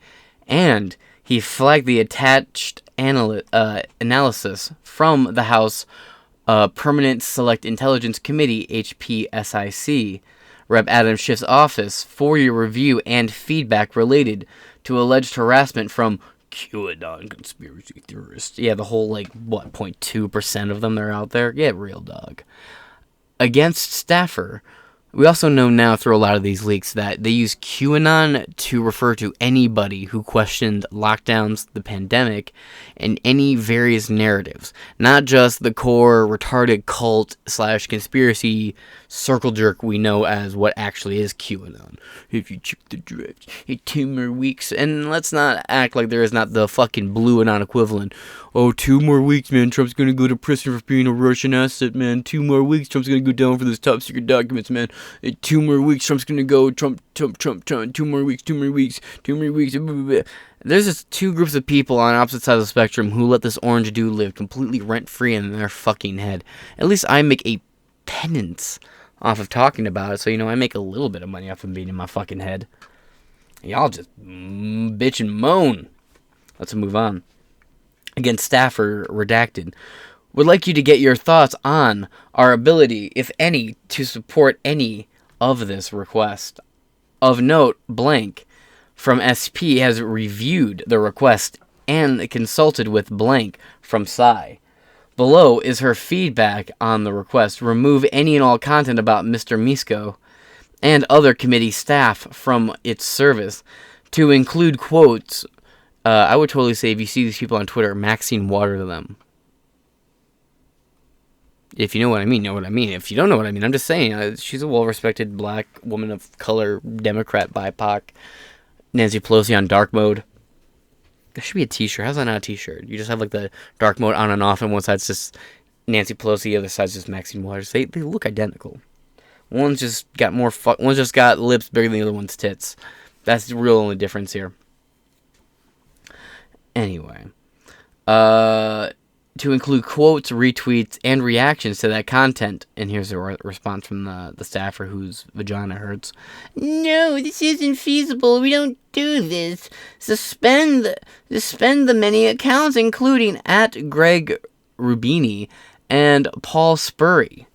and he flagged the attached analysis from the House Permanent Select Intelligence Committee, HPSIC, Rep. Adam Schiff's office for your review and feedback related to alleged harassment from QAnon conspiracy theorists. Yeah, the whole, 0.2% of them that are out there? Yeah, real dog. Against staffer We also know now through a lot of these leaks that they use QAnon to refer to anybody who questioned lockdowns, the pandemic, and any various narratives. Not just the core retarded cult / conspiracy circle jerk we know as what actually is QAnon. If you check the draft, 2 more weeks. And let's not act like there is not the fucking blue anon equivalent. Oh, 2 more weeks, man. Trump's gonna go to prison for being a Russian asset, man. 2 more weeks. Trump's gonna go down for those top secret documents, man. 2 more weeks. Trump's gonna go. Trump. 2 more weeks. 2 more weeks. 2 more weeks. There's just 2 groups of people on opposite sides of the spectrum who let this orange dude live completely rent-free in their fucking head. At least I make a penance off of talking about it, so, I make a little bit of money off of being in my fucking head. Y'all just bitch and moan. Let's move on. Again, staffer redacted. Would like you to get your thoughts on our ability, if any, to support any of this request. Of note, blank from SP has reviewed the request and consulted with blank from Psy. Below is her feedback on the request. Remove any and all content about Mr. Misko and other committee staff from its service. To include quotes, I would totally say if you see these people on Twitter, Maxine water them. If you know what I mean, know what I mean. If you don't know what I mean, I'm just saying. She's a well-respected black woman of color, Democrat, BIPOC. Nancy Pelosi on dark mode. There should be a t-shirt. How's that not a t-shirt? You just have like the dark mode on and off, and one side's just Nancy Pelosi, the other side's just Maxine Waters. They look identical. One's just got one's just got lips bigger than the other one's tits. That's the real only difference here. Anyway, to include quotes, retweets, and reactions to that content. And here's a response from the staffer whose vagina hurts. No, this isn't feasible. We don't do this. Suspend the many accounts, including at Greg Rubini and Paul Spurry,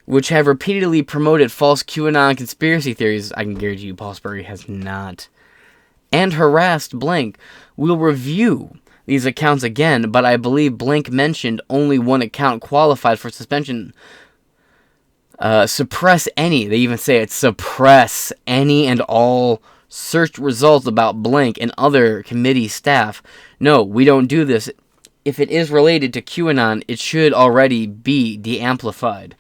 which have repeatedly promoted false QAnon conspiracy theories. I can guarantee you Paul Spurry has not. And harassed blank. We'll review these accounts again, but I believe blank mentioned only one account qualified for suspension. Suppress any. They even say it. Suppress any and all search results about blank and other committee staff. No, we don't do this. If it is related to QAnon, it should already be de-amplified.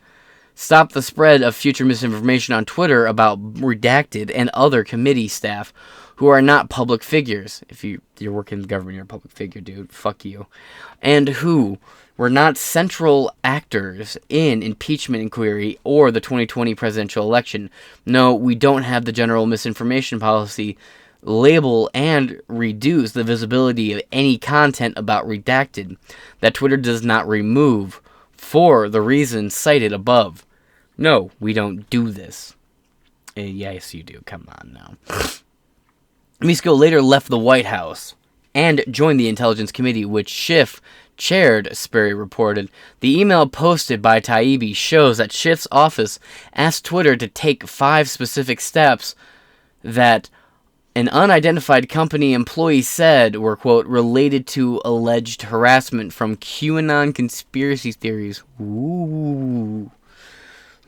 Stop the spread of future misinformation on Twitter about redacted and other committee staff who are not public figures. If you're working in the government, you're a public figure, dude. Fuck you. And who were not central actors in impeachment inquiry or the 2020 presidential election. No, we don't have the general misinformation policy label and reduce the visibility of any content about redacted that Twitter does not remove for the reasons cited above. No, we don't do this. Yes, you do. Come on now. Misko later left the White House and joined the Intelligence Committee, which Schiff chaired, Sperry reported. The email posted by Taibbi shows that Schiff's office asked Twitter to take 5 specific steps that an unidentified company employee said were, quote, related to alleged harassment from QAnon conspiracy theories. Ooh.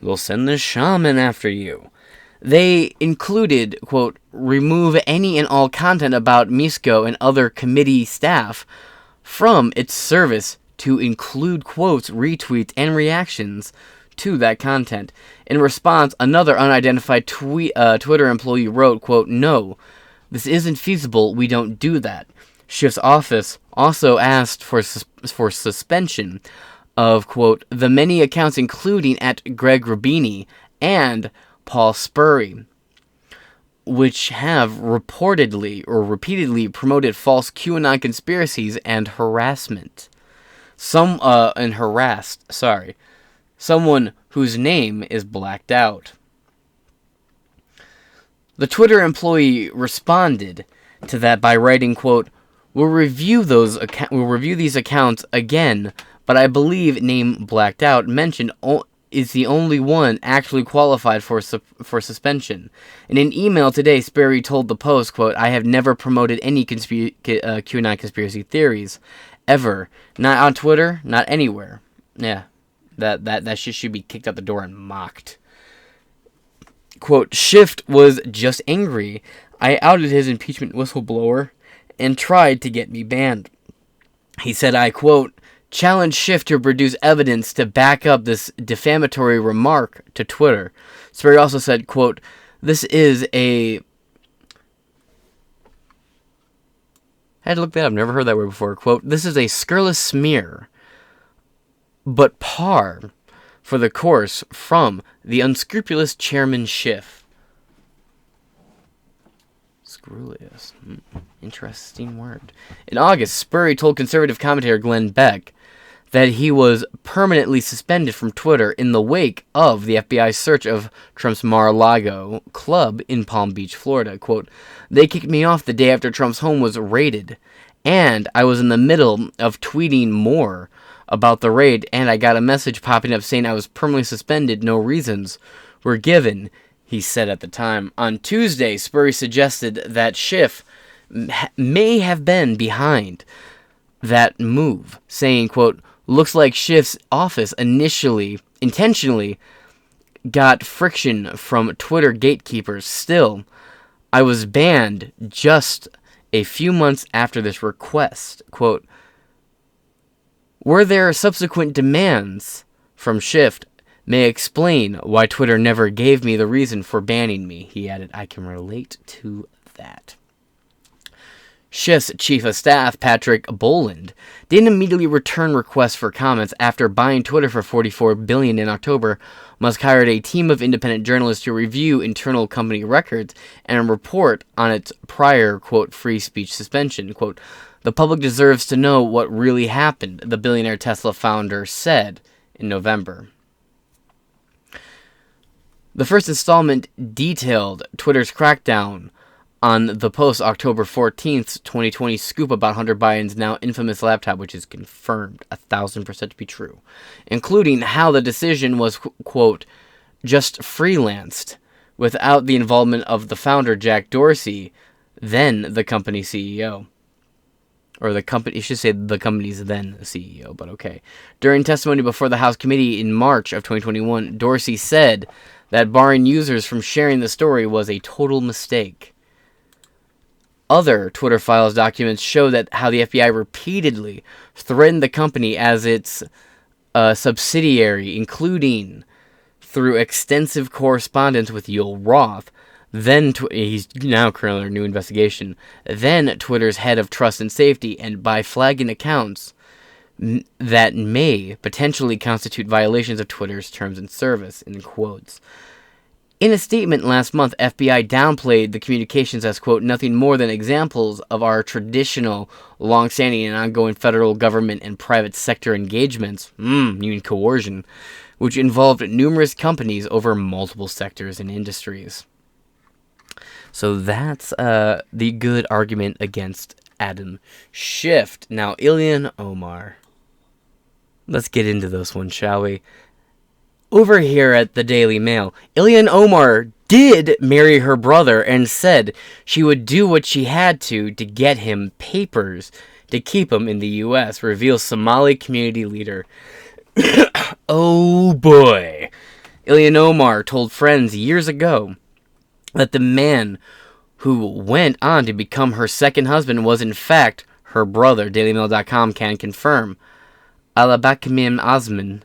We'll send the shaman after you. They included, quote, remove any and all content about Misko and other committee staff from its service to include quotes, retweets, and reactions to that content. In response, another unidentified Twitter employee wrote, quote, no, this isn't feasible. We don't do that. Schiff's office also asked for suspension of, quote, the many accounts including at Greg Rubini and Paul Spurry, which have reportedly or repeatedly promoted false QAnon conspiracies and harassment. Harassed someone whose name is blacked out. The Twitter employee responded to that by writing, quote, we'll review these accounts again, but I believe name blacked out mentioned is the only one actually qualified for suspension. In an email today, Sperry told the Post, quote, I have never promoted any QAnon conspiracy theories, ever. Not on Twitter, not anywhere. Yeah, that shit should be kicked out the door and mocked. quote, Schiff was just angry. I outed his impeachment whistleblower and tried to get me banned. He said, I, quote, challenged Schiff to produce evidence to back up this defamatory remark to Twitter. Sperry also said, quote, this is a... I had to look that up. Never heard that word before. Quote, this is a scurrilous smear, but par for the course from the unscrupulous Chairman Schiff. Scrupulous. Interesting word. In August, Spurrier told conservative commentator Glenn Beck that he was permanently suspended from Twitter in the wake of the FBI's search of Trump's Mar-a-Lago club in Palm Beach, Florida. Quote, they kicked me off the day after Trump's home was raided, and I was in the middle of tweeting more about the raid, and I got a message popping up saying I was permanently suspended. No reasons were given, he said at the time. On Tuesday, Spurrier suggested that Schiff may have been behind that move, saying, quote, looks like Schiff's office intentionally got friction from Twitter gatekeepers. Still, I was banned just a few months after this request. Quote, were there subsequent demands from Schiff may explain why Twitter never gave me the reason for banning me. He added, I can relate to that. Schiff's chief of staff, Patrick Boland, didn't immediately return requests for comments after buying Twitter for $44 billion in October. Musk hired a team of independent journalists to review internal company records and report on its prior, quote, free speech suspension. Quote, the public deserves to know what really happened, the billionaire Tesla founder said in November. The first installment detailed Twitter's crackdown on the Post's October 14th, 2020 scoop about Hunter Biden's now infamous laptop, which is confirmed 1,000% to be true, including how the decision was, quote, just freelanced without the involvement of the founder, Jack Dorsey, then the company's CEO. Or the company, you should say the company's then CEO, but okay. During testimony before the House committee in March of 2021, Dorsey said that barring users from sharing the story was a total mistake. Other Twitter files documents show that how the FBI repeatedly threatened the company as its subsidiary, including through extensive correspondence with Yul Roth, then he's now currently under new investigation, then Twitter's head of trust and safety, and by flagging accounts that may potentially constitute violations of Twitter's terms of service, in quotes. In a statement last month, FBI downplayed the communications as, quote, nothing more than examples of our traditional, long-standing and ongoing federal government and private sector engagements, you mean coercion, which involved numerous companies over multiple sectors and industries. So that's the good argument against Adam Schiff. Now, Ilhan Omar. Let's get into this one, shall we? Over here at the Daily Mail, Ilhan Omar did marry her brother and said she would do what she had to get him papers to keep him in the U.S., reveals Somali community leader. Oh boy. Ilhan Omar told friends years ago that the man who went on to become her second husband was in fact her brother. DailyMail.com can confirm. Alabakmim Osman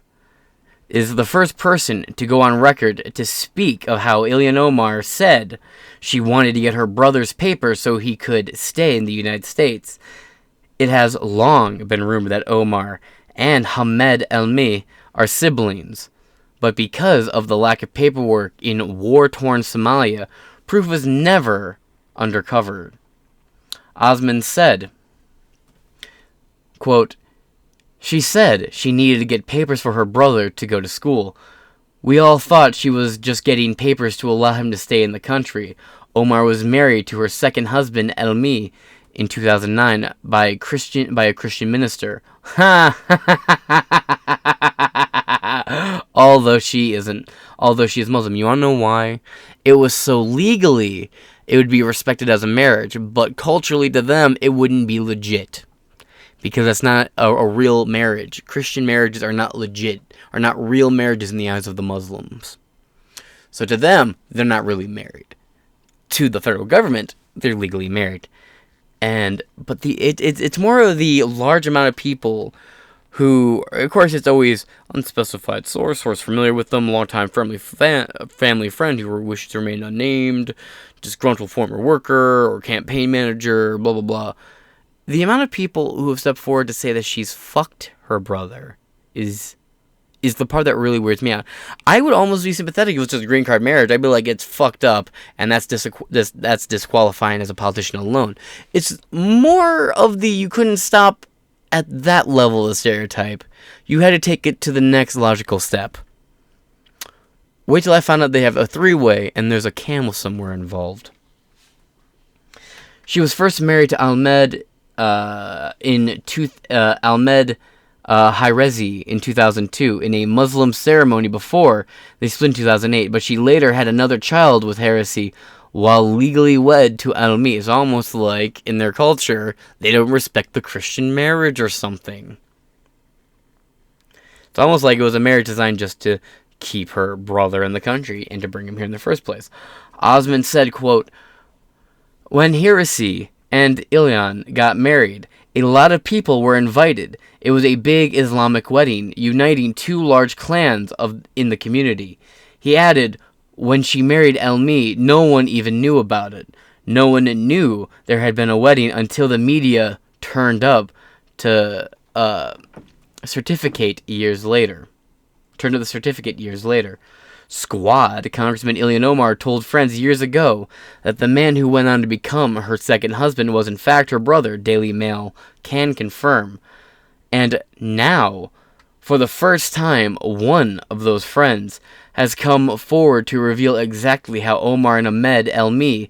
is the first person to go on record to speak of how Ilhan Omar said she wanted to get her brother's papers so he could stay in the United States. It has long been rumored that Omar and Hamed Elmi are siblings, but because of the lack of paperwork in war-torn Somalia, proof was never uncovered. Osman said, quote, she said she needed to get papers for her brother to go to school. We all thought she was just getting papers to allow him to stay in the country. Omar was married to her second husband, Elmi, in 2009 by a Christian minister. Although she is Muslim. You want to know why? It was so legally it would be respected as a marriage, but culturally to them it wouldn't be legit. Because that's not a real marriage. Christian marriages are not legit, are not real marriages in the eyes of the Muslims. So to them, they're not really married. To the federal government, they're legally married. But it's more of the large amount of people who, of course, it's always unspecified source familiar with them, longtime family friend who wishes to remain unnamed, disgruntled former worker or campaign manager, blah, blah, blah. The amount of people who have stepped forward to say that she's fucked her brother is the part that really weirds me out. I would almost be sympathetic if it was just a green card marriage. I'd be like, it's fucked up, and that's disqualifying as a politician alone. It's more of the you couldn't stop at that level of stereotype. You had to take it to the next logical step. Wait till I found out they have a three-way, and there's a camel somewhere involved. She was first married to Ahmed Hirezi in 2002 in a Muslim ceremony before they split in 2008, but she later had another child with Hirezi while legally wed to Almi. It's almost like, in their culture, they don't respect the Christian marriage or something. It's almost like it was a marriage designed just to keep her brother in the country and to bring him here in the first place. Osman said, quote, "When Hirezi and Ilyan got married, a lot of people were invited. It was a big Islamic wedding, uniting two large clans in the community." He added, "When she married Elmi, no one even knew about it. No one knew there had been a wedding until the media turned up to certificate years later. Squad, Congressman Ilhan Omar told friends years ago that the man who went on to become her second husband was in fact her brother, Daily Mail can confirm. And now, for the first time, one of those friends has come forward to reveal exactly how Omar and Ahmed Elmi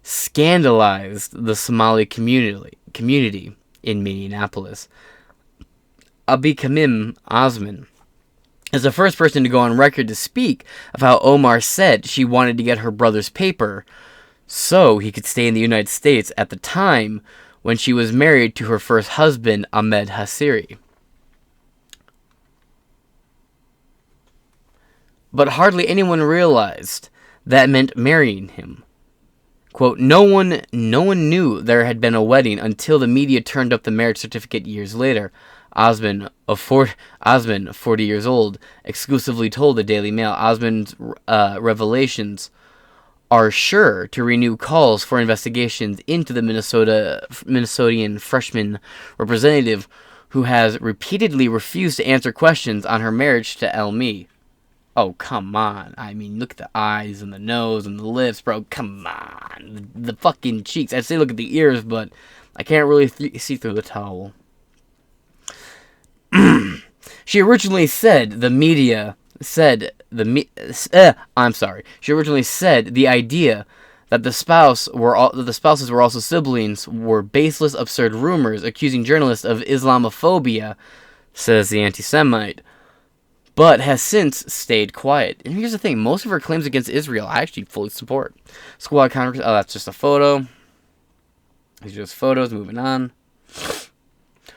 scandalized the Somali community in Minneapolis. Abi Kamim Osman is the first person to go on record to speak of how Omar said she wanted to get her brother's paper so he could stay in the United States at the time when she was married to her first husband, Ahmed Hasiri. But hardly anyone realized that meant marrying him. Quote, no one knew there had been a wedding until the media turned up the marriage certificate years later. Osman, 40 years old, exclusively told the Daily Mail Osman's revelations are sure to renew calls for investigations into the Minnesotan freshman representative who has repeatedly refused to answer questions on her marriage to Elmi. Oh, come on. I mean, look at the eyes and the nose and the lips, bro. Come on. The fucking cheeks. I'd say look at the ears, but I can't really see through the towel. She originally said the idea that the spouses were also siblings were baseless, absurd rumors accusing journalists of Islamophobia, says the anti-Semite, but has since stayed quiet. And here's the thing, most of her claims against Israel I actually fully support. Squad Congress, oh, that's just a photo. These are just photos, moving on.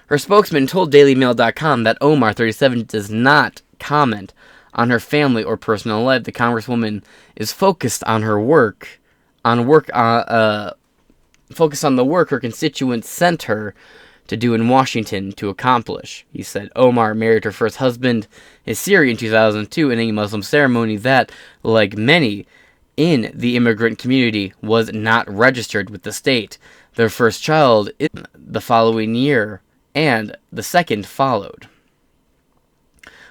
Her spokesman told DailyMail.com that Omar, 37, does not comment on her family or personal life. The Congresswoman is focused on her work, focused on the work her constituents sent her to do in Washington to accomplish. He said Omar married her first husband, Hasiri, in 2002 in a Muslim ceremony that, like many in the immigrant community, was not registered with the state. Their first child is the following year, and the second followed.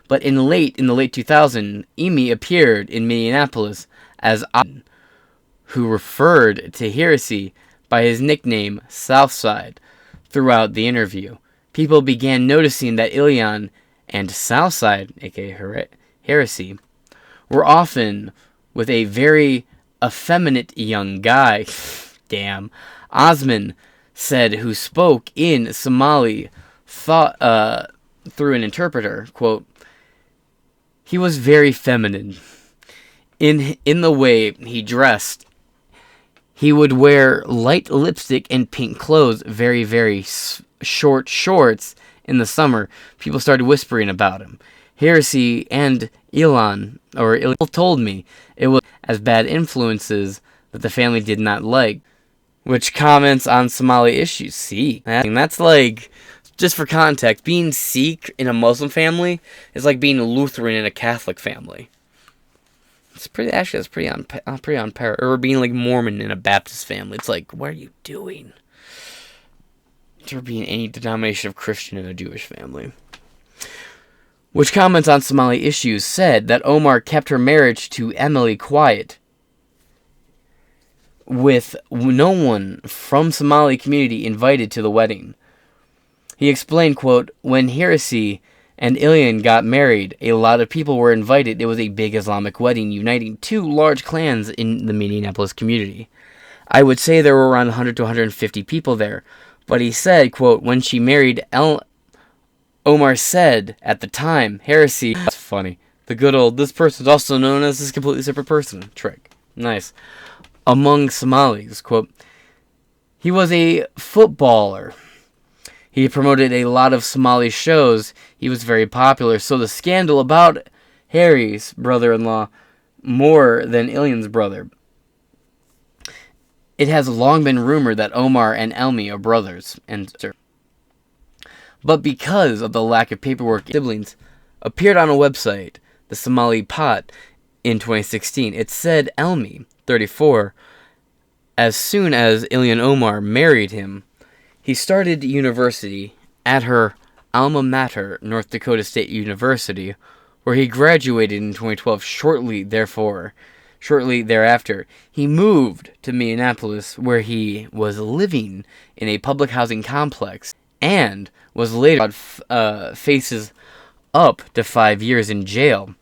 But in the late 2000s, Emi appeared in Minneapolis as Osman, who referred to Hirezi by his nickname Southside throughout the interview. People began noticing that Ilyan and Southside, aka Hirezi, were often with a very effeminate young guy. Damn. Osman said, who spoke in Somali through an interpreter, quote, he was very feminine. In the way he dressed, he would wear light lipstick and pink clothes, very, very short shorts in the summer. People started whispering about him. Heresy and Elon told me it was as bad influences that the family did not like, which comments on Somali issues. Sikh. And that's like, just for context, being Sikh in a Muslim family is like being Lutheran in a Catholic family. It's pretty, actually, that's pretty on par. Or being like Mormon in a Baptist family. It's like, what are you doing? Or being any denomination of Christian in a Jewish family. Which comments on Somali issues said that Omar kept her marriage to Emily quiet, with no one from Somali community invited to the wedding. He explained, quote, when Heresy and Ilian got married, a lot of people were invited. It was a big Islamic wedding, uniting two large clans in the Minneapolis community. I would say there were around 100 to 150 people there. But he said, quote, when she married Omar said, at the time, Heresy... That's funny. The good old, this person is also known as this completely separate person trick. Nice. Among Somalis, quote, he was a footballer. He promoted a lot of Somali shows. He was very popular. So the scandal about Harry's brother-in-law more than Ilian's brother. It has long been rumored that Omar and Elmi are brothers and sisters. But because of the lack of paperwork, siblings appeared on a website, the Somali Pot, in 2016. It said Elmi, 34, as soon as Ilian Omar married him, he started university at her alma mater, North Dakota State University, where he graduated in 2012. Shortly thereafter, he moved to Minneapolis, where he was living in a public housing complex and was later faces up to 5 years in jail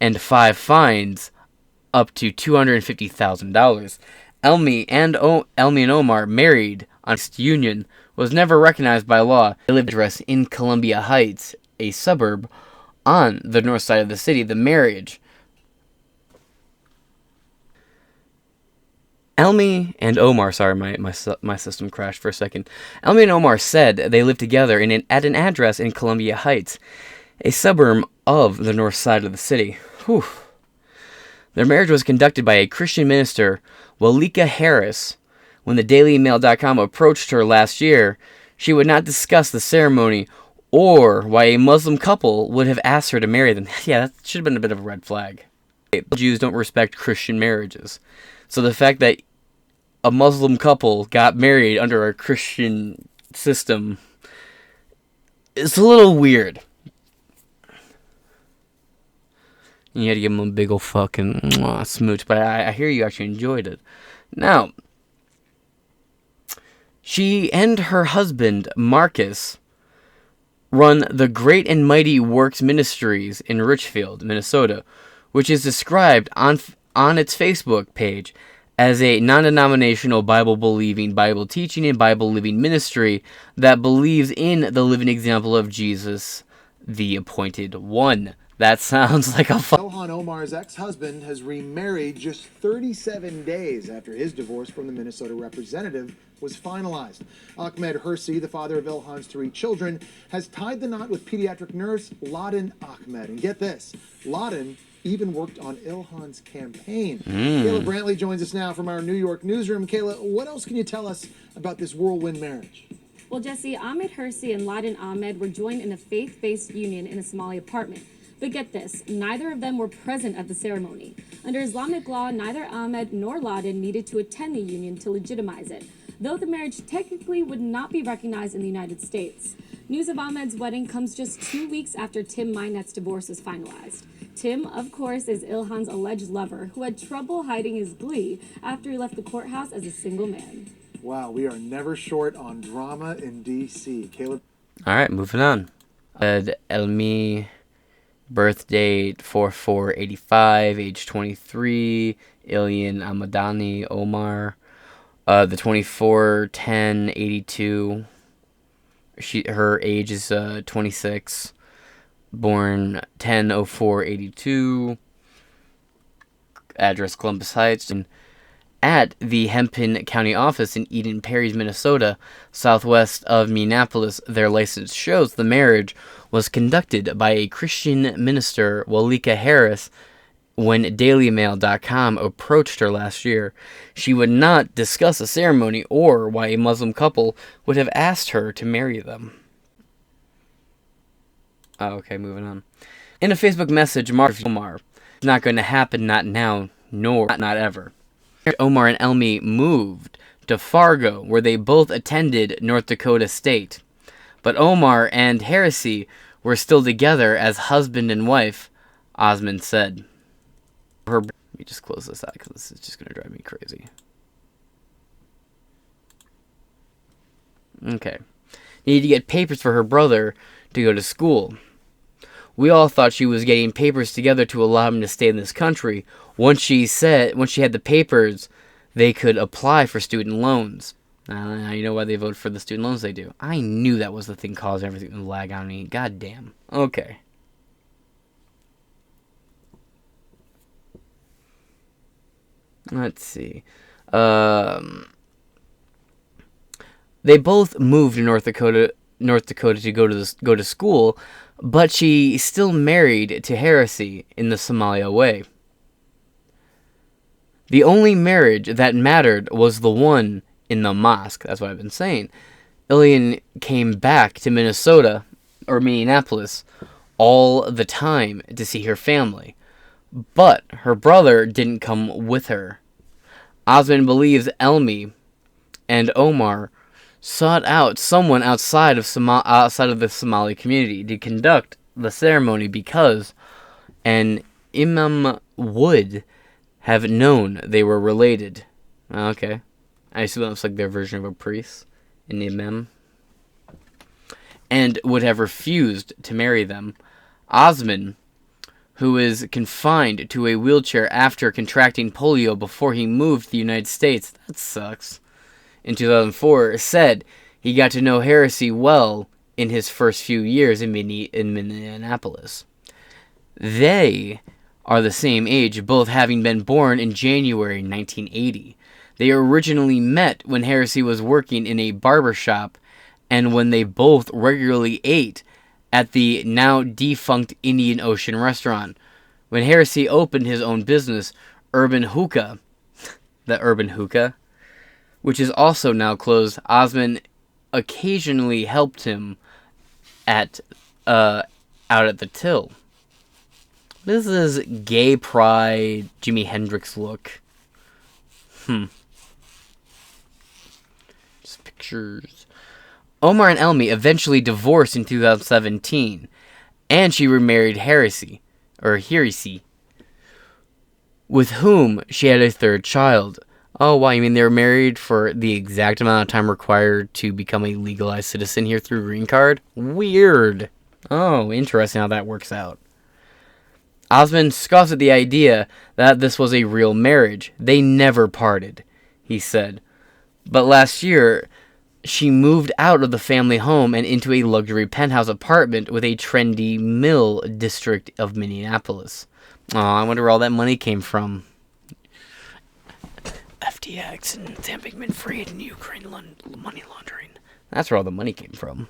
and 5 fines up to $250,000. Elmi and Omar married on union was never recognized by law. They lived address in Columbia Heights, a suburb on the north side of the city. The marriage. Elmi and Omar, sorry, my system crashed for a second. Elmi and Omar said they lived together at an address in Columbia Heights, a suburb of the north side of the city. Whew. Their marriage was conducted by a Christian minister, Walika Harris. When the DailyMail.com approached her last year, she would not discuss the ceremony or why a Muslim couple would have asked her to marry them. Yeah, that should have been a bit of a red flag. Jews don't respect Christian marriages. So the fact that a Muslim couple got married under a Christian system is a little weird. You had to give them a big ol' fucking smooch, but I hear you actually enjoyed it. Now, she and her husband, Marcus, run the Great and Mighty Works Ministries in Richfield, Minnesota, which is described on its Facebook page as a non-denominational Bible-believing, Bible-teaching, and Bible-living ministry that believes in the living example of Jesus, the Appointed One. That sounds like a Ilhan Omar's ex-husband has remarried just 37 days after his divorce from the Minnesota representative was finalized. Ahmed Hersi, the father of Ilhan's 3 children, has tied the knot with pediatric nurse Laden Ahmed. And get this, Laden even worked on Ilhan's campaign. Kayla Brantley joins us now from our New York newsroom. Kayla, what else can you tell us about this whirlwind marriage? Well, Jesse, Ahmed Hersi and Laden Ahmed were joined in a faith-based union in a Somali apartment. But get this, neither of them were present at the ceremony. Under Islamic law, neither Ahmed nor Laden needed to attend the union to legitimize it, though the marriage technically would not be recognized in the United States. News of Ahmed's wedding comes just 2 weeks after Tim Mynet's divorce was finalized. Tim, of course, is Ilhan's alleged lover, who had trouble hiding his glee after he left the courthouse as a single man. Wow, we are never short on drama in D.C. Caleb. All right, moving on. Elmi, birth date 4485, age 23. Ilian Amadani Omar, the 24/10/82. Her age is 26. Born 10/04/82. Address Columbus Heights. And at the Hennepin County office in Eden Prairie, Minnesota, southwest of Minneapolis. Their license shows the marriage was conducted by a Christian minister, Walika Harris. When DailyMail.com approached her last year, she would not discuss a ceremony or why a Muslim couple would have asked her to marry them. Okay, moving on. In a Facebook message, Omar, it's not going to happen, not now, nor not ever. Omar and Elmi moved to Fargo, where they both attended North Dakota State. But Omar and Heresy were still together as husband and wife, Osmond said. Let me just close this out because this is just going to drive me crazy. Okay. Needed to get papers for her brother to go to school. We all thought she was getting papers together to allow him to stay in this country. Once she had the papers, they could apply for student loans. Now you know why they voted for the student loans they do. I knew that was the thing causing everything to lag on me. God damn. Okay. Let's see. They both moved to North Dakota to go to school, but she still married to Heresy in the Somalia way. The only marriage that mattered was the one in the mosque. That's what I've been saying. Ilian came back to Minneapolis, all the time to see her family. But her brother didn't come with her. Osmond believes Elmi and Omar sought out someone outside of the Somali community to conduct the ceremony because an imam would have known they were related. Okay. I assume that's like their version of a priest, an imam. And would have refused to marry them. Osmond, who is confined to a wheelchair after contracting polio before he moved to the United States, that sucks, in 2004, said he got to know Heresy well in his first few years in Minneapolis. They are the same age, both having been born in January 1980. They originally met when Heresy was working in a barbershop and when they both regularly ate at the now defunct Indian Ocean restaurant. When Heresy opened his own business, Urban Hookah, which is also now closed, Osmond occasionally helped him out at the till. This is gay pride, Jimi Hendrix look. Just pictures. Omar and Elmi eventually divorced in 2017, and she remarried Heresy, with whom she had a third child. Oh, wow, you mean they were married for the exact amount of time required to become a legalized citizen here through green card? Weird. Oh, interesting how that works out. Osmond scoffs at the idea that this was a real marriage. They never parted, he said. But last year, she moved out of the family home and into a luxury penthouse apartment with a trendy mill district of Minneapolis. Oh, I wonder where all that money came from. FTX and Sam Bankman-Fried and Ukraine money laundering. That's where all the money came from.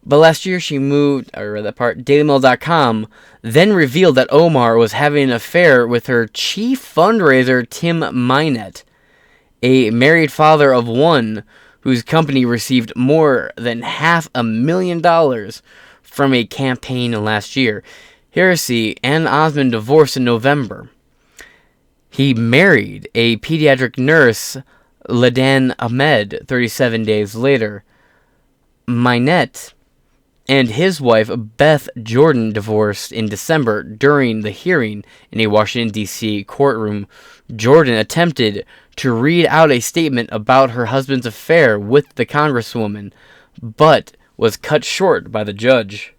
But last year she moved, I read that part, DailyMail.com then revealed that Omar was having an affair with her chief fundraiser, Tim Minette, a married father of one whose company received more than $500,000 from a campaign last year. Heresy and Osmond divorced in November. He married a pediatric nurse, Ladan Ahmed, 37 days later. Minette and his wife, Beth Jordan, divorced in December. During the hearing in a Washington, D.C. courtroom, Jordan attempted to read out a statement about her husband's affair with the congresswoman, but was cut short by the judge.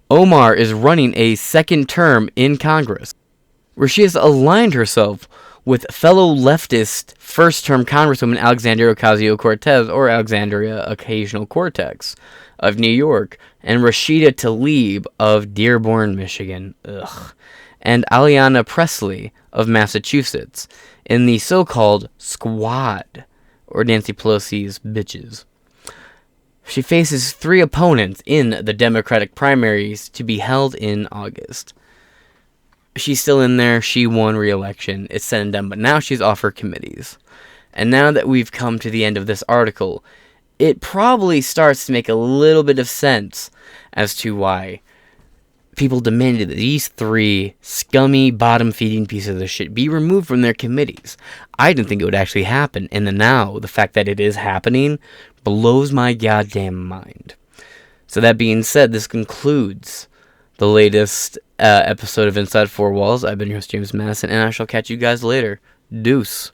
Omar is running a second term in Congress, where she has aligned herself with fellow leftist first-term Congresswoman Alexandria Ocasio-Cortez, or Alexandria Occasional-Cortex, of New York, and Rashida Tlaib of Dearborn, Michigan. and Ayanna Pressley of Massachusetts in the so-called Squad, or Nancy Pelosi's bitches. She faces 3 opponents in the Democratic primaries to be held in August. She's still in there. She won re-election. It's said and done, but now she's off her committees. And now that we've come to the end of this article, it probably starts to make a little bit of sense as to why people demanded that these 3 scummy, bottom-feeding pieces of shit be removed from their committees. I didn't think it would actually happen, and now the fact that it is happening blows my goddamn mind. So that being said, this concludes the latest episode of Inside Four Walls. I've been your host, James Madison, and I shall catch you guys later. Deuce.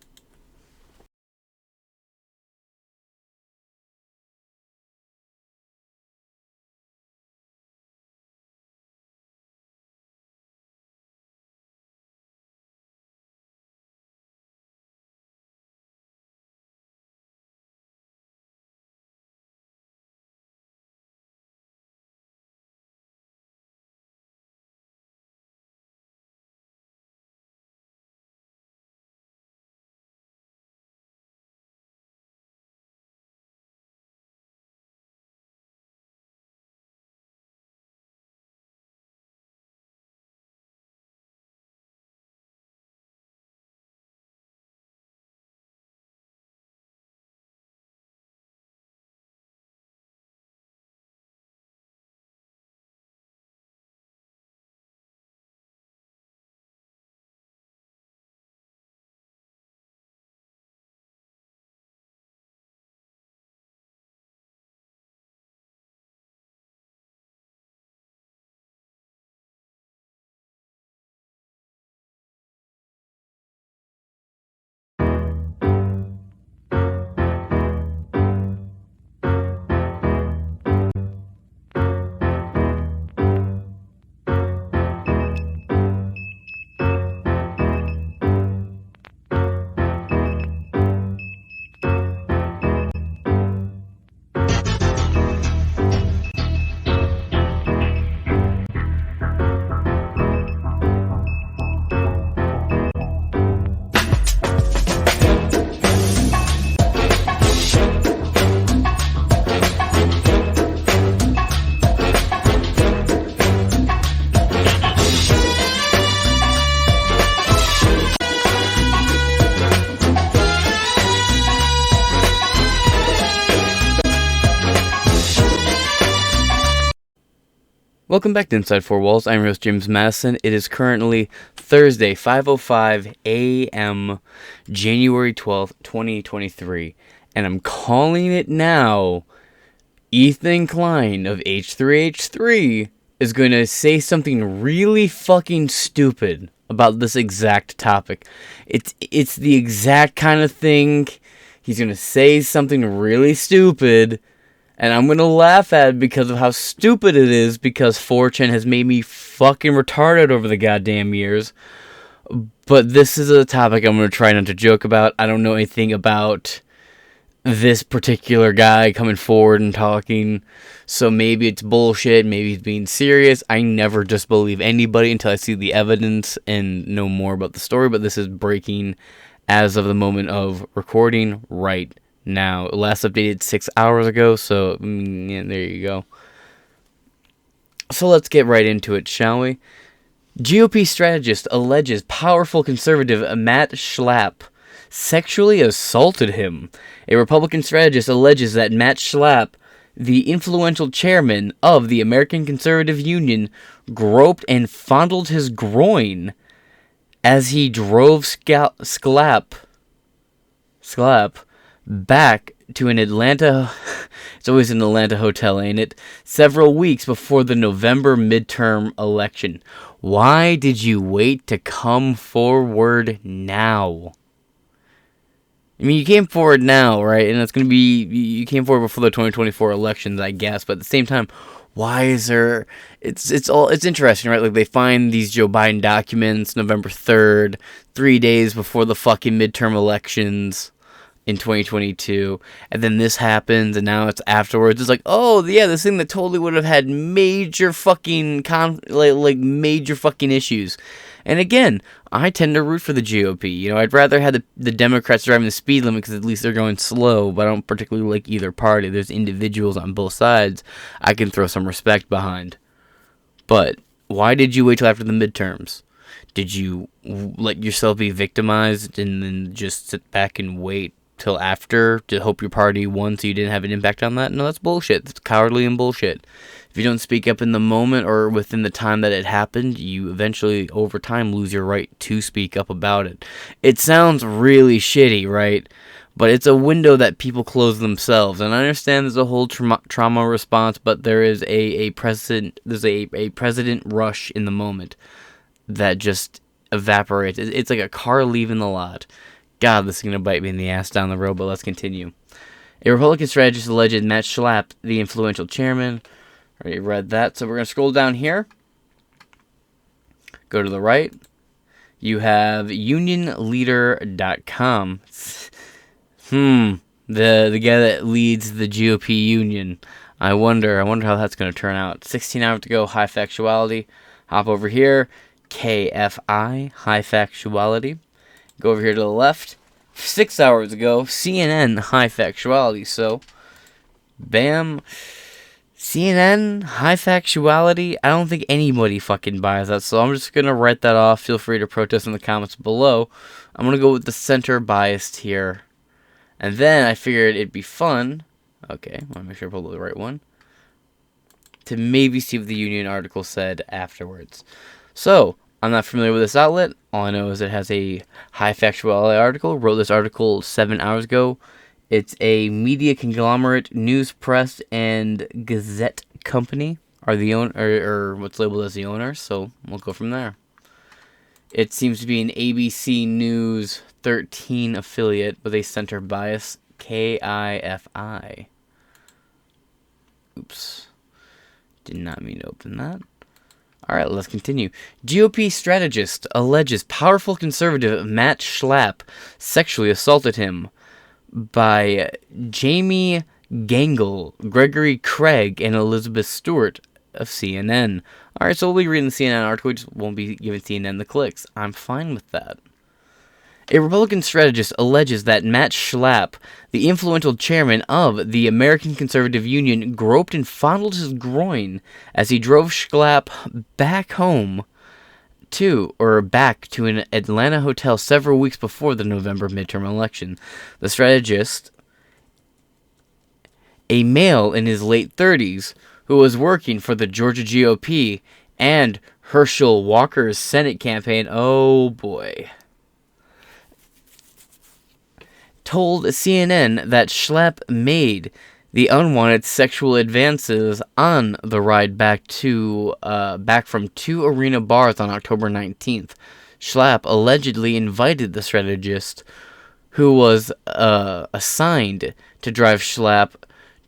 Welcome back to Inside Four Walls. I'm your host, James Madison. It is currently Thursday, 5:05 a.m., January 12th, 2023. And I'm calling it now. Ethan Klein of H3H3 is going to say something really fucking stupid about this exact topic. It's the exact kind of thing. He's going to say something really stupid, and I'm going to laugh at it because of how stupid it is, because 4chan has made me fucking retarded over the goddamn years. But this is a topic I'm going to try not to joke about. I don't know anything about this particular guy coming forward and talking, so maybe it's bullshit, maybe he's being serious. I never just believe anybody until I see the evidence and know more about the story, but this is breaking as of the moment of recording right now. Last updated 6 hours ago, so yeah, there you go. So let's get right into it, shall we? GOP strategist alleges powerful conservative Matt Schlapp sexually assaulted him. A Republican strategist alleges that Matt Schlapp, the influential chairman of the American Conservative Union, groped and fondled his groin as he drove Schlapp back to an Atlanta, it's always an Atlanta hotel, ain't it? Several weeks before the November midterm election. Why did you wait to come forward now? I mean, you came forward now, right? And it's going to be, you came forward before the 2024 elections, I guess. But at the same time, why is there, it's interesting, right? Like, they find these Joe Biden documents November 3rd, 3 days before the fucking midterm elections in 2022, and then this happens, and now it's afterwards. It's like, oh yeah, this thing that totally would have had major fucking major fucking issues, And again, I tend to root for the GOP. You know, I'd rather have the Democrats driving the speed limit because at least they're going slow, but I don't particularly like either party. There's individuals on both sides I can throw some respect behind. But why did you wait till after the midterms? Did you let yourself be victimized and then just sit back and wait till after to hope your party won so you didn't have an impact on that? No, that's bullshit. That's cowardly and bullshit. If you don't speak up in the moment or within the time that it happened, you eventually, over time, lose your right to speak up about it. It sounds really shitty, right? But it's a window that people close themselves. And I understand there's a whole trauma response, but there is a president rush in the moment that just evaporates. It's like a car leaving the lot. God, this is going to bite me in the ass down the road, but let's continue. A Republican strategist alleged Matt Schlapp, the influential chairman. Already read that, so we're going to scroll down here. Go to the right. You have unionleader.com. The guy that leads the GOP union. I wonder how that's going to turn out. 16 hours to go, high factuality. Hop over here. KFI, high factuality. Go over here to the left. 6 hours ago, CNN, high factuality. So, bam. CNN, high factuality. I don't think anybody fucking buys that, so I'm just going to write that off. Feel free to protest in the comments below. I'm going to go with the center biased here. And then I figured it'd be fun. Okay, I want to make sure I pull the right one. To maybe see what the Union article said afterwards. So, I'm not familiar with this outlet. All I know is it has a high factuality article. Wrote this article 7 hours ago. It's a media conglomerate, news press, and Gazette company are the owner, or what's labeled as the owners. So we'll go from there. It seems to be an ABC News 13 affiliate with a center bias, KIFI. Oops. Did not mean to open that. Alright, let's continue. GOP strategist alleges powerful conservative Matt Schlapp sexually assaulted him by Jamie Gangle, Gregory Craig, and Elizabeth Stewart of CNN. Alright, so we'll be reading the CNN article. We just won't be giving CNN the clicks. I'm fine with that. A Republican strategist alleges that Matt Schlapp, the influential chairman of the American Conservative Union, groped and fondled his groin as he drove Schlapp back to an Atlanta hotel several weeks before the November midterm election. The strategist, a male in his late 30s, who was working for the Georgia GOP and Herschel Walker's Senate campaign, oh boy, told CNN that Schlapp made the unwanted sexual advances on the ride back from 2 arena bars on October 19th. Schlapp allegedly invited the strategist, who was assigned to drive Schlapp,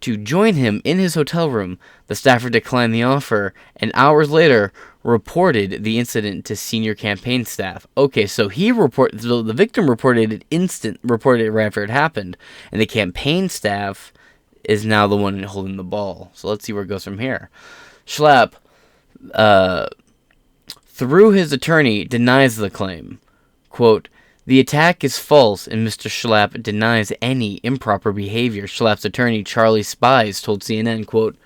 to join him in his hotel room. The staffer declined the offer, and hours later reported the incident to senior campaign staff. Okay, so the victim reported it right after it happened, and the campaign staff is now the one holding the ball. So let's see where it goes from here. Schlapp, through his attorney, denies the claim. Quote, "The attack is false, and Mr. Schlapp denies any improper behavior." Schlapp's attorney, Charlie Spies, told CNN, quote,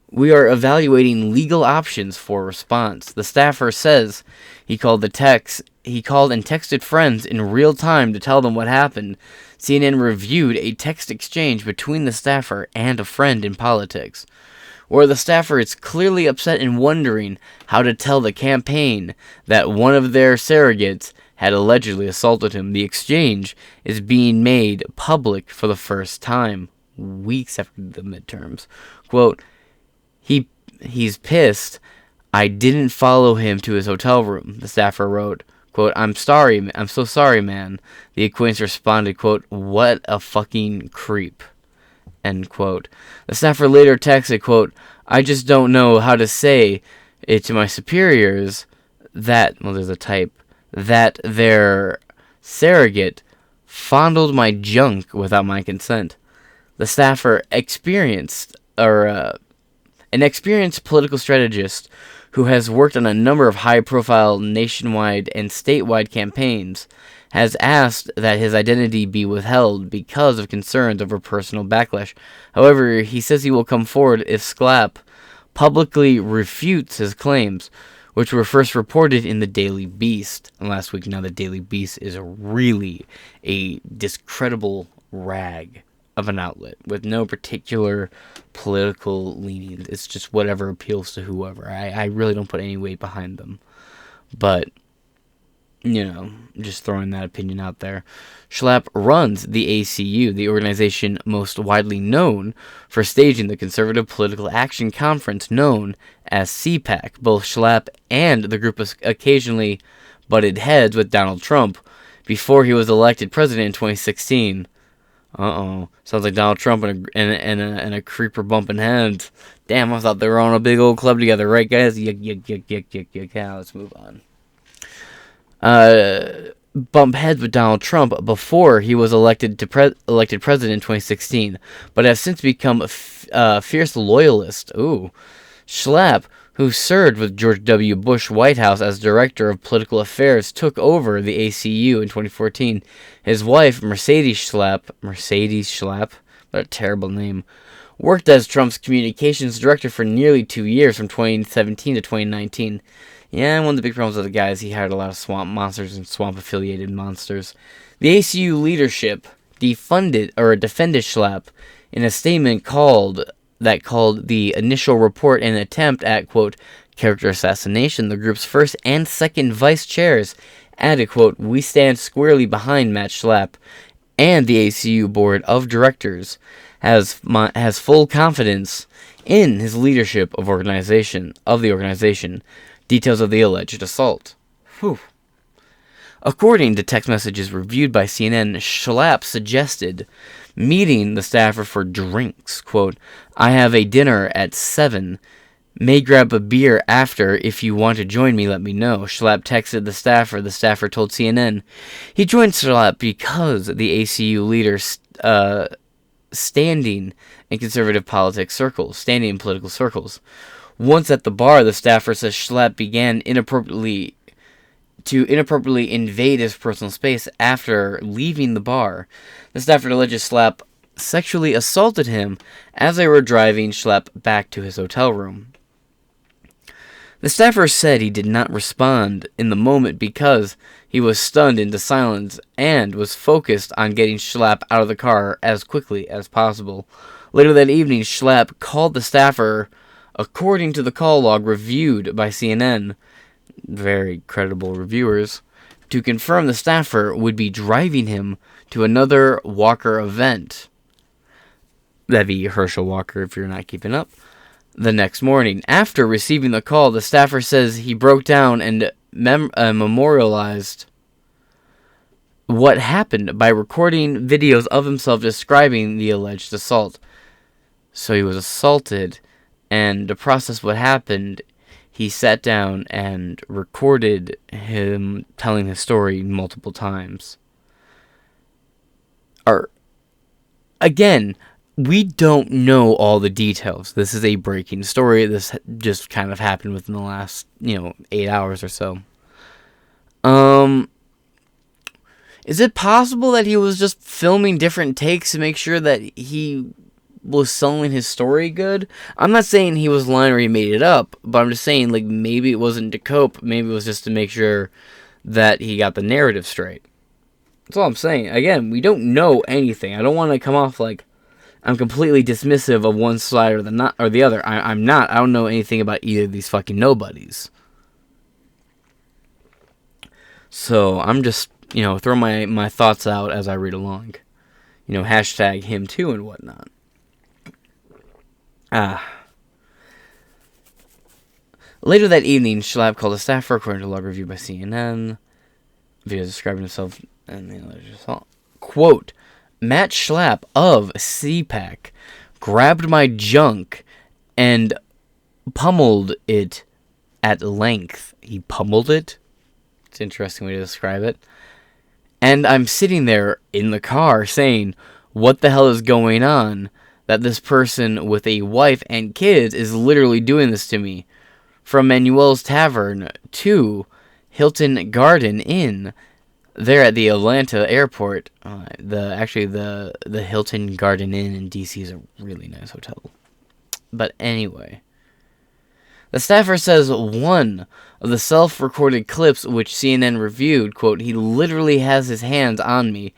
"We are evaluating legal options for response." The staffer says he called and texted friends in real time to tell them what happened. CNN reviewed a text exchange between the staffer and a friend in politics, where the staffer is clearly upset and wondering how to tell the campaign that one of their surrogates had allegedly assaulted him. The exchange is being made public for the first time, weeks after the midterms. Quote, He's pissed. I didn't follow him to his hotel room," the staffer wrote. Quote, I'm so sorry, man." The acquaintance responded, quote, "What a fucking creep." End quote. The staffer later texted, quote, "I just don't know how to say it to my superiors that," well, there's a type, "that their surrogate fondled my junk without my consent." The staffer an experienced political strategist who has worked on a number of high-profile nationwide and statewide campaigns, has asked that his identity be withheld because of concerns over personal backlash. However, he says he will come forward if Schlapp publicly refutes his claims, which were first reported in the Daily Beast last week. Now, the Daily Beast is really a discreditable rag of an outlet with no particular political leaning. It's just whatever appeals to whoever. I really don't put any weight behind them. But, you know, just throwing that opinion out there. Schlapp runs the ACU, the organization most widely known for staging the Conservative Political Action Conference known as CPAC. Both Schlapp and the group occasionally butted heads with Donald Trump before he was elected president in 2016. Sounds like Donald Trump and a creeper bumping heads. Damn, I thought they were on a big old club together, right, guys? Yeah, let's move on. Bump heads with Donald Trump before he was elected president in 2016, but have since become fierce loyalists. Schlapp, who served with George W. Bush White House as Director of Political Affairs, took over the ACU in 2014. His wife, Mercedes Schlapp, what a terrible name, worked as Trump's communications director for nearly 2 years, from 2017 to 2019. Yeah, one of the big problems with the guy is he hired a lot of swamp monsters and swamp-affiliated monsters. The ACU leadership defended Schlapp in a statement called the initial report an attempt at, quote, character assassination. The group's first and second vice chairs added, quote, we stand squarely behind Matt Schlapp, and the ACU board of directors has full confidence in his leadership of the organization. Details of the alleged assault. According to text messages reviewed by CNN, Schlapp suggested meeting the staffer for drinks. Quote, I have a dinner at 7. May grab a beer after. If you want to join me, let me know. Schlapp texted the staffer. The staffer told CNN he joined Schlapp because the ACU leader standing in political circles. Once at the bar, the staffer says Schlapp began inappropriately invade his personal space after leaving the bar. The staffer alleges Schlapp sexually assaulted him as they were driving Schlapp back to his hotel room. The staffer said he did not respond in the moment because he was stunned into silence and was focused on getting Schlapp out of the car as quickly as possible. Later that evening, Schlapp called the staffer, according to the call log reviewed by CNN, very credible reviewers, to confirm the staffer would be driving him to another Walker event. That'd be Herschel Walker if you're not keeping up. The next morning, after receiving the call, the staffer says he broke down and memorialized what happened by recording videos of himself describing the alleged assault. So he was assaulted, and to process what happened, he sat down and recorded him telling his story multiple times. Again, we don't know all the details. This is a breaking story. This just kind of happened within the last, 8 hours or so. Is it possible that he was just filming different takes to make sure that he was selling his story good? I'm not saying he was lying or he made it up, but I'm just saying, maybe it wasn't to cope. Maybe it was just to make sure that he got the narrative straight. That's all I'm saying. Again, we don't know anything. I don't want to come off like I'm completely dismissive of one side or the other. I'm not. I don't know anything about either of these fucking nobodies. So I'm just, throwing my thoughts out as I read along. Hashtag him too and whatnot. Later that evening, Schlapp called a staffer, according to a log review by CNN. Video describing himself and the alleged assault. Quote, Matt Schlapp of CPAC grabbed my junk and pummeled it at length. He pummeled it? It's an interesting way to describe it. And I'm sitting there in the car saying, what the hell is going on? That this person with a wife and kids is literally doing this to me. from Manuel's Tavern to Hilton Garden Inn there at the Atlanta airport. The Hilton Garden Inn in D.C. is a really nice hotel. But anyway, the staffer says one of the self-recorded clips which CNN reviewed, quote, "He literally has his hands on me,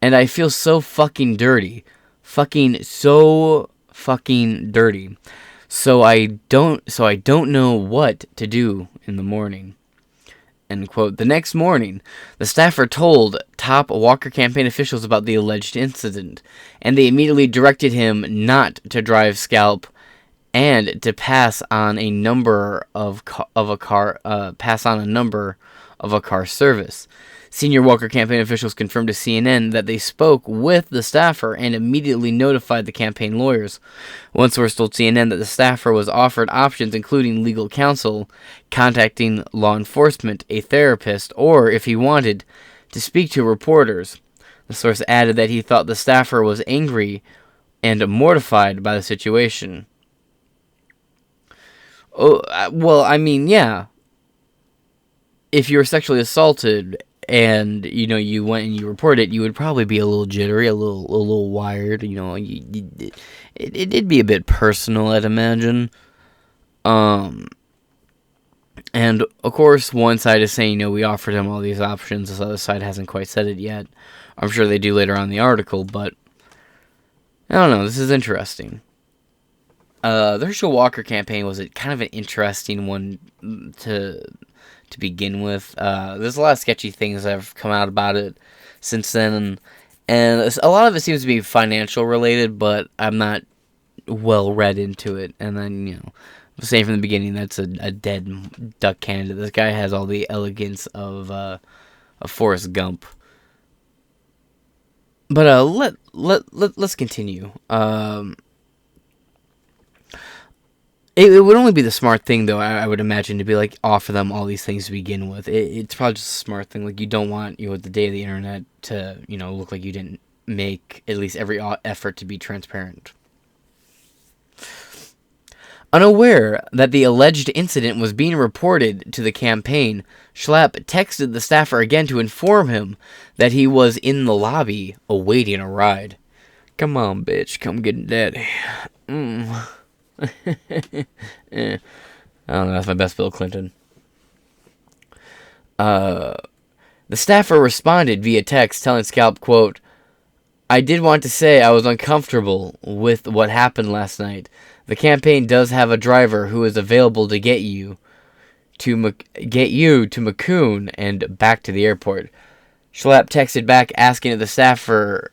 and I feel so fucking dirty. So fucking dirty. So I don't know what to do in the morning." End quote. The next morning, the staffer told top Walker campaign officials about the alleged incident, and they immediately directed him not to drive Scalp and to pass on a number of a car service. Senior Walker campaign officials confirmed to CNN that they spoke with the staffer and immediately notified the campaign lawyers. One source told CNN that the staffer was offered options including legal counsel, contacting law enforcement, a therapist, or, if he wanted, to speak to reporters. The source added that he thought the staffer was angry and mortified by the situation. Oh, well, I mean, yeah. If you were sexually assaulted and, you went and you reported it, you would probably be a little jittery, a little wired, it'd be a bit personal, I'd imagine. And, of course, one side is saying, we offered him all these options. This other side hasn't quite said it yet. I'm sure they do later on in the article, but I don't know, this is interesting. The Herschel Walker campaign was kind of an interesting one to begin with. There's a lot of sketchy things that have come out about it since then, and a lot of it seems to be financial related, but I'm not well read into it. And then, saying from the beginning, that's a dead duck candidate. This guy has all the elegance of Forrest Gump. But let's continue. It would only be the smart thing, though, I would imagine, to be offer them all these things to begin with. It's probably just a smart thing. You don't want, the day of the internet to, look like you didn't make at least every effort to be transparent. Unaware that the alleged incident was being reported to the campaign, Schlapp texted the staffer again to inform him that he was in the lobby awaiting a ride. "Come on, bitch, come get daddy." I don't know, that's my best Bill Clinton. The staffer responded via text telling Scalp, quote, "I did want to say I was uncomfortable with what happened last night. The campaign does have a driver who is available to get you to Macomb and back to the airport." Schlapp texted back asking the staffer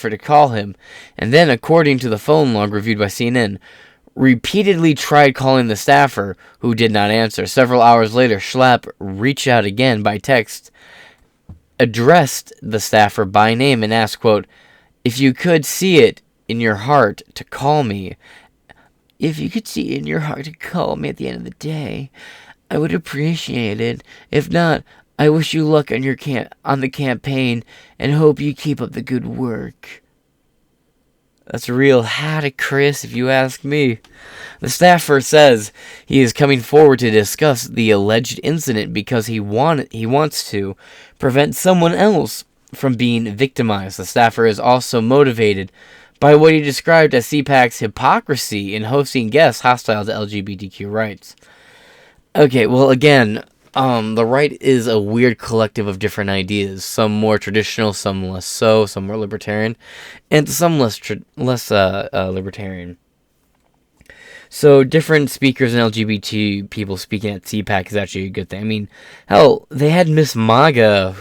to call him, and then, according to the phone log reviewed by CNN, repeatedly tried calling the staffer, who did not answer. Several hours later, Schlapp reached out again by text, addressed the staffer by name, and asked, quote, "If you could see it in your heart to call me, at the end of the day, I would appreciate it. If not, I wish you luck on on the campaign and hope you keep up the good work." That's a real hat to Chris, if you ask me. The staffer says he is coming forward to discuss the alleged incident because he wants to prevent someone else from being victimized. The staffer is also motivated by what he described as CPAC's hypocrisy in hosting guests hostile to LGBTQ rights. Okay, well, again, the right is a weird collective of different ideas. Some more traditional, some less so, some more libertarian, and some less libertarian. So different speakers and LGBT people speaking at CPAC is actually a good thing. I mean, hell, they had Miss MAGA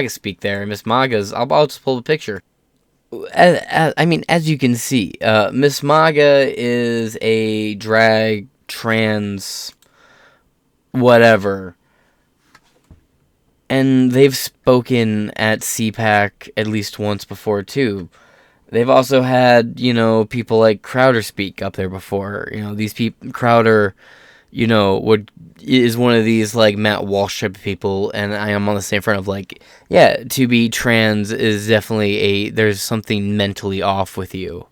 speak there, and Miss MAGA's, I'll just pull the picture. As you can see, Miss MAGA is a drag, trans, whatever. And they've spoken at CPAC at least once before, too. They've also had, people like Crowder speak up there before. These people, Crowder, is one of these, Matt Walsh type of people, and I am on the same front of, to be trans is definitely there's something mentally off with you.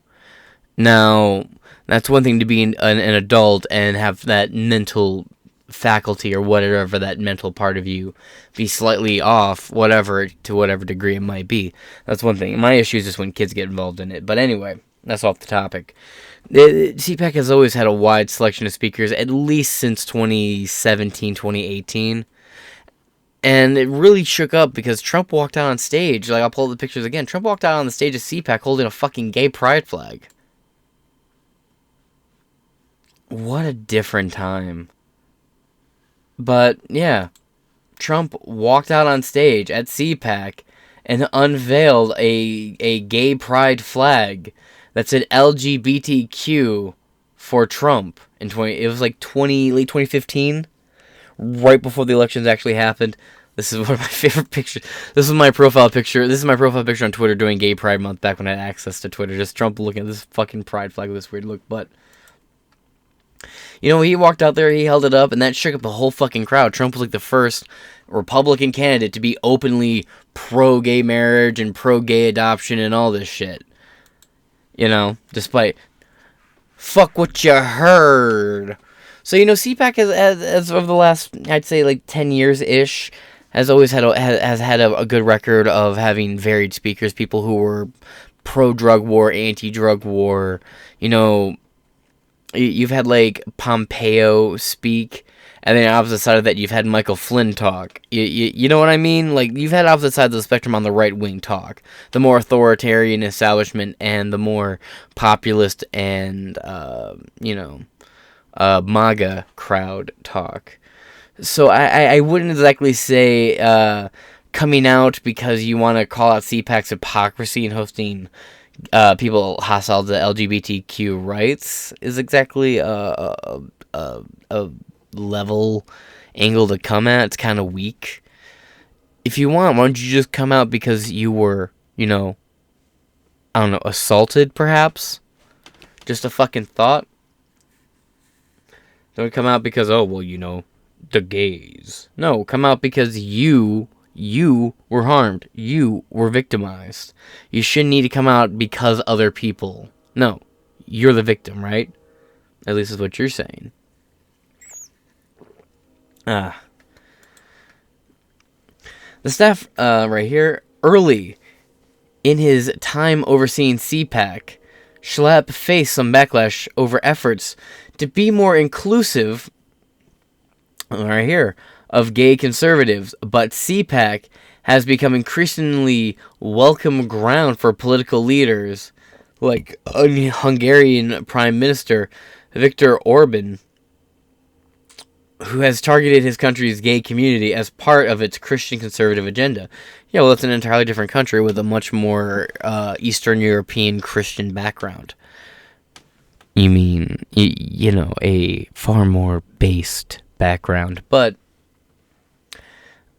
Now, That's one thing to be an adult and have that mental faculty or whatever, that mental part of you be slightly off, whatever, to whatever degree it might be. That's one thing. My issue is just when kids get involved in it. But anyway, that's off the topic. CPAC has always had a wide selection of speakers, at least since 2017, 2018. And it really shook up because Trump walked out on stage. Like, I'll pull up the pictures again. Trump walked out on the stage of CPAC holding a fucking gay pride flag. What a different time. But, yeah. Trump walked out on stage at CPAC and unveiled a gay pride flag that said LGBTQ for Trump. It was like late 2015, right before the elections actually happened. This is one of my favorite pictures. This is my profile picture. This is my profile picture on Twitter during Gay Pride Month, back when I had access to Twitter. Just Trump looking at this fucking pride flag with this weird look. But, you know, he walked out there, he held it up, and that shook up the whole fucking crowd. Trump was like the first Republican candidate to be openly pro-gay marriage and pro-gay adoption and all this shit. You know, despite... Fuck what you heard. So, you know, CPAC has over the last, I'd say, like 10 years-ish, has always had a good record of having varied speakers, people who were pro-drug war, anti-drug war. You know, you've had, like, Pompeo speak, and then opposite side of that, you've had Michael Flynn talk. You know what I mean? Like, you've had opposite sides of the spectrum on the right wing talk. The more authoritarian establishment and the more populist and, MAGA crowd talk. So I wouldn't exactly say coming out because you want to call out CPAC's hypocrisy and hosting people hostile to LGBTQ rights is exactly a level angle to come at. It's kind of weak. If you want, why don't you just come out because you were, you know, I don't know, assaulted perhaps? Just a fucking thought. Don't come out because, oh, well, you know, the gays. No, come out because you were harmed. You were victimized. You shouldn't need to come out because other people. No, you're the victim, right? At least is what you're saying. The staff right here, early in his time overseeing CPAC, Schlapp faced some backlash over efforts to be more inclusive, right here, of gay conservatives, but CPAC has become increasingly welcome ground for political leaders like Hungarian Prime Minister Viktor Orban, who has targeted his country's gay community as part of its Christian conservative agenda. Yeah, well, it's an entirely different country with a much more Eastern European Christian background. You mean, you know, a far more based background. But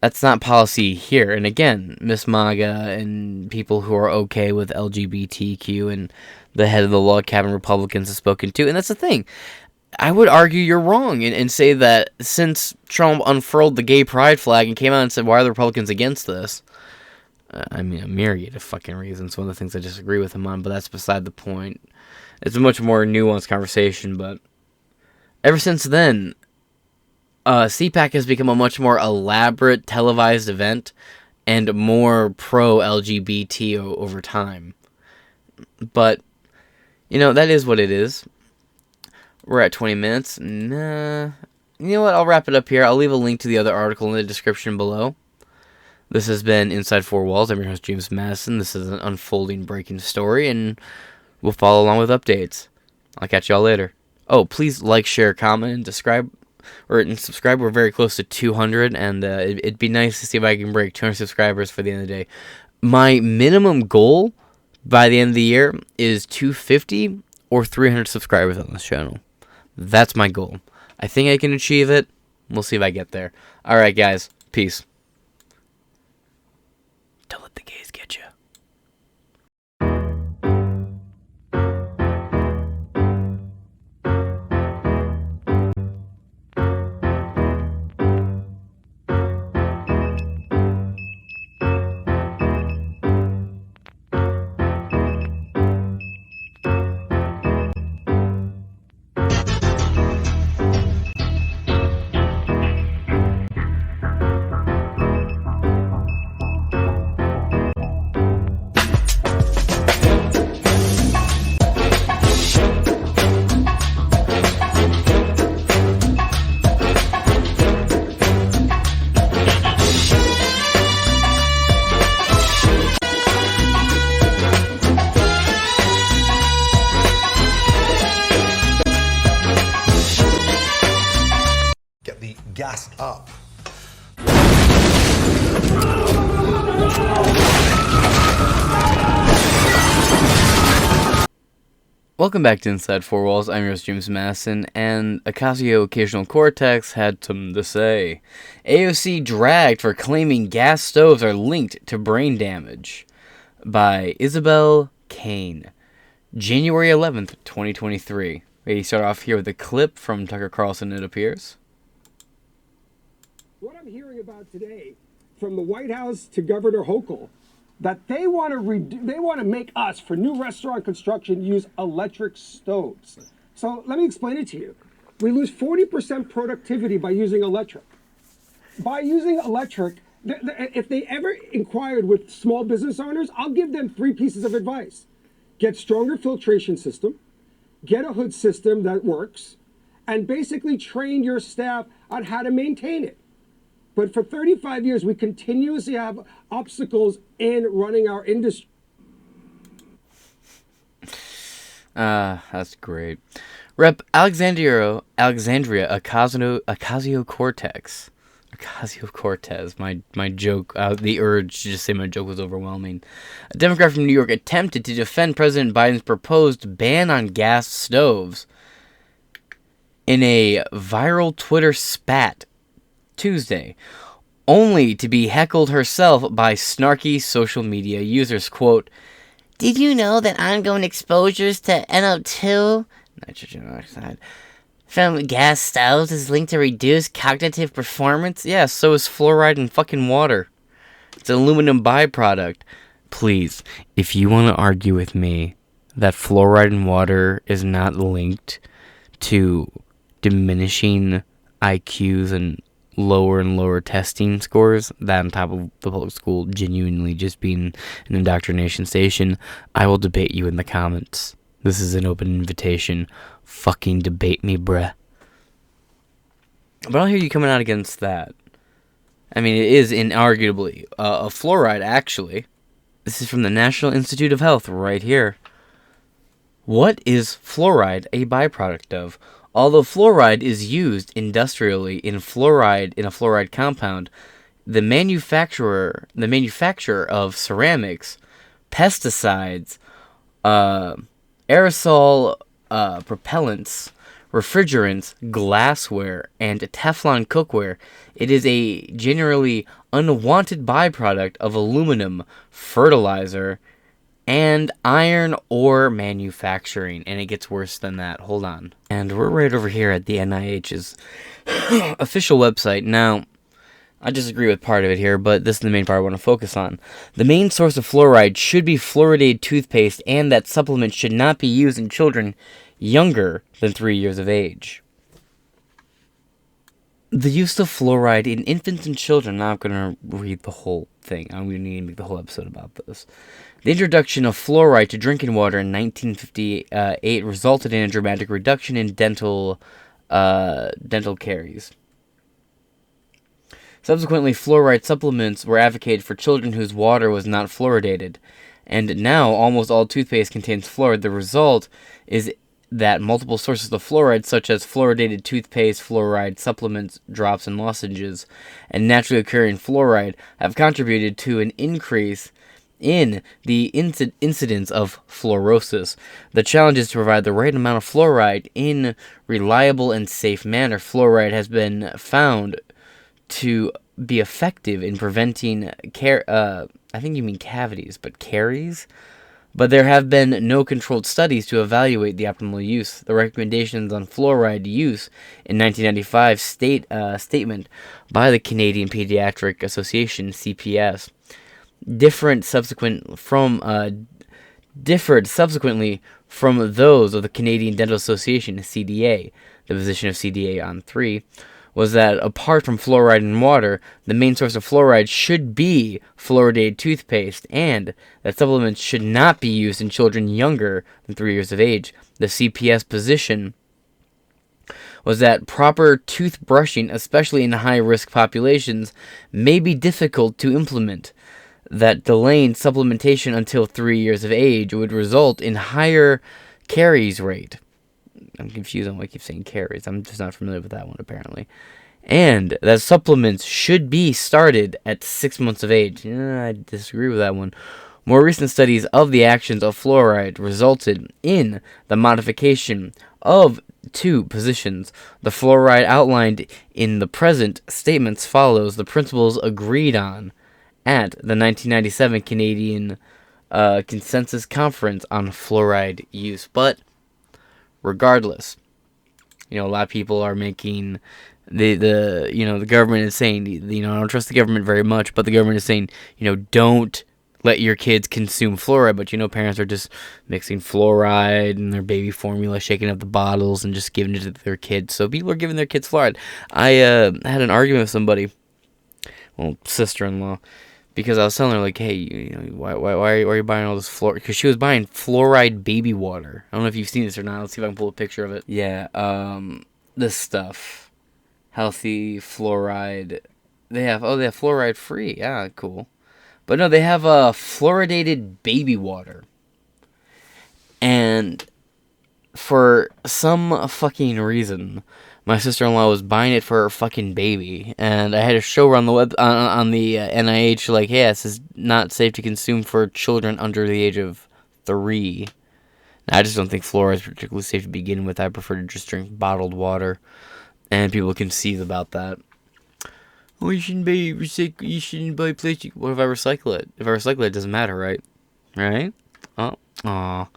that's not policy here. And again, Miss MAGA and people who are okay with LGBTQ and the head of the log cabin Republicans have spoken to. And that's the thing. I would argue you're wrong and say that since Trump unfurled the gay pride flag and came out and said, why are the Republicans against this? I mean, a myriad of fucking reasons. One of the things I disagree with him on, but that's beside the point. It's a much more nuanced conversation, but ever since then, CPAC has become a much more elaborate televised event and more pro-LGBT over time. But, you know, that is what it is. We're at 20 minutes. Nah. You know what? I'll wrap it up here. I'll leave a link to the other article in the description below. This has been Inside Four Walls. I'm your host, James Madison. This is an unfolding, breaking story, and we'll follow along with updates. I'll catch y'all later. Oh, please like, share, comment, and subscribe. We're very close to 200, and it'd be nice to see if I can break 200 subscribers for the end of the day. My minimum goal by the end of the year is 250 or 300 subscribers on this channel. That's my goal. I think I can achieve it. We'll see if I get there. All right, guys. Peace. Don't let the gays get you. gassed up. Welcome back to Inside Four Walls. I'm your host, James Madison, and Ocasio-Cortez had something to say. AOC dragged for claiming gas stoves are linked to brain damage, by Isabel Kane. January 11th, 2023. We start off here with a clip from Tucker Carlson, it appears. What I'm hearing about today from the White House to Governor Hochul, that they want to make us, for new restaurant construction, use electric stoves. So let me explain it to you. We lose 40% productivity by using electric. By using electric, if they ever inquired with small business owners, I'll give them 3 pieces of advice. Get stronger filtration system, get a hood system that works, and basically train your staff on how to maintain it. But for 35 years, we continuously have obstacles in running our industry. That's great. Rep. Alexandria Ocasio-Cortez. Ocasio-Cortez. My joke, the urge to just say my joke was overwhelming. A Democrat from New York attempted to defend President Biden's proposed ban on gas stoves in a viral Twitter spat Tuesday, only to be heckled herself by snarky social media users. Quote, "Did you know that ongoing exposures to NO2, nitrogen oxide, from gas stoves is linked to reduced cognitive performance? Yeah, so is fluoride in fucking water. It's an aluminum byproduct. Please, if you want to argue with me that fluoride in water is not linked to diminishing IQs and lower testing scores, that on top of the public school genuinely just being an indoctrination station, I will debate you in the comments. This is an open invitation. Fucking debate me, bruh." But I'll hear you coming out against that. I mean, it is inarguably a fluoride, actually. This is from the National Institute of Health right here. What is fluoride a byproduct of? Although fluoride is used industrially in a fluoride compound, the manufacturer of ceramics, pesticides, aerosol propellants, refrigerants, glassware, and Teflon cookware, it is a generally unwanted byproduct of aluminum, fertilizer, and iron ore manufacturing. And it gets worse than that. Hold on. And we're right over here at the NIH's official website. Now, I disagree with part of it here, but this is the main part I want to focus on. The main source of fluoride should be fluoridated toothpaste, and that supplement should not be used in children younger than 3 years of age. The use of fluoride in infants and children, I'm not going to read the whole thing. I'm going to need to make the whole episode about this. The introduction of fluoride to drinking water in 1958 resulted in a dramatic reduction in dental caries. Subsequently, fluoride supplements were advocated for children whose water was not fluoridated, and now almost all toothpaste contains fluoride. The result is that multiple sources of fluoride, such as fluoridated toothpaste, fluoride supplements, drops, and lozenges, and naturally occurring fluoride, have contributed to an increase in the incidence of fluorosis. The challenge is to provide the right amount of fluoride in reliable and safe manner. Fluoride has been found to be effective in preventing I think you mean cavities, but caries? But there have been no controlled studies to evaluate the optimal use. The recommendations on fluoride use in 1995 statement by the Canadian Pediatric Association, CPS, differed subsequently from those of the Canadian Dental Association, CDA. The position of CDA on 3 was that apart from fluoride in water, the main source of fluoride should be fluoridated toothpaste, and that supplements should not be used in children younger than 3 years of age. The CPS position was that proper toothbrushing, especially in high-risk populations, may be difficult to implement. That delaying supplementation until 3 years of age would result in higher caries rate. I'm confused on why I keep saying caries. I'm just not familiar with that one, apparently. and that supplements should be started at 6 months of age. I disagree with that one. More recent studies of the actions of fluoride resulted in the modification of 2 positions. The fluoride outlined in the present statements follows the principles agreed on at the 1997 Canadian Consensus Conference on Fluoride Use. But regardless, a lot of people are making the government is saying, I don't trust the government very much, but the government is saying, don't let your kids consume fluoride. But parents are just mixing fluoride in their baby formula, shaking up the bottles and just giving it to their kids. So people are giving their kids fluoride. I had an argument with somebody, sister-in-law, because I was telling her, like, hey, why are you buying all this fluoride? Because she was buying fluoride baby water. I don't know if you've seen this or not. Let's see if I can pull a picture of it. Yeah, this stuff, healthy fluoride. They have fluoride free. Yeah, cool. But no, they have fluoridated baby water. And for some fucking reason, my sister-in-law was buying it for her fucking baby, and I had to show her on the on the NIH, like, hey, this is not safe to consume for children under the age of 3. Now, I just don't think fluoride is particularly safe to begin with. I prefer to just drink bottled water, and people can seethe about that. Oh, you shouldn't buy plastic. What if I recycle it? If I recycle it, it doesn't matter, right? Right? Oh, aw.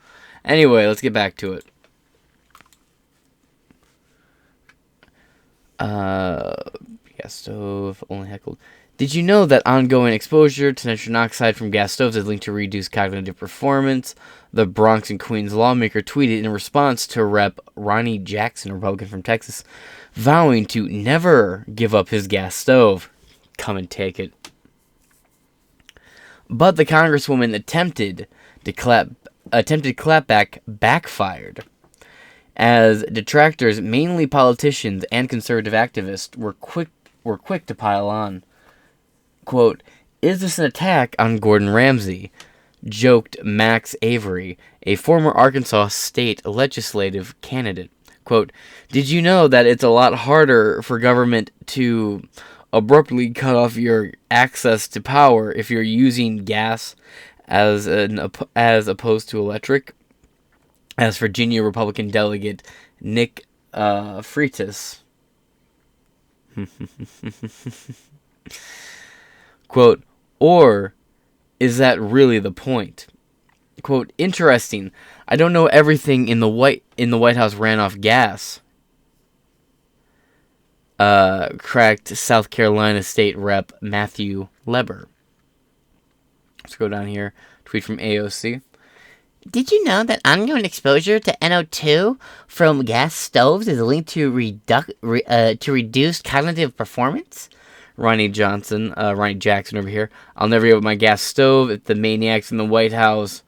Anyway, let's get back to it. Gas stove, only heckled. Did you know that ongoing exposure to nitrogen oxide from gas stoves is linked to reduced cognitive performance? The Bronx and Queens lawmaker tweeted in response to Rep. Ronnie Jackson, a Republican from Texas, vowing to never give up his gas stove. Come and take it. But the Congresswoman attempted clapback backfired, as detractors, mainly politicians and conservative activists, were quick to pile on. Quote, "Is this an attack on Gordon Ramsay?" joked Max Avery, a former Arkansas state legislative candidate. Quote, "Did you know that it's a lot harder for government to abruptly cut off your access to power if you're using gas as opposed to electric?" As Virginia Republican delegate Nick Freitas. Quote, "Or is that really the point?" Quote, "Interesting. I don't know everything in the White House ran off gas." Cracked South Carolina State Rep Matthew Leber. Let's go down here. Tweet from AOC. "Did you know that ongoing exposure to NO2 from gas stoves is linked to reduced cognitive performance?" Ronnie Jackson over here. "I'll never give up my gas stove. If the maniacs in the White House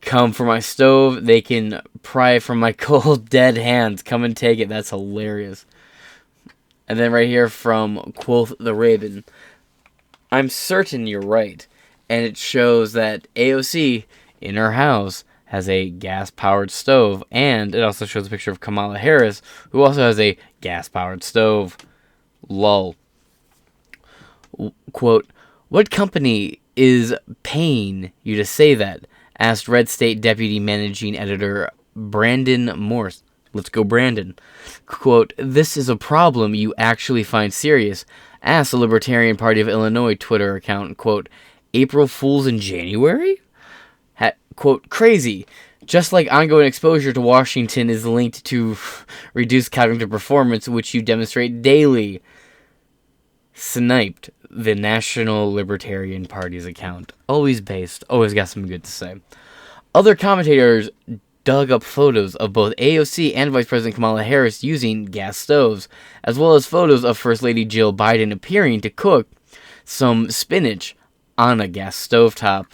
come for my stove, they can pry it from my cold, dead hands. Come and take it." That's hilarious. And then right here from Quoth the Raven. "I'm certain you're right." And it shows that AOC in her house has a gas-powered stove, and it also shows a picture of Kamala Harris, who also has a gas-powered stove. Lol. Quote, "What company is paying you to say that?" asked Red State Deputy Managing Editor Brandon Morse. Let's go, Brandon. Quote, "This is a problem you actually find serious?" asked the Libertarian Party of Illinois Twitter account. Quote, "April Fools in January?" Quote, "Crazy. Just like ongoing exposure to Washington is linked to reduced cognitive performance, which you demonstrate daily." Sniped the National Libertarian Party's account. Always based. Always got something good to say. Other commentators dug up photos of both AOC and Vice President Kamala Harris using gas stoves, as well as photos of First Lady Jill Biden appearing to cook some spinach on a gas stovetop.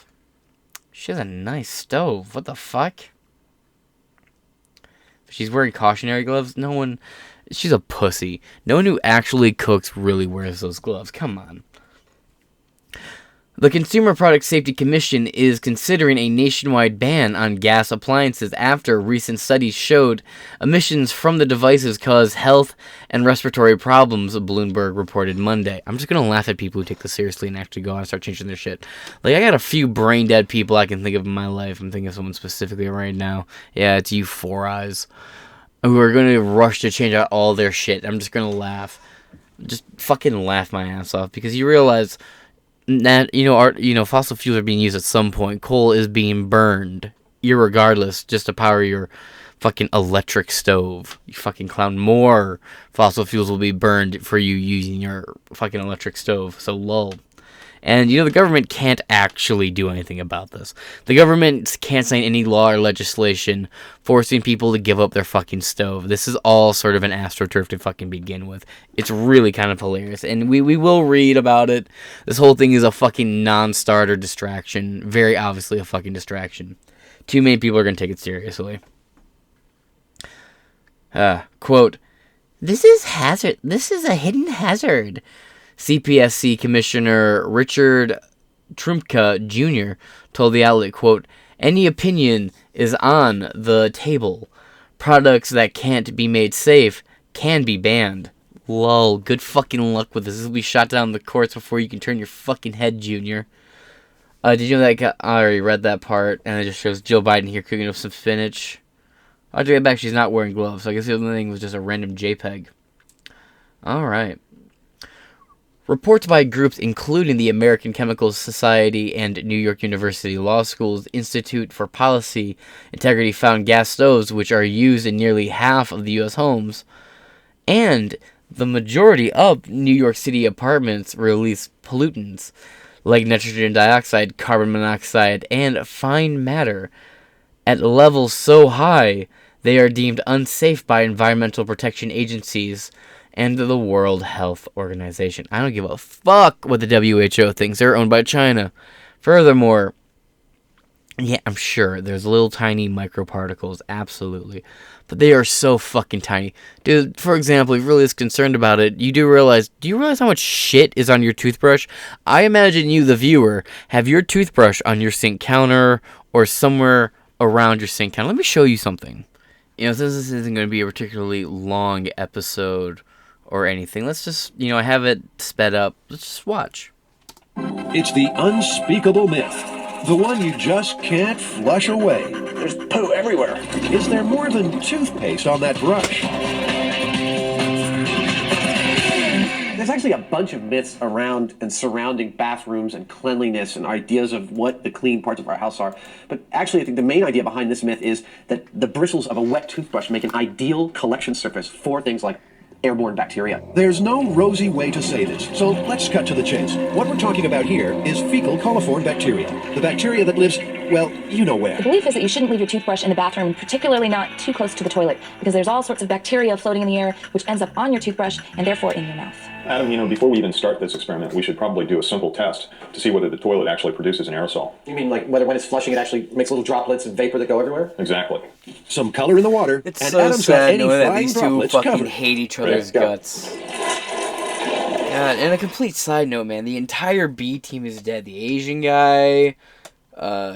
She has a nice stove. What the fuck? She's wearing cautionary gloves. She's a pussy. No one who actually cooks really wears those gloves. Come on. The Consumer Product Safety Commission is considering a nationwide ban on gas appliances after recent studies showed emissions from the devices cause health and respiratory problems, Bloomberg reported Monday. I'm just going to laugh at people who take this seriously and actually go out and start changing their shit. Like, I got a few brain-dead people I can think of in my life. I'm thinking of someone specifically right now. Yeah, it's you, Four Eyes, who are going to rush to change out all their shit. I'm just going to laugh. Just fucking laugh my ass off, because you realize that, fossil fuels are being used at some point. Coal is being burned, irregardless, just to power your fucking electric stove. You fucking clown. More fossil fuels will be burned for you using your fucking electric stove. So lol. And, the government can't actually do anything about this. The government can't sign any law or legislation forcing people to give up their fucking stove. This is all sort of an astroturf to fucking begin with. It's really kind of hilarious. And we will read about it. This whole thing is a fucking non-starter distraction. Very obviously a fucking distraction. Too many people are going to take it seriously. Quote, "This is a hidden hazard." CPSC Commissioner Richard Trumka Jr. told the outlet, quote, "Any opinion is on the table. Products that can't be made safe can be banned." Lol, good fucking luck with this. This will be shot down in the courts before you can turn your fucking head, Junior. Did you know that guy? I already read that part, and it just shows Joe Biden here cooking up some spinach. I'll take it back, she's not wearing gloves, so I guess the other thing was just a random JPEG. Alright. Reports by groups including the American Chemical Society and New York University Law School's Institute for Policy Integrity found gas stoves, which are used in nearly half of the U.S. homes, and the majority of New York City apartments release pollutants like nitrogen dioxide, carbon monoxide, and fine matter at levels so high they are deemed unsafe by environmental protection agencies and the World Health Organization. I don't give a fuck what the WHO thinks. They're owned by China. Furthermore, yeah, I'm sure there's little tiny microparticles, absolutely. But they are so fucking tiny. Dude, for example, if you're really concerned about it, do you realize how much shit is on your toothbrush? I imagine you, the viewer, have your toothbrush on your sink counter or somewhere around your sink counter. Let me show you something. Since this isn't going to be a particularly long episode or anything, let's just, I have it sped up. Let's just watch. It's the unspeakable myth. The one you just can't flush away. There's poo everywhere. Is there more than toothpaste on that brush? There's actually a bunch of myths around and surrounding bathrooms and cleanliness and ideas of what the clean parts of our house are. But actually, I think the main idea behind this myth is that the bristles of a wet toothbrush make an ideal collection surface for things like airborne bacteria. There's no rosy way to say this, so let's cut to the chase. What we're talking about here is fecal coliform bacteria, the bacteria that lives, well, you know where. The belief is that you shouldn't leave your toothbrush in the bathroom, particularly not too close to the toilet, because there's all sorts of bacteria floating in the air, which ends up on your toothbrush and therefore in your mouth. Adam, before we even start this experiment, we should probably do a simple test to see whether the toilet actually produces an aerosol. You mean like whether when it's flushing it actually makes little droplets of vapor that go everywhere? Exactly. Some color in the water, It's and so Adam's got sad any knowing that flying these two droplets fucking covered. hate each other's guts. God, and a complete side note, man, the entire B team is dead. The Asian guy,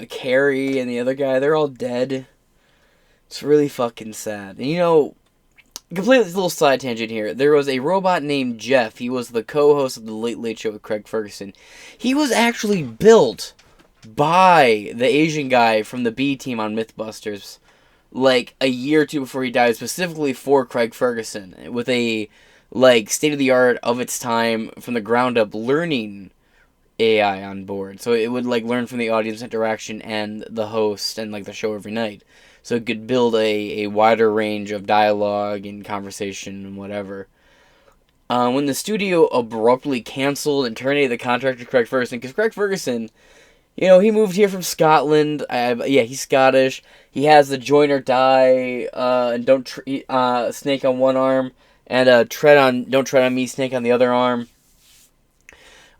Carrie, and the other guy, they're all dead. It's really fucking sad. And completely little side tangent here. There was a robot named Jeff. He was the co-host of the Late Late Show with Craig Ferguson. He was actually built by the Asian guy from the B team on Mythbusters, like a year or two before he died, specifically for Craig Ferguson, with a state-of-the-art of its time from the ground up learning AI on board. So it would learn from the audience interaction and the host and the show every night. So it could build a wider range of dialogue and conversation and whatever. When the studio abruptly canceled and terminated the contract with Craig Ferguson, because Craig Ferguson, he moved here from Scotland. He's Scottish. He has the join or die and don't snake on one arm, and don't tread on me snake on the other arm.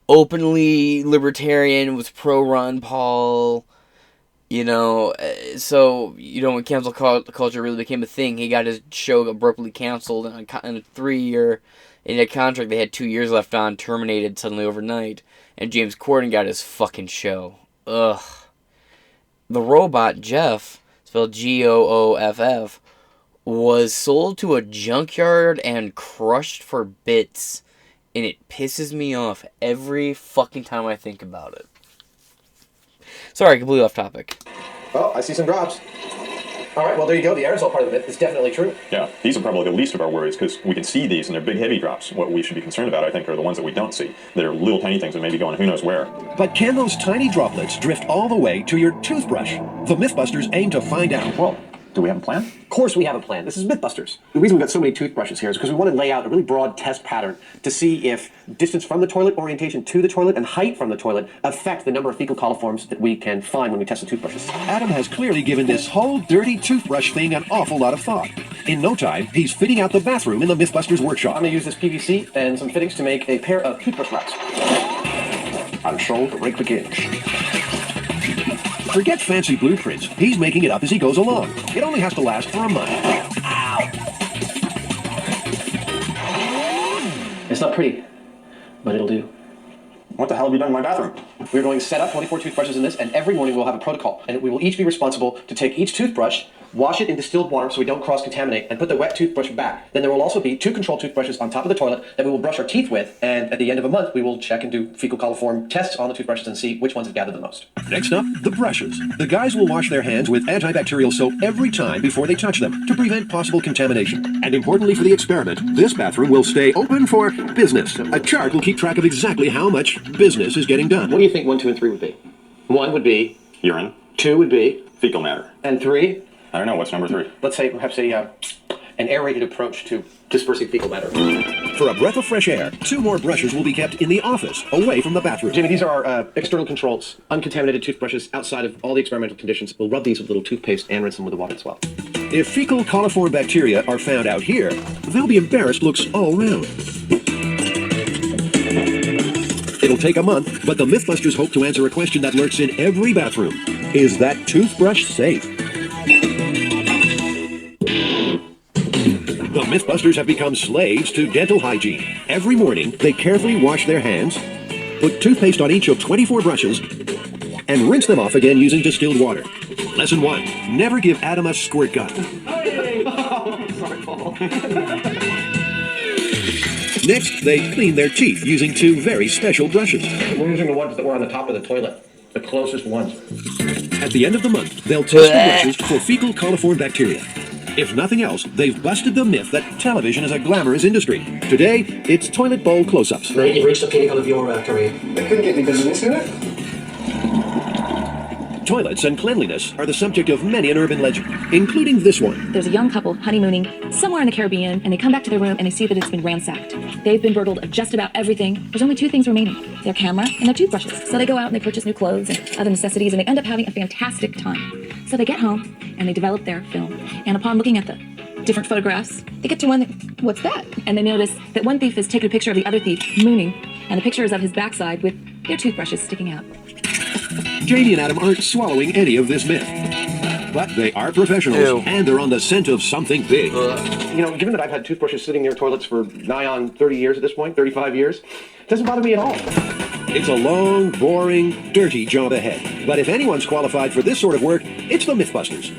Openly libertarian, was pro Ron Paul. When cancel culture really became a thing, he got his show abruptly canceled, and in a 3-year contract they had 2 years left on, terminated suddenly overnight, and James Corden got his fucking show. Ugh. The robot, Jeff, spelled Gooff, was sold to a junkyard and crushed for bits, and it pisses me off every fucking time I think about it. Sorry, completely off topic. Oh, I see some drops. All right, well, there you go. The aerosol part of the myth is definitely true. Yeah, these are probably the least of our worries because we can see these and they're big, heavy drops. What we should be concerned about, I think, are the ones that we don't see. That are little tiny things that may be going who knows where. But can those tiny droplets drift all the way to your toothbrush? The Mythbusters aim to find out. Well, do we have a plan? Of course we have a plan. This is Mythbusters. The reason we've got so many toothbrushes here is because we want to lay out a really broad test pattern to see if distance from the toilet, orientation to the toilet, and height from the toilet affect the number of fecal coliforms that we can find when we test the toothbrushes. Adam has clearly given this whole dirty toothbrush thing an awful lot of thought. In no time, he's fitting out the bathroom in the Mythbusters workshop. I'm going to use this PVC and some fittings to make a pair of toothbrush racks. And so the rake begins. Forget fancy blueprints. He's making it up as he goes along. It only has to last for a month. Ow! It's not pretty, but it'll do. What the hell have you done in my bathroom? We're going to set up 24 toothbrushes in this, and every morning we'll have a protocol. And we will each be responsible to take each toothbrush, wash it in distilled water so we don't cross-contaminate, and put the wet toothbrush back. Then there will also be 2 control toothbrushes on top of the toilet that we will brush our teeth with, and at the end of a month we will check and do fecal coliform tests on the toothbrushes and see which ones have gathered the most. Next up, the brushes. The guys will wash their hands with antibacterial soap every time before they touch them to prevent possible contamination. And importantly for the experiment, this bathroom will stay open for business. A chart will keep track of exactly how much business is getting done. What do you think 1, 2, and 3 would be? 1 would be urine. 2 would be fecal matter. And 3? I don't know. What's number 3? Let's say perhaps an aerated approach to dispersing fecal matter. For a breath of fresh air, 2 more brushes will be kept in the office, away from the bathroom. Jimmy, these are our external controls. Uncontaminated toothbrushes outside of all the experimental conditions. We'll rub these with a little toothpaste and rinse them with the water as well. If fecal coliform bacteria are found out here, they'll be embarrassed looks all round. It'll take a month, but the Mythbusters hope to answer a question that lurks in every bathroom. Is that toothbrush safe? The Mythbusters have become slaves to dental hygiene. Every morning, they carefully wash their hands, put toothpaste on each of 24 brushes, and rinse them off again using distilled water. Lesson 1, never give Adam a squirt gun. Next, they clean their teeth using 2 very special brushes. We're using the ones that were on the top of the toilet, the closest ones. At the end of the month, they'll test the brushes for fecal coliform bacteria. If nothing else, they've busted the myth that television is a glamorous industry. Today, it's toilet bowl close-ups. You've reached the pinnacle of your career. They couldn't get any business in it. Toilets and cleanliness are the subject of many an urban legend, including this one. There's a young couple honeymooning somewhere in the Caribbean, and they come back to their room and they see that it's been ransacked. They've been burgled of just about everything. There's only 2 things remaining: their camera and their toothbrushes. So they go out and they purchase new clothes and other necessities, and they end up having a fantastic time. So they get home and they develop their film. And upon looking at the different photographs, they get to one that, what's that? And they notice that one thief has taken a picture of the other thief mooning, and the picture is of his backside with their toothbrushes sticking out. Jamie and Adam aren't swallowing any of this myth. But they are professionals, and they're on the scent of something big. Given that I've had toothbrushes sitting near toilets for nigh on 30 years at this point, 35 years, it doesn't bother me at all. It's a long, boring, dirty job ahead. But if anyone's qualified for this sort of work, it's the Mythbusters.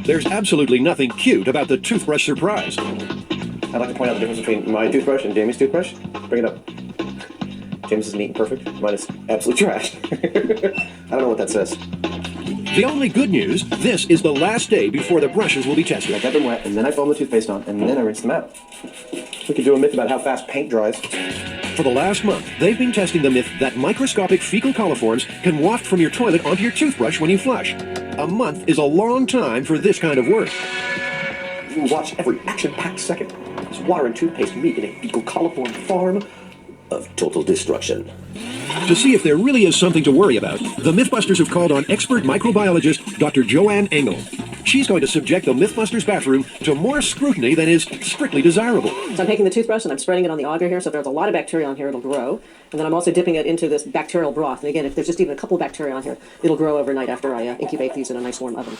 There's absolutely nothing cute about the toothbrush surprise. I'd like to point out the difference between my toothbrush and Jamie's toothbrush. Bring it up. James is neat and perfect. Mine is absolute trash. I don't know what that says. The only good news, this is the last day before the brushes will be tested. I get them wet, and then I foam the toothpaste on, and then I rinse them out. We could do a myth about how fast paint dries. For the last month, they've been testing the myth that microscopic fecal coliforms can waft from your toilet onto your toothbrush when you flush. A month is a long time for this kind of work. You watch every action-packed second as water and toothpaste meet in a fecal coliform farm of total destruction. To see if there really is something to worry about, the Mythbusters have called on expert microbiologist Dr. Joanne Engel. she's going to subject the Mythbusters bathroom to more scrutiny than is strictly desirable. So I'm taking the toothbrush and I'm spreading it on the auger here, so if there's a lot of bacteria on here, it'll grow. And then I'm also dipping it into this bacterial broth. And again, if there's just even a couple of bacteria on here, it'll grow overnight after I incubate these in a nice warm oven.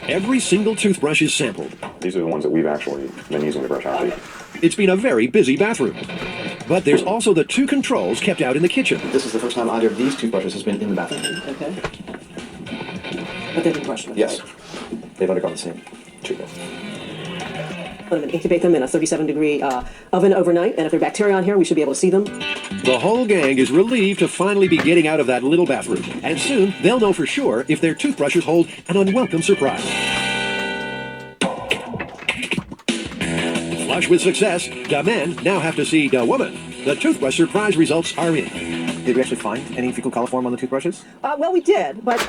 Every single toothbrush is sampled. These are the ones that we've actually been using to brush our teeth. It's been a very busy bathroom. But there's also the two controls kept out in the kitchen. This is the first time either of these toothbrushes has been in the bathroom. Okay. But they've been brushed with. Yes. They've undergone the same treatment. Let them incubate them in a 37-degree oven overnight, and if there's bacteria on here, we should be able to see them. The whole gang is relieved to finally be getting out of that little bathroom. And soon, they'll know for sure if their toothbrushes hold an unwelcome surprise. Flush with success, the men now have to see the woman. The toothbrush surprise results are in. Did we actually find any fecal coliform on the toothbrushes? Well, we did, but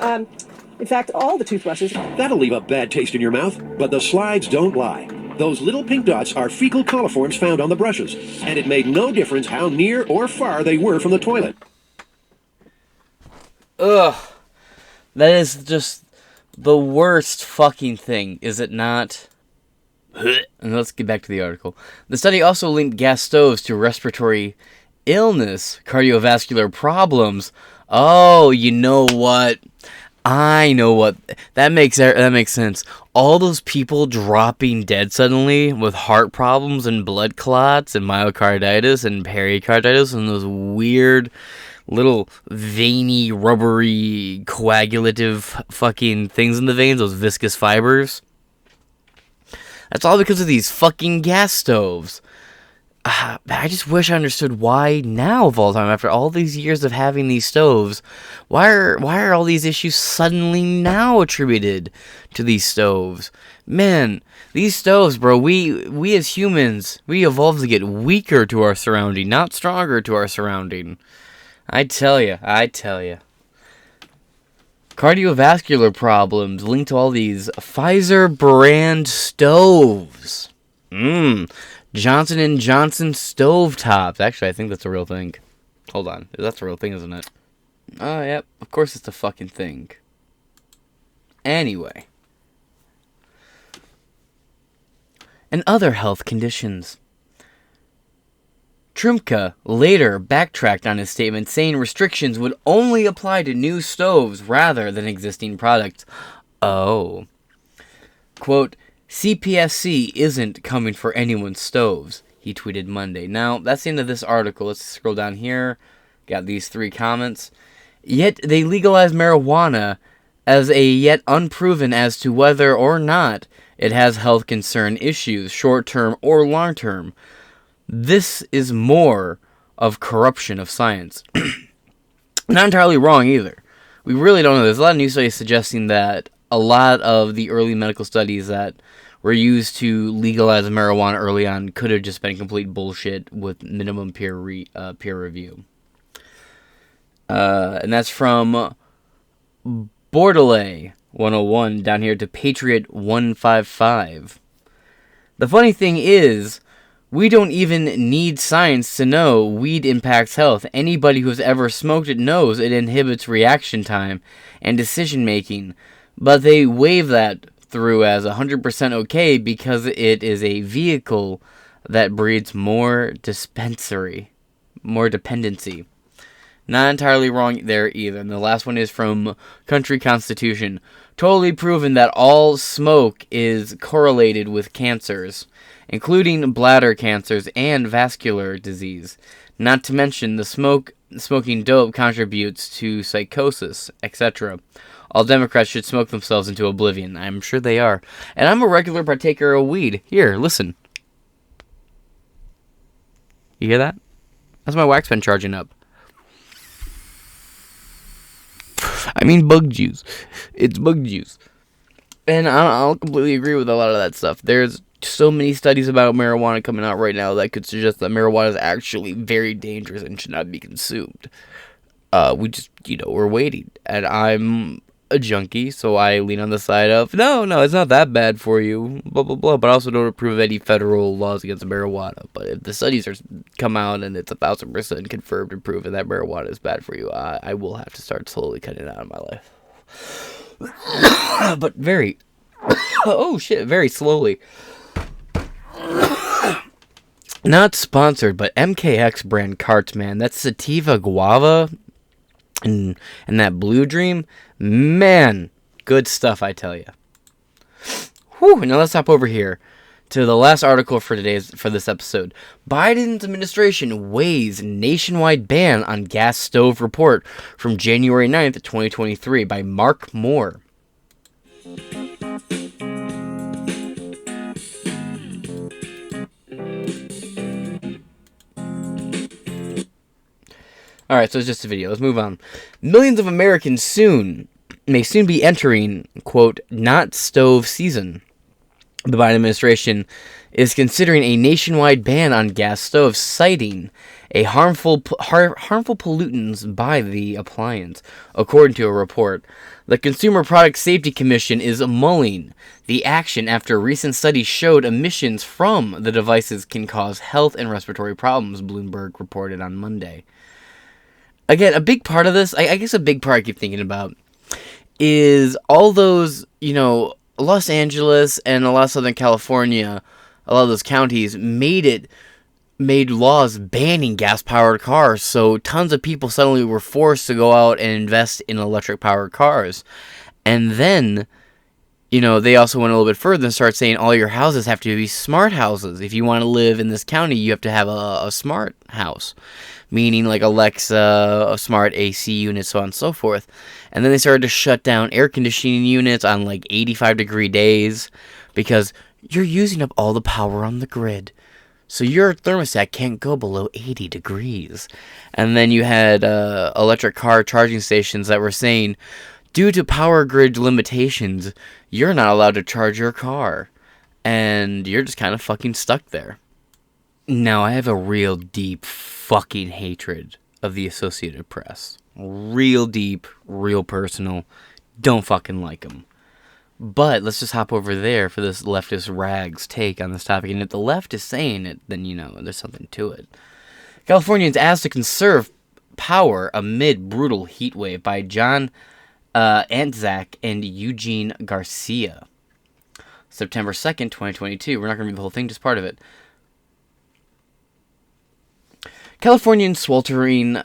in fact, all the toothbrushes. That'll leave a bad taste in your mouth, but the slides don't lie. Those little pink dots are fecal coliforms found on the brushes, and it made no difference how near or far they were from the toilet. Ugh. That is just the worst fucking thing, is it not? And let's get back to the article. The study also linked gas stoves to respiratory illness, cardiovascular problems. Oh, you know what? I know what. That makes sense. All those people dropping dead suddenly with heart problems and blood clots and myocarditis and pericarditis and those weird little veiny, rubbery, coagulative fucking things in the veins, those viscous fibers. That's all because of these fucking gas stoves. I just wish I understood why now of all time, after all these years of having these stoves, why are all these issues suddenly now attributed to these stoves? Man, these stoves, bro, we as humans, we evolved to get weaker to our surrounding, not stronger to our surrounding. I tell ya. Cardiovascular problems linked to all these Pfizer brand stoves. Johnson & Johnson stovetops. Actually, I think that's a real thing. Hold on. That's a real thing, isn't it? Oh, yep. Of course it's a fucking thing. Anyway. And other health conditions. Trumka later backtracked on his statement, saying restrictions would only apply to new stoves rather than existing products. Oh. Quote, CPSC isn't coming for anyone's stoves, he tweeted Monday. Now, that's the end of this article. Let's scroll down here. Got these 3 comments. Yet they legalized marijuana as a yet unproven as to whether or not it has health concern issues, short-term or long-term. This is more of corruption of science. Not entirely wrong either. We really don't know. There's a lot of new studies suggesting that a lot of the early medical studies that were used to legalize marijuana early on could have just been complete bullshit with minimum peer review. And that's from Bordelais 101 down here to Patriot 155. The funny thing is, we don't even need science to know weed impacts health. Anybody who's ever smoked it knows it inhibits reaction time and decision making. But they wave that through as 100% okay because it is a vehicle that breeds more dependency. Not entirely wrong there either. And the last one is from Country Constitution. Totally proven that all smoke is correlated with cancers, including bladder cancers and vascular disease. Not to mention the smoking dope contributes to psychosis, etc. All Democrats should smoke themselves into oblivion. I'm sure they are. And I'm a regular partaker of weed. Here, listen. You hear that? That's my wax pen charging up. I mean bug juice. It's bug juice. And I'll completely agree with a lot of that stuff. There's so many studies about marijuana coming out right now that could suggest that marijuana is actually very dangerous and should not be consumed. We just, we're waiting. And a junkie, so I lean on the side of, no, it's not that bad for you, blah, blah, blah, but I also don't approve of any federal laws against marijuana. But if the studies come out and it's 1,000% confirmed and proven that marijuana is bad for you, I will have to start slowly cutting it out of my life. But very, oh shit, very slowly. Not sponsored, but MKX brand carts, man. That sativa guava and that Blue Dream, man, good stuff, I tell you. Whew, now let's hop over here to the last article for this episode. Biden's administration weighs nationwide ban on gas stove report from January 9th, 2023 by Mark Moore. Alright, so it's just a video. Let's move on. Millions of Americans may soon be entering, quote, not stove season. The Biden administration is considering a nationwide ban on gas stoves, citing a harmful pollutants by the appliance, according to a report. The Consumer Product Safety Commission is mulling the action after recent studies showed emissions from the devices can cause health and respiratory problems, Bloomberg reported on Monday. Again, a big part of this, I guess a big part I keep thinking about, is all those, Los Angeles and a lot of Southern California, a lot of those counties made laws banning gas-powered cars, so tons of people suddenly were forced to go out and invest in electric-powered cars. And then, they also went a little bit further and started saying all your houses have to be smart houses. If you want to live in this county, you have to have a smart house. Meaning like Alexa, a smart AC unit, so on and so forth. And then they started to shut down air conditioning units on like 85-degree days because you're using up all the power on the grid. So your thermostat can't go below 80 degrees. And then you had electric car charging stations that were saying, due to power grid limitations, you're not allowed to charge your car. And you're just kind of fucking stuck there. Now, I have a real deep fucking hatred of the Associated Press. Real deep, real personal. Don't fucking like them. But let's just hop over there for this leftist rags take on this topic. And if the left is saying it, then, there's something to it. Californians asked to conserve power amid brutal heat wave by John Antzak and Eugene Garcia. September 2nd, 2022. We're not going to read the whole thing, just part of it. Californians sweltering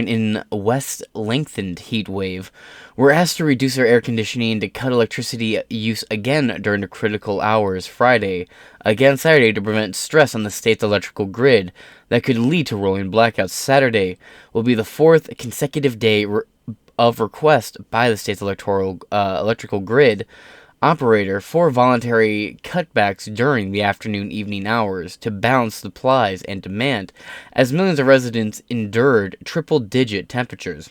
in West lengthened heat wave were asked to reduce their air conditioning and to cut electricity use again during the critical hours Friday, again Saturday to prevent stress on the state's electrical grid that could lead to rolling blackouts. Saturday will be the fourth consecutive day of request by the state's electrical grid operator for voluntary cutbacks during the afternoon-evening hours to balance supplies and demand, as millions of residents endured triple-digit temperatures.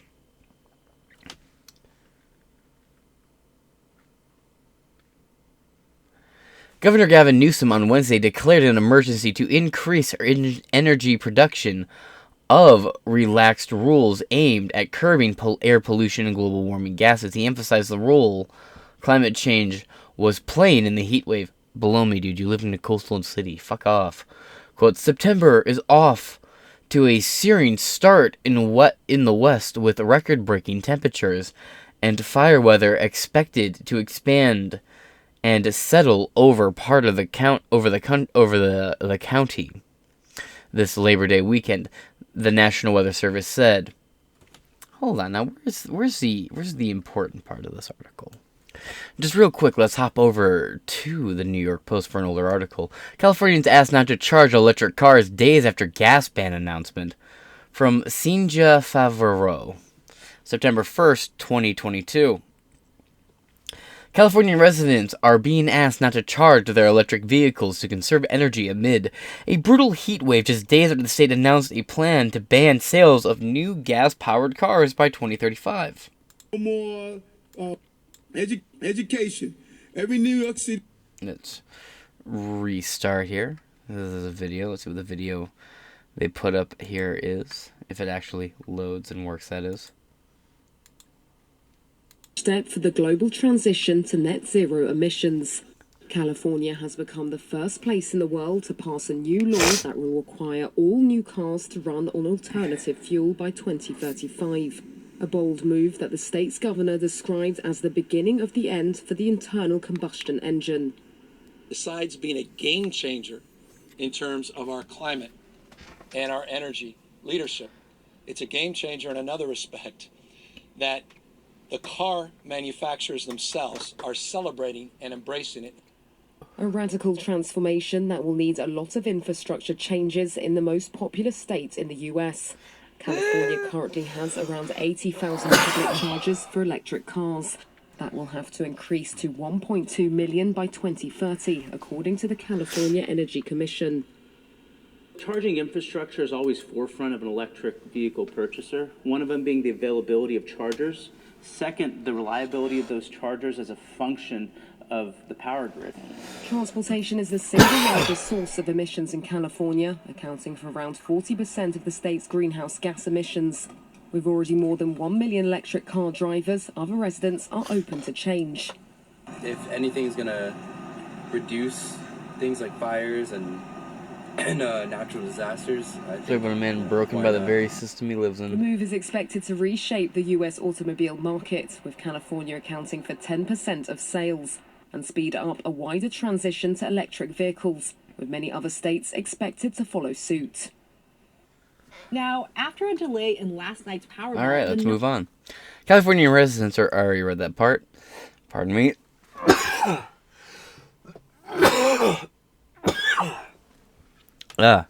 Governor Gavin Newsom on Wednesday declared an emergency to increase energy production of relaxed rules aimed at curbing air pollution and global warming gases. He emphasized the role climate change was playing in the heat wave. Below me, dude, you live in a coastal city. Fuck off. Quote, September is off to a searing start in the west with record-breaking temperatures and fire weather expected to expand and settle over part of the county this Labor Day weekend, the National Weather Service said. Hold on, now where's the important part of this article? Just real quick, let's hop over to the New York Post for an older article. Californians asked not to charge electric cars days after gas ban announcement. From Sinja Favreau, September 1st, 2022. Californian residents are being asked not to charge their electric vehicles to conserve energy amid a brutal heat wave just days after the state announced a plan to ban sales of new gas-powered cars by 2035. More education. Every New York City. Let's restart here. This is a video. Let's see what the video they put up here is. If it actually loads and works, that is. step for the global transition to net zero emissions. California has become the first place in the world to pass a new law that will require all new cars to run on alternative fuel by 2035. A bold move that the state's governor described as the beginning of the end for the internal combustion engine. Besides being a game changer in terms of our climate and our energy leadership, it's a game changer in another respect, that the car manufacturers themselves are celebrating and embracing it. A radical transformation that will need a lot of infrastructure changes in the most populous state in the US. California currently has around 80,000 public chargers for electric cars. That will have to increase to 1.2 million by 2030, according to the California Energy Commission. Charging infrastructure is always forefront of an electric vehicle purchaser, one of them being the availability of chargers. Second, the reliability of those chargers as a function of the power grid. Transportation is the single largest source of emissions in California, accounting for around 40% of the state's greenhouse gas emissions. With already more than 1 million electric car drivers, other residents are open to change. If anything is going to reduce things like fires and natural disasters, I think. Live with a man broken by the very system he lives The in. move is expected to reshape the US automobile market, with California accounting for 10% of sales, and speed up a wider transition to electric vehicles, with many other states expected to follow suit. Now, after a delay in last night's Powerball... All right, let's move on. California residents are... I already read that part. Pardon me. I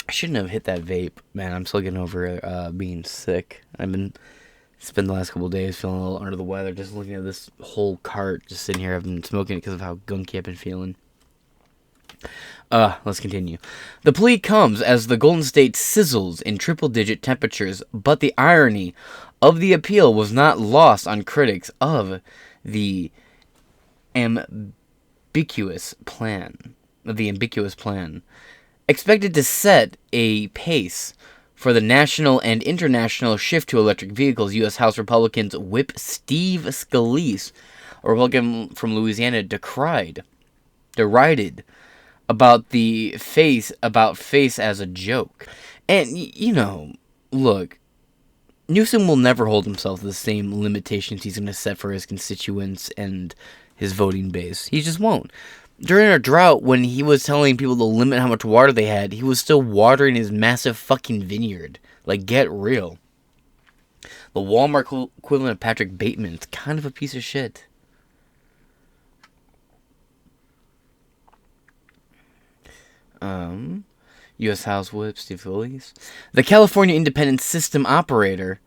shouldn't have hit that vape, man. I'm still getting over being sick. I've been spent the last couple of days feeling a little under the weather, just looking at this whole cart, just sitting here. I've been smoking it because of how gunky I've been feeling. Let's continue. The plea comes as the Golden State sizzles in triple-digit temperatures, but the irony of the appeal was not lost on critics of the ambiguous plan. Expected to set a pace for the national and international shift to electric vehicles, U.S. House Republicans Whip Steve Scalise, a Republican from Louisiana, derided about face as a joke. And, you know, look, Newsom will never hold himself to the same limitations he's going to set for his constituents and his voting base. He just won't. During a drought, when he was telling people to limit how much water they had, he was still watering his massive fucking vineyard. Like, get real. The Walmart equivalent of Patrick Bateman. It's kind of a piece of shit. U.S. House Whip Steve Scalise. The California Independent System Operator,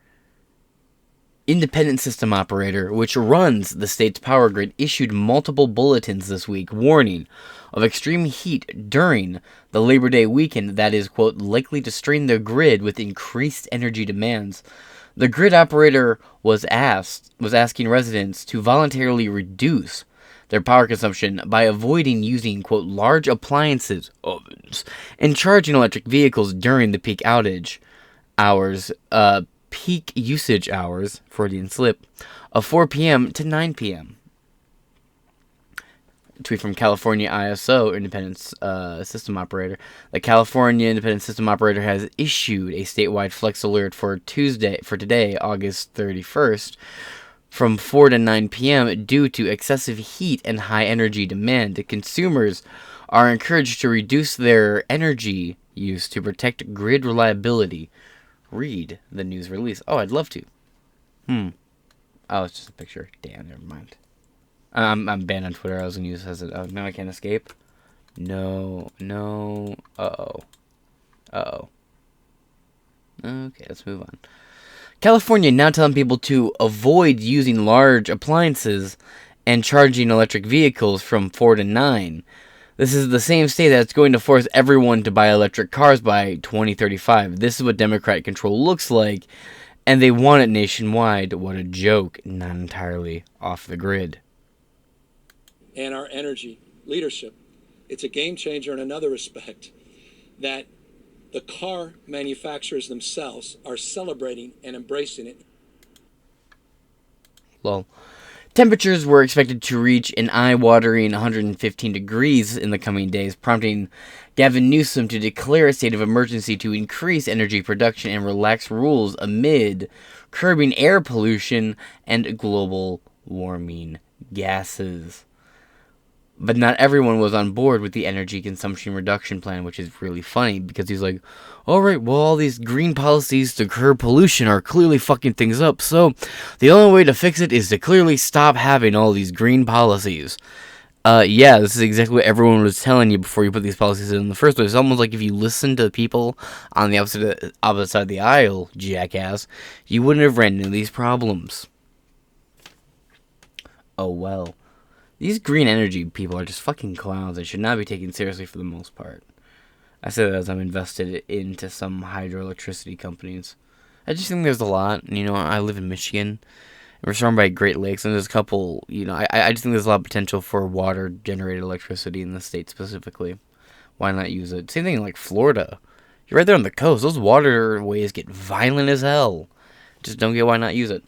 which runs the state's power grid, issued multiple bulletins this week warning of extreme heat during the Labor Day weekend that is, quote, likely to strain the grid with increased energy demands. The grid operator was asking residents to voluntarily reduce their power consumption by avoiding using, quote, large appliances, ovens, and charging electric vehicles during the peak outage hours, peak usage hours, Freudian slip, of 4 p.m. to 9 p.m. A tweet from California ISO, Independent System Operator. The California Independent System Operator has issued a statewide flex alert for today, August 31st, from 4 to 9 p.m. due to excessive heat and high energy demand. The consumers are encouraged to reduce their energy use to protect grid reliability. Read the news release. Oh, I'd love to. Oh, it's just a picture. Damn, never mind. I'm banned on Twitter. I was going to use it as a... Oh, now I can't escape. No. Uh-oh. Okay, let's move on. California now telling people to avoid using large appliances and charging electric vehicles from 4 to 9. This is the same state that's going to force everyone to buy electric cars by 2035. This is what Democratic control looks like, and they want it nationwide. What a joke. Not entirely off the grid. And our energy leadership. It's a game changer in another respect, that the car manufacturers themselves are celebrating and embracing it. Lol. Temperatures were expected to reach an eye-watering 115 degrees in the coming days, prompting Gavin Newsom to declare a state of emergency to increase energy production and relax rules amid curbing air pollution and global warming gases. But not everyone was on board with the energy consumption reduction plan, which is really funny because he's like, alright, well, all these green policies to curb pollution are clearly fucking things up, so the only way to fix it is to clearly stop having all these green policies. Yeah, this is exactly what everyone was telling you before you put these policies in the first place. It's almost like if you listen to people on the opposite side of the aisle, jackass, you wouldn't have ran into these problems. Oh well. These green energy people are just fucking clowns and should not be taken seriously for the most part. I say that as I'm invested into some hydroelectricity companies. I just think there's a lot. You know, I live in Michigan. And we're surrounded by Great Lakes, and there's a couple, you know, I just think there's a lot of potential for water-generated electricity in the state specifically. Why not use it? Same thing in, like, Florida. You're right there on the coast. Those waterways get violent as hell. Just don't get why not use it.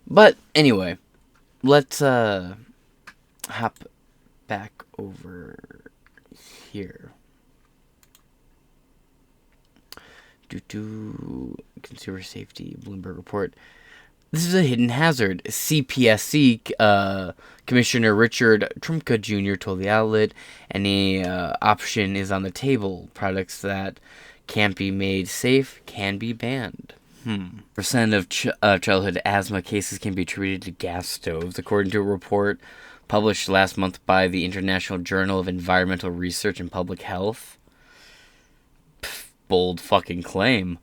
But anyway, let's hop back over here. Consumer Safety Bloomberg Report. This is a hidden hazard. CPSC Commissioner Richard Trumka Jr. told the outlet any option is on the table. Products that can't be made safe can be banned. Percent of childhood asthma cases can be attributed to gas stoves, according to a report published last month by the International Journal of Environmental Research and Public Health. Bold fucking claim.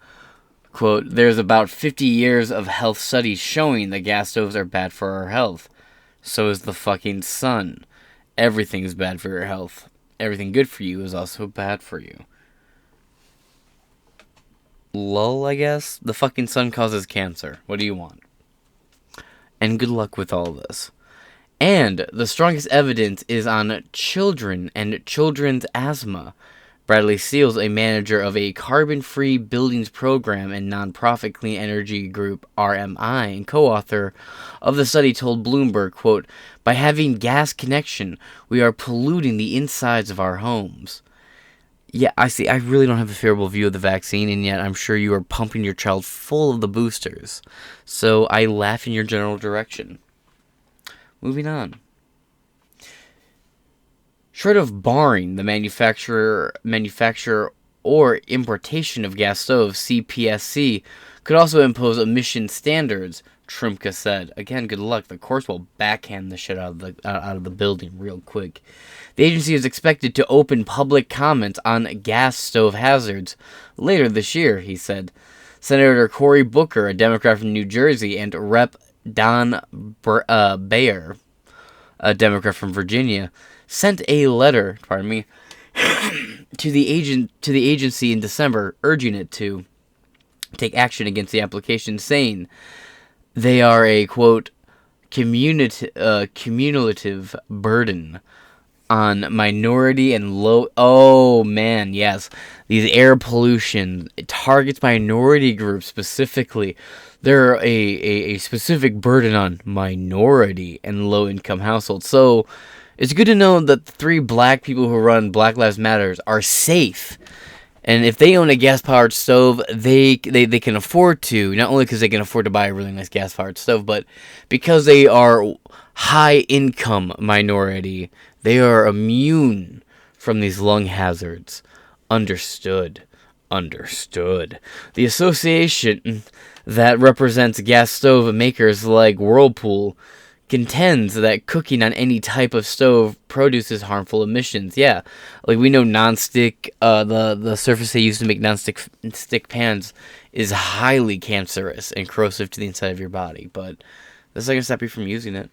Quote, there's about 50 years of health studies showing that gas stoves are bad for our health. So is the fucking sun. Everything is bad for your health. Everything good for you is also bad for you. Lol, I guess? The fucking sun causes cancer. What do you want? And good luck with all this. And the strongest evidence is on children and children's asthma. Bradley Seals, a manager of a carbon-free buildings program and nonprofit clean energy group RMI and co-author of the study, told Bloomberg, quote, by having gas connection, we are polluting the insides of our homes. Yeah, I see. I really don't have a favorable view of the vaccine, and yet I'm sure you are pumping your child full of the boosters. So I laugh in your general direction. Moving on. Short of barring the manufacturer or importation of gas stoves, CPSC could also impose emission standards, Trumka said. Again, good luck. The course will backhand the shit out of the building real quick. The agency is expected to open public comments on gas stove hazards later this year, he said. Senator Cory Booker, a Democrat from New Jersey, and Rep. Don Bayer, a Democrat from Virginia, sent a letter, to the agency in December, urging it to take action against the application, saying they are a, quote, cumulative burden on minority and low... Oh, man, yes. These air pollution targets minority groups specifically. They're a specific burden on minority and low-income households. So it's good to know that the 3 black people who run Black Lives Matter are safe. And if they own a gas-powered stove, they can afford to, not only because they can afford to buy a really nice gas-powered stove, but because they are high-income minority, they are immune from these lung hazards. Understood. The association that represents gas stove makers like Whirlpool contends that cooking on any type of stove produces harmful emissions. Yeah, like we know nonstick, the surface they use to make nonstick pans is highly cancerous and corrosive to the inside of your body, but that's not going to stop you from using it.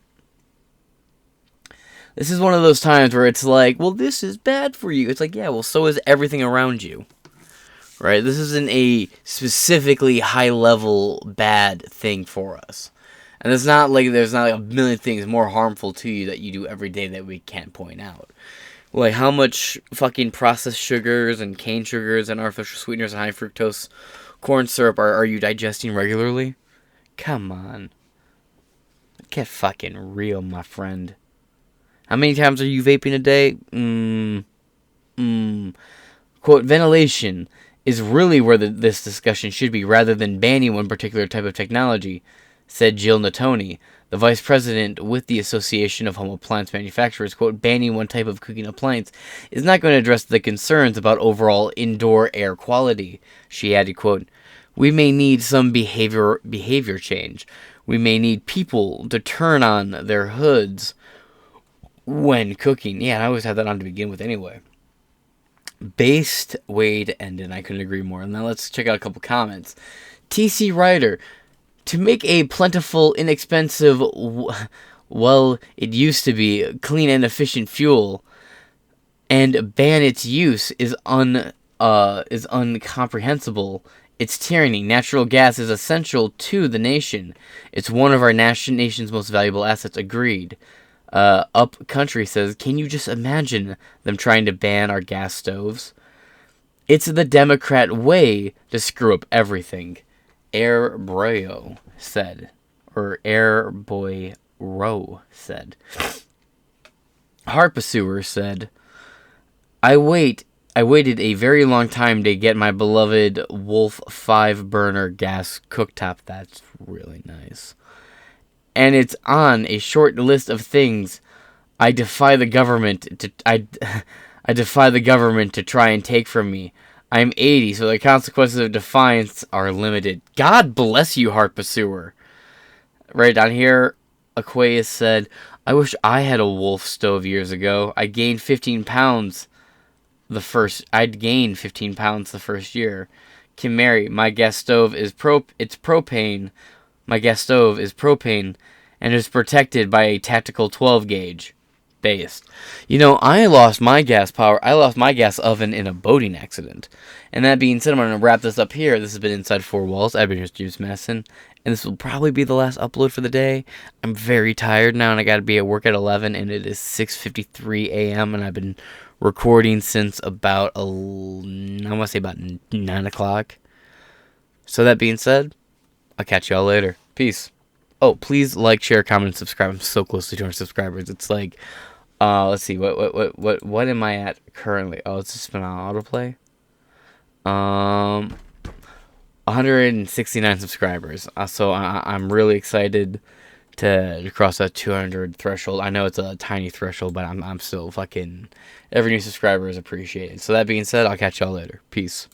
This is one of those times where it's like, well, this is bad for you. It's like, yeah, well, so is everything around you. Right? This isn't a specifically high-level bad thing for us. And it's not like there's not like a million things more harmful to you that you do every day that we can't point out. Like, how much fucking processed sugars and cane sugars and artificial sweeteners and high fructose corn syrup are you digesting regularly? Come on. Get fucking real, my friend. How many times are you vaping a day? Quote, ventilation is really where this discussion should be, rather than banning one particular type of technology, said Jill Natoni, the vice president with the Association of Home Appliance Manufacturers. Quote, banning one type of cooking appliance is not going to address the concerns about overall indoor air quality. She added, quote, we may need some behavior change. We may need people to turn on their hoods when cooking. Yeah, I always had that on to begin with anyway. Based Wade Endon. I couldn't agree more. Now let's check out a couple comments. TC Ryder. To make a plentiful, inexpensive, well, it used to be, clean and efficient fuel and ban its use is incomprehensible. It's tyranny. Natural gas is essential to the nation. It's one of our nation's most valuable assets. Agreed. Up Country says, can you just imagine them trying to ban our gas stoves? It's the Democrat way to screw up everything. Air Broyo said. Or Air Boy Row said. Heart Pursuer said, I waited a very long time to get my beloved Wolf 5 burner gas cooktop. That's really nice. And it's on a short list of things I defy the government to I defy the government to try and take from me. I'm 80, so the consequences of defiance are limited. God bless you, Heart Pursuer. Right down here, Aquarius said, I wish I had a Wolf stove years ago. I gained 15 pounds I'd gained 15 pounds the first year. Kim Mary, my gas stove is propane. My gas stove is propane and is protected by a tactical 12 gauge based. You know, I lost my gas oven in a boating accident. And that being said, I'm going to wrap this up here. This has been Inside Four Walls. I've been your James Madison, and this will probably be the last upload for the day. I'm very tired now, and I got to be at work at 11, and it is 6:53 a.m., and I've been recording since about, I want to say about 9 o'clock. So that being said, I'll catch y'all later. Peace. Oh, please like, share, comment, and subscribe. I'm so close to 200 subscribers. It's like, let's see, what am I at currently? Oh, it's just been on autoplay. 169 subscribers. So I'm really excited to cross that 200 threshold. I know it's a tiny threshold, but I'm still fucking, every new subscriber is appreciated. So that being said, I'll catch y'all later. Peace.